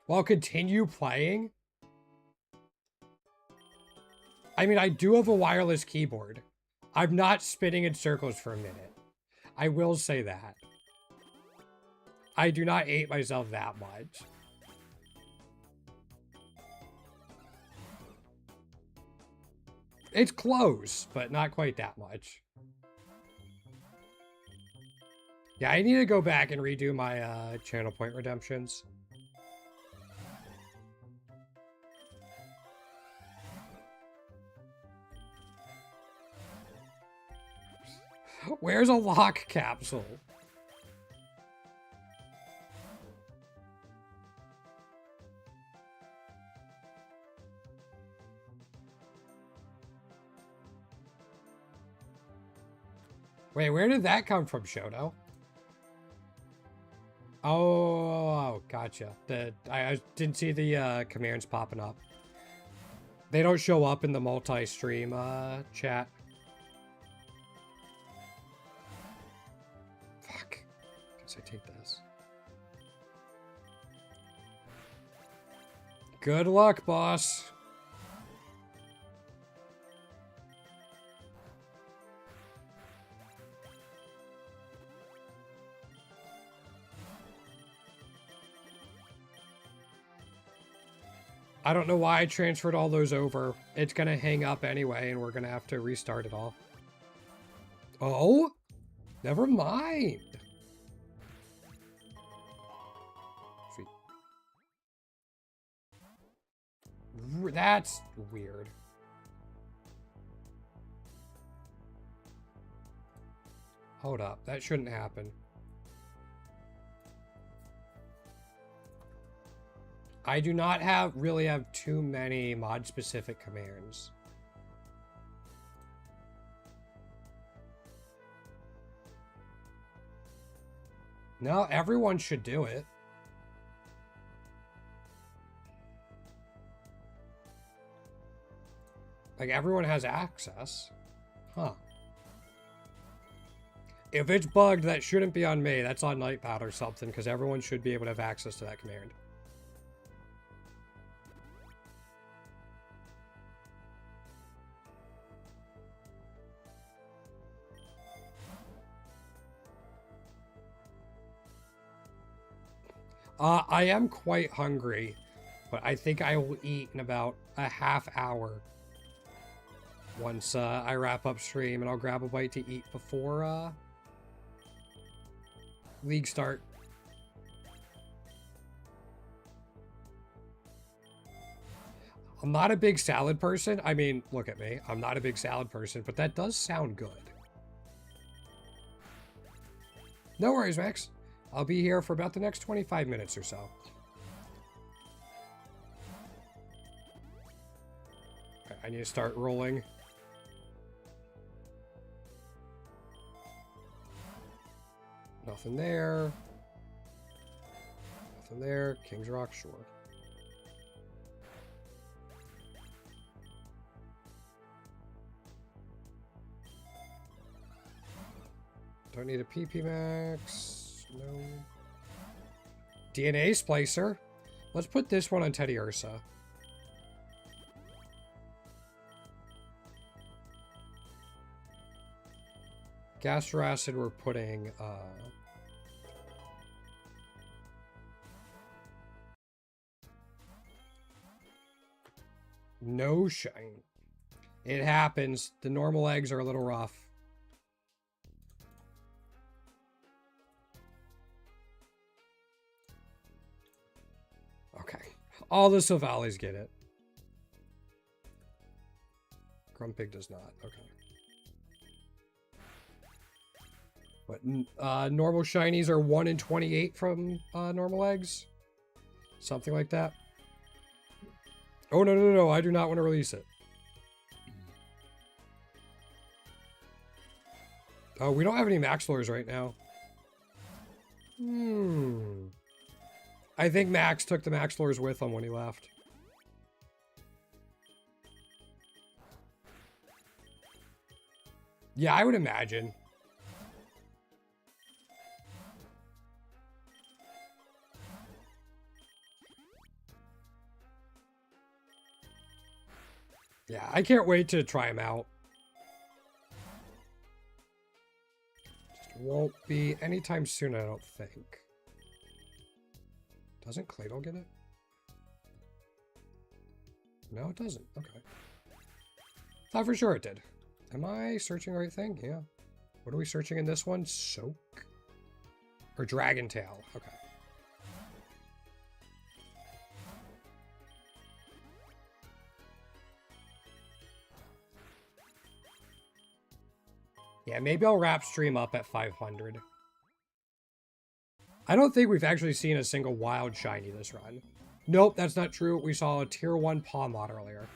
Well, continue playing? I mean, I do have a wireless keyboard. I'm not spinning in circles for a minute. I will say that. I do not hate myself that much. It's close, but not quite that much. Yeah, I need to go back and redo my channel point redemptions. Where's a lock capsule? Wait, where did that come from, Shoto? Oh, gotcha. I didn't see the commands popping up. They don't show up in the multi-stream chat. Fuck. Guess I take this. Good luck, boss. I don't know why I transferred all those over. It's gonna hang up anyway, and we're gonna have to restart it all. Oh? Never mind. Sweet. That's weird. Hold up. That shouldn't happen. I do not really have too many mod-specific commands. No, everyone should do it. Like, everyone has access. Huh. If it's bugged, that shouldn't be on me. That's on Nightpad or something, because everyone should be able to have access to that command. I am quite hungry, but I think I will eat in about a half hour once I wrap up stream, and I'll grab a bite to eat before league start. I'm not a big salad person. I mean, look at me. I'm not a big salad person, but that does sound good. No worries, Max. I'll be here for about the next 25 minutes or so. Okay, I need to start rolling. Nothing there. Nothing there. King's Rock, sure. Don't need a PP Max. No. DNA Splicer. Let's put this one on Teddy Ursa. Gastracid we're putting no shine. It happens. The normal eggs are a little rough. Okay. All the Silvales get it. Grumpig does not. Okay. But normal shinies are 1 in 28 from normal eggs? Something like that. Oh, no, no, no. I do not want to release it. Oh, we don't have any Max Lures right now. I think Max took the Max Lures with him when he left. Yeah, I would imagine. Yeah, I can't wait to try them out. Just won't be anytime soon, I don't think. Doesn't Claydol get it? No, it doesn't. Okay. Thought for sure it did. Am I searching the right thing? Yeah. What are we searching in this one? Soak? Or Dragon Tail? Okay. Yeah, maybe I'll wrap stream up at 500. I don't think we've actually seen a single wild shiny this run. Nope, that's not true. We saw a tier 1 Pawmod earlier.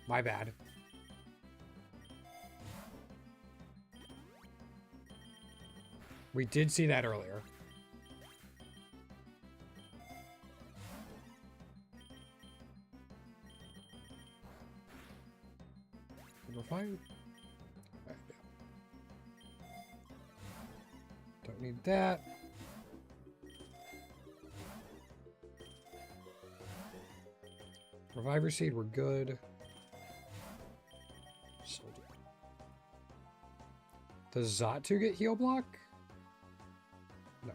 My bad. We did see that earlier. We're fine. Right, yeah. Don't need that. Reviver Seed, we're good. Does Zatu get heal block? No.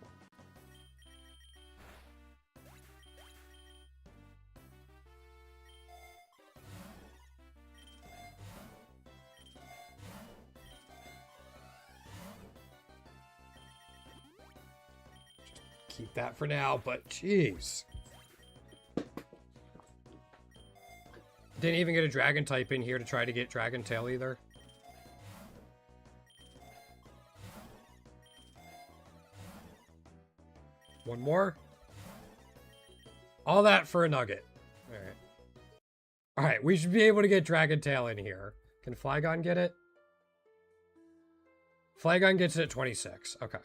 Keep that for now, but jeez. Didn't even get a dragon type in here to try to get Dragon Tail either. One more. All that for a nugget. Alright. Alright, we should be able to get Dragon Tail in here. Can Flygon get it? Flygon gets it at 26. Okay.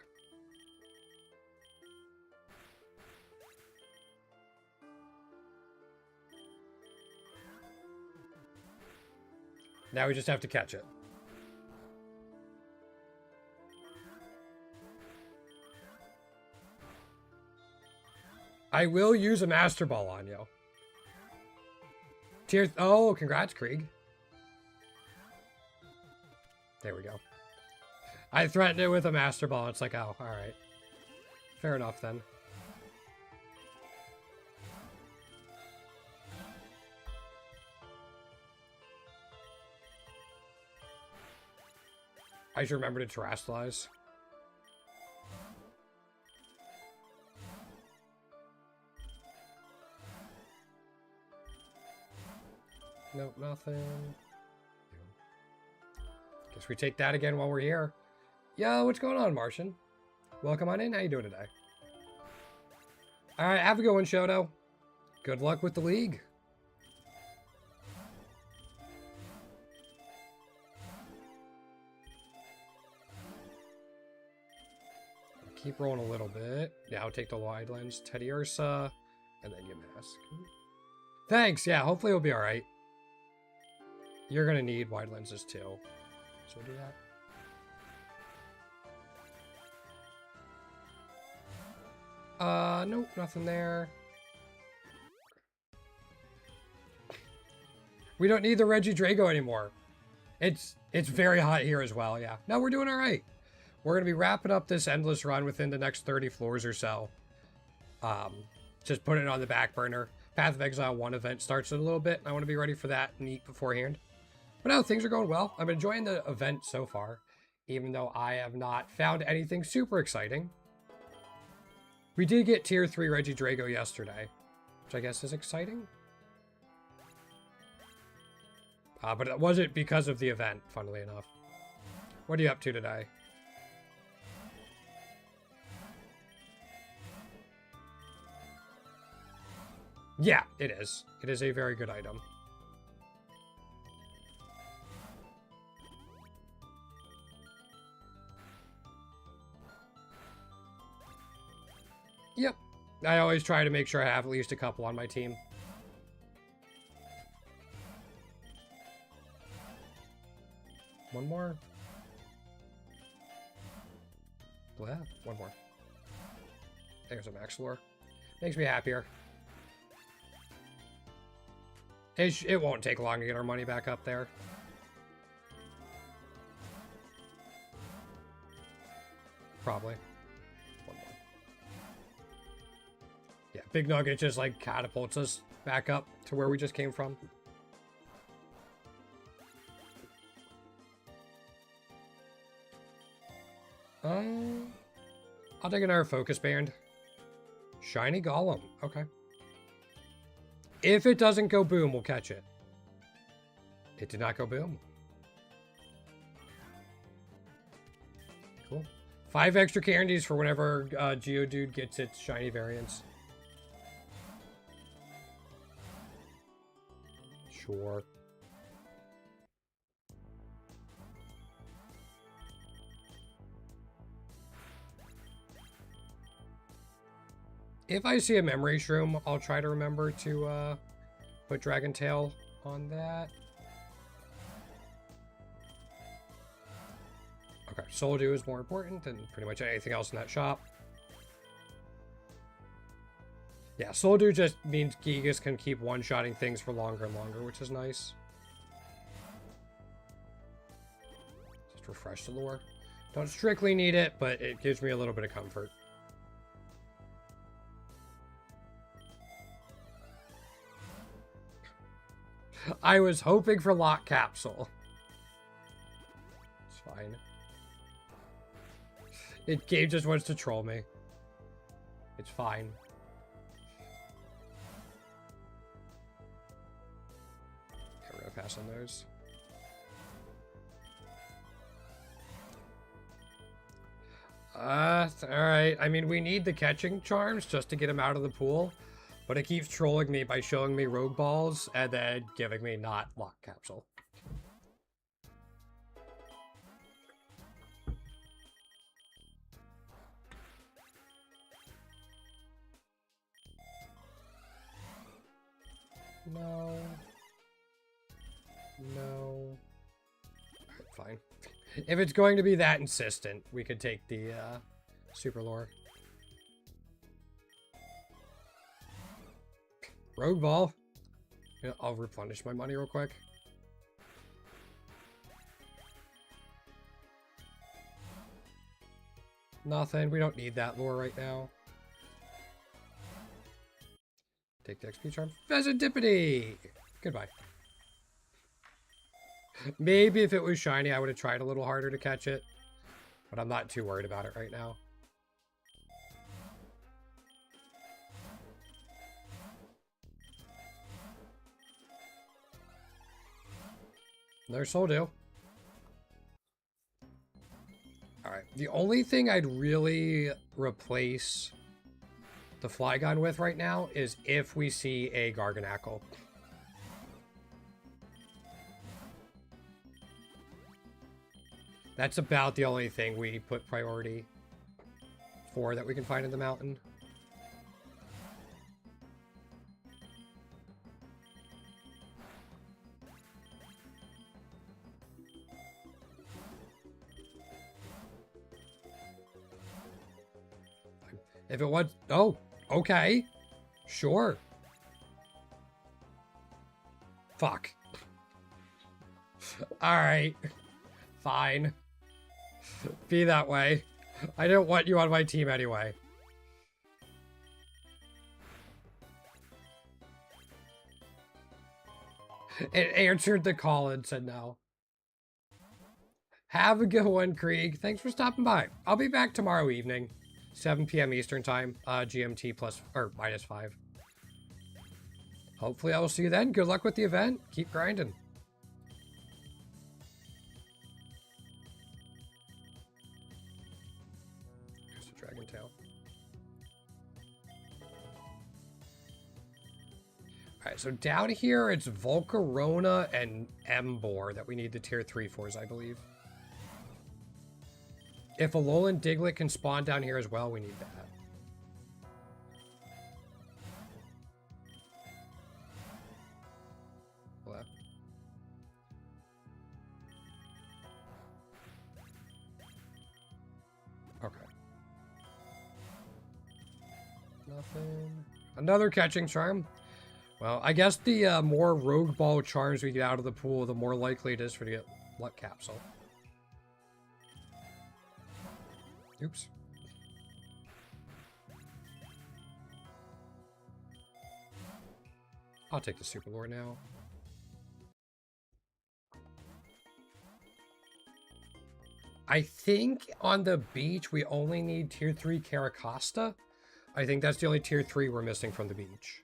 Now we just have to catch it. I will use a Master Ball on you. Oh, congrats, Krieg. There we go. I threatened it with a Master Ball. It's like, oh, alright. Fair enough, then. I should remember to terrestrialize. Nope, nothing. Guess we take that again while we're here. Yo, what's going on, Martian? Welcome on in. How you doing today? Alright, have a good one, Shoto. Good luck with the league. Keep rolling a little bit. Yeah, I'll take the wide lens. Teddy Ursa. And then Yamask. Thanks. Yeah, hopefully it'll be alright. You're going to need wide lenses too. So we'll do that. Nope, nothing there. We don't need the Regidrago anymore. It's very hot here as well, yeah. No, we're doing alright. We're going to be wrapping up this endless run within the next 30 floors or so. Just put it on the back burner. Path of Exile 1 event starts in a little bit. I want to be ready for that and eat beforehand. But no, things are going well. I'm enjoying the event so far, even though I have not found anything super exciting. We did get Tier 3 Regidrago yesterday, which I guess is exciting. But it wasn't because of the event, funnily enough. What are you up to today? Yeah, it is. It is a very good item. Yep. I always try to make sure I have at least a couple on my team. One more. Yeah, one more. There's a Max Lure. Makes me happier. It won't take long to get our money back up there. Probably. One more. Yeah, Big Nugget just like catapults us back up to where we just came from. I'll take another focus band. Shiny Golem. Okay. If it doesn't go boom, we'll catch it. It did not go boom. Cool. 5 extra candies for whenever Geodude gets its shiny variants. Sure. If I see a memory shroom, I'll try to remember to put Dragon Tail on that. Okay, Soul Dew is more important than pretty much anything else in that shop. Yeah, Soul Dew just means Gigas can keep one-shotting things for longer and longer, which is nice. Just refresh the lore. Don't strictly need it, but it gives me a little bit of comfort. I was hoping for Lock Capsule. It's fine. Game just wants to troll me. It's fine. Okay, we're gonna pass on those. Alright. I mean, we need the catching charms just to get him out of the pool. But it keeps trolling me by showing me Rogue Balls and then giving me not Lock Capsule. No. No. Alright, fine. If it's going to be that insistent, we could take the Super Lore. Rogue Ball. Yeah, I'll replenish my money real quick. Nothing. We don't need that lore right now. Take the XP charm. Pheasantipity! Goodbye. Maybe if it was shiny, I would have tried a little harder to catch it. But I'm not too worried about it right now. Another Soul Dew. Alright, the only thing I'd really replace the Flygon with right now is if we see a Garganackle. That's about the only thing we put priority for that we can find in the mountain. If it was... Oh, okay. Sure. Fuck. Alright. Fine. Be that way. I didn't want you on my team anyway. It answered the call and said no. Have a good one, Krieg. Thanks for stopping by. I'll be back tomorrow evening. 7 p.m. Eastern time, GMT -5. Hopefully I will see you then. Good luck with the event. Keep grinding. Here's the Dragon Tail. Alright, so down here it's Volcarona and Emboar that we need the tier 3 fours, I believe. If a Alolan Diglett can spawn down here as well, we need that. Left. Okay. Nothing. Another catching charm. Well, I guess the more Rogue Ball charms we get out of the pool, the more likely it is for to get Luck Capsule. Oops. I'll take the Super Lore now. I think on the beach we only need tier 3 Caracosta. I think that's the only tier 3 we're missing from the beach.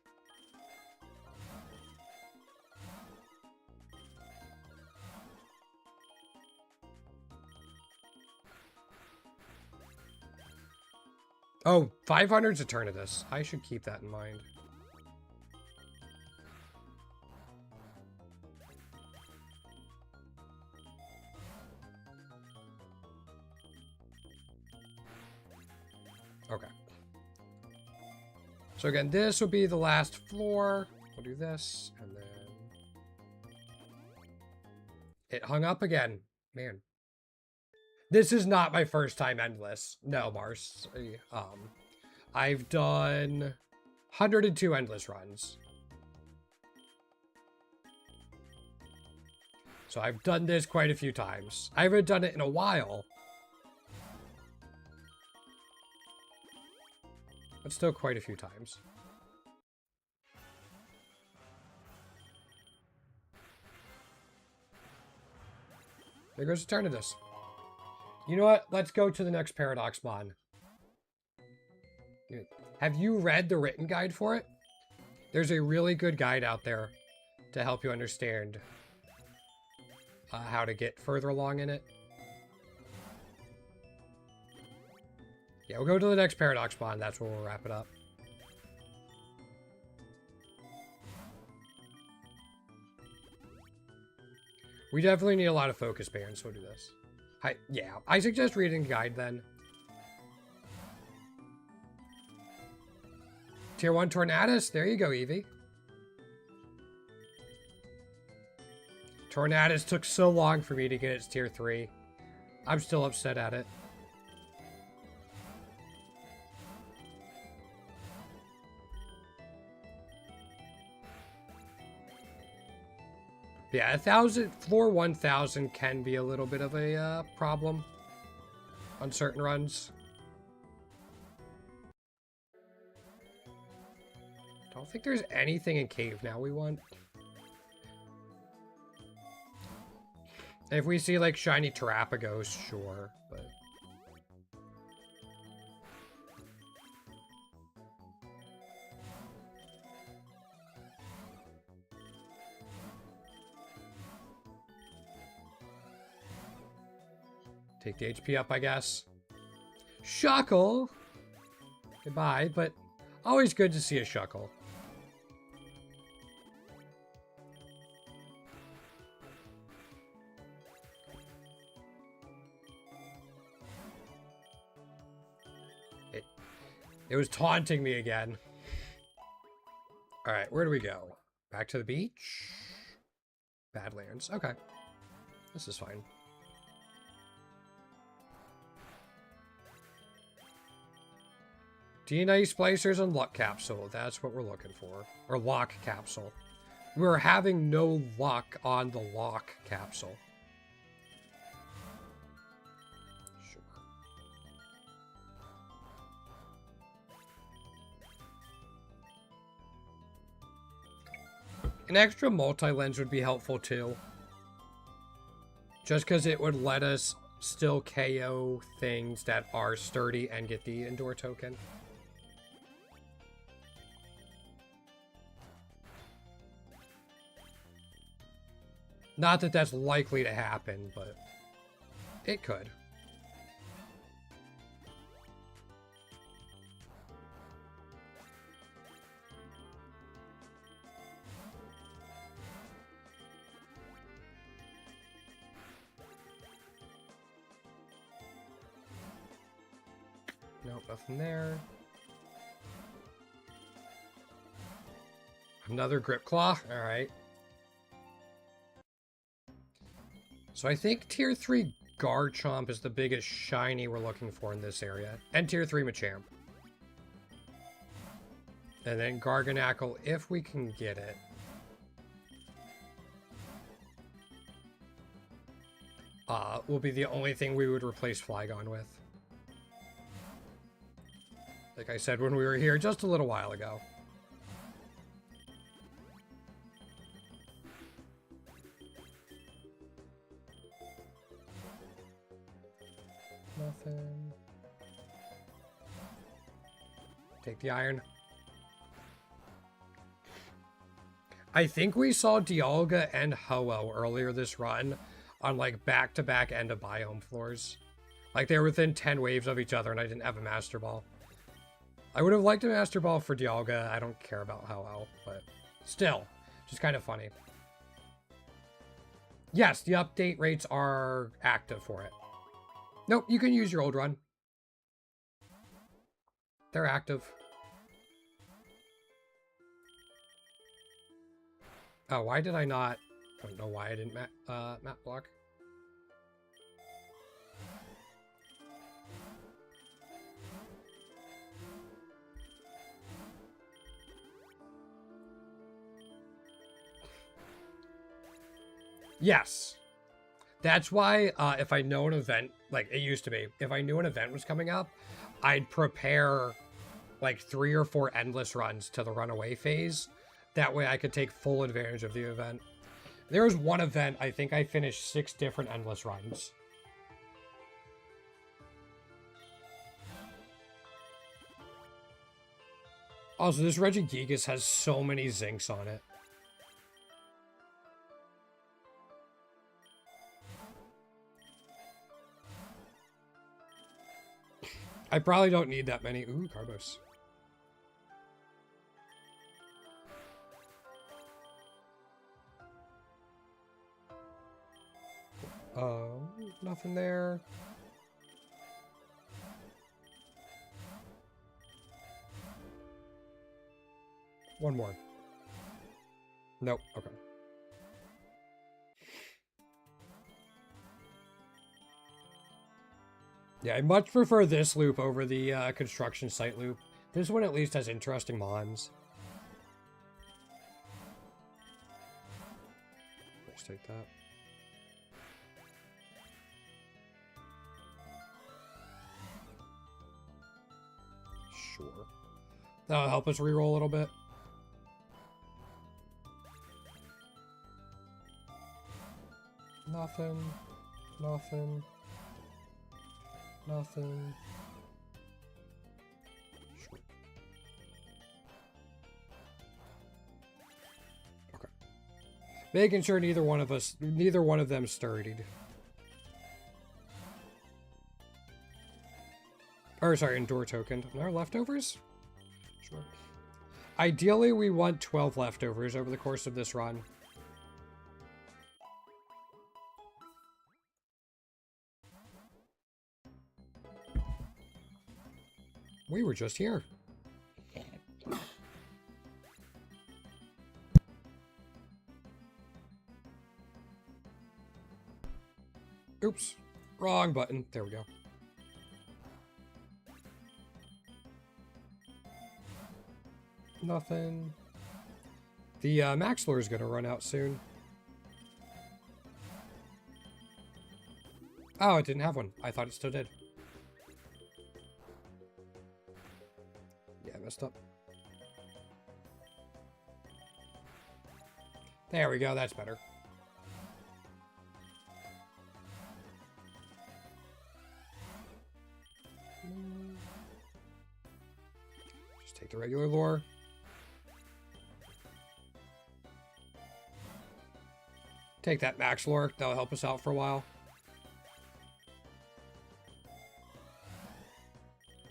Oh, 500's Eternatus. I should keep that in mind. Okay. So again, this will be the last floor. We'll do this, and then... It hung up again. Man. This is not my first time endless. No, Mars. I've done 102 endless runs. So I've done this quite a few times. I haven't done it in a while. But still quite a few times. There goes Eternatus. You know what? Let's go to the next Paradox Mon. Have you read the written guide for it? There's a really good guide out there to help you understand how to get further along in it. Yeah, we'll go to the next Paradox Mon. That's where we'll wrap it up. We definitely need a lot of focus bands, so we'll do this. Yeah, I suggest reading the guide then. Tier 1 Tornadus. There you go, Eevee. Tornadus took so long for me to get its tier 3. I'm still upset at it. Yeah, floor 1000 can be a little bit of a problem on certain runs. Don't think there's anything in cave now we want. If we see like shiny Terrapagos, sure, but take the HP up, I guess. Shuckle! Goodbye, but always good to see a Shuckle. It was taunting me again. Alright, where do we go? Back to the beach? Badlands. Okay. This is fine. DNA splicers and luck capsule. That's what we're looking for. Or lock capsule. We're having no luck on the lock capsule. Sure. An extra multi-lens would be helpful too. Just because it would let us still KO things that are sturdy and get the Endure token. Not that that's likely to happen, but it could. Nope, nothing there. Another Grip Claw. All right. So I think tier 3 Garchomp is the biggest shiny we're looking for in this area. And tier 3 Machamp. And then Garganacl, if we can get it. Will be the only thing we would replace Flygon with. Like I said when we were here just a little while ago. Nothing. Take the iron. I think we saw Dialga and Ho-Oh earlier this run on like back-to-back end of biome floors. Like they were within 10 waves of each other and I didn't have a Master Ball. I would have liked a Master Ball for Dialga. I don't care about Ho-Oh, but still, just kind of funny. Yes, the update rates are active for it. Nope, you can use your old run. They're active. Oh, why did I not? I don't know why I didn't map block. Yes. That's why if I know an event, like it used to be, if I knew an event was coming up, I'd prepare like 3 or 4 endless runs to the runaway phase. That way I could take full advantage of the event. There was one event, I think I finished 6 different endless runs. Also, this Regigigas has so many zincs on it. I probably don't need that many. Ooh, Carbos. Nothing there. One more. Nope, okay. Yeah, I much prefer this loop over the construction site loop. This one at least has interesting mons. Let's take that. Sure. That'll help us reroll a little bit. Nothing. Nothing. Nothing. Sure. Okay. Making sure neither one of them sturdied. Or sorry, endure token. No leftovers? Sure. Ideally, we want 12 leftovers over the course of this run. We were just here. Oops. Wrong button. There we go. Nothing. The max lure is going to run out soon. Oh, it didn't have one. I thought it still did. Yeah, I messed up. There we go. That's better. Just take the regular lure. Take that max lure. That'll help us out for a while.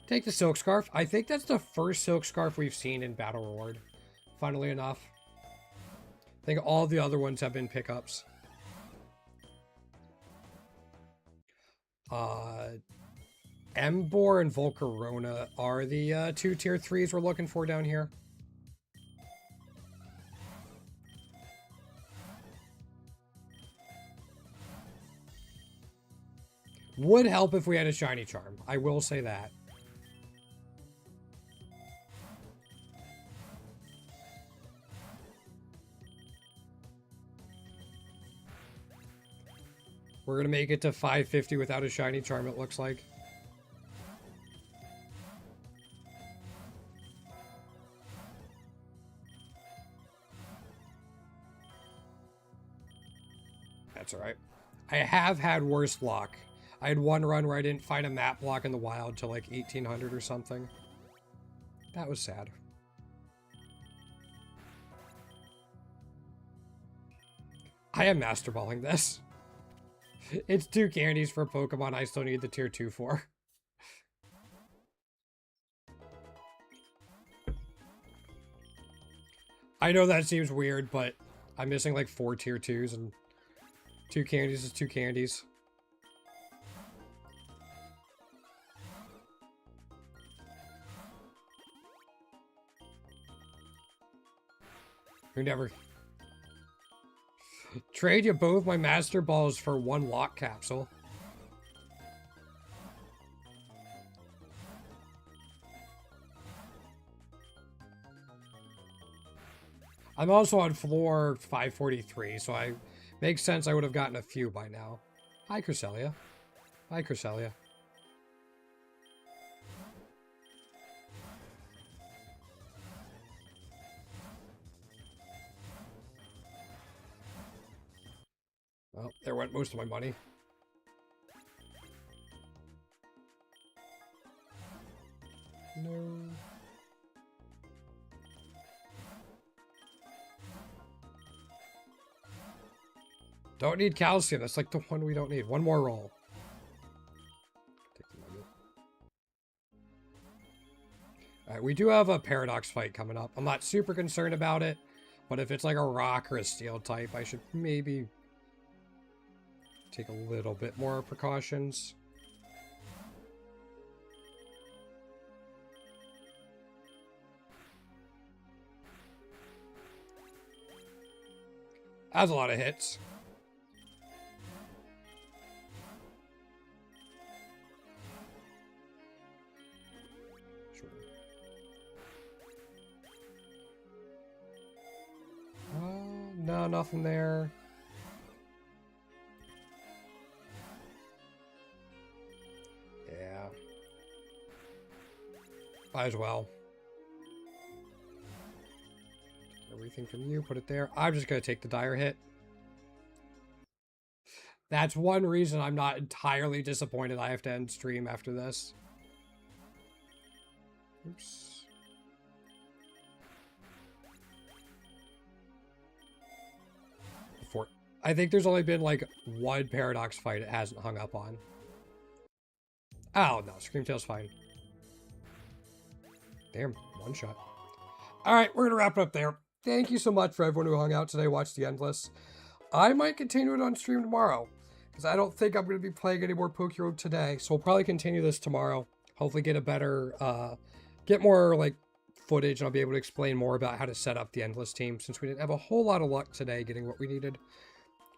Take the silk scarf. I think that's the first silk scarf we've seen in Battle Reward. Funnily enough. I think all the other ones have been pickups. Embor and Volcarona are the 2 tier 3s we're looking for down here. Would help if we had a shiny charm. I will say that. We're going to make it to 550 without a shiny charm, it looks like. That's alright. I have had worse luck. I had one run where I didn't find a map block in the wild till like 1800 or something. That was sad. I am master balling this. It's 2 candies for Pokemon I still need the tier 2 for. I know that seems weird, but I'm missing like 4 tier 2s and 2 candies is 2 candies. Who never... Trade you both my Master Balls for one lock capsule. I'm also on floor 543, so I makes sense I would have gotten a few by now. Hi, Cresselia. Hi, Cresselia. Well, there went most of my money. No. Don't need calcium. That's like the one we don't need. One more roll. Take the money. Alright, we do have a Paradox fight coming up. I'm not super concerned about it, but if it's like a rock or a steel type, I should maybe take a little bit more precautions. That's a lot of hits. Sure. No, nothing there. Yeah. Might as well. Everything from you, put it there. I'm just going to take the dire hit. That's one reason I'm not entirely disappointed I have to end stream after this. Oops. I think there's only been like one Paradox fight it hasn't hung up on. Oh, no. Screamtail's fine. Damn, one shot. Alright, we're going to wrap it up there. Thank you so much for everyone who hung out today, watched the Endless. I might continue it on stream tomorrow, because I don't think I'm going to be playing any more Pokerogue today. So we'll probably continue this tomorrow. Hopefully get a better, get more like footage, and I'll be able to explain more about how to set up the Endless team, since we didn't have a whole lot of luck today getting what we needed.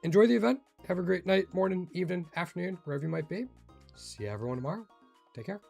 Enjoy the event. Have a great night, morning, evening, afternoon, wherever you might be. See everyone tomorrow. Take care.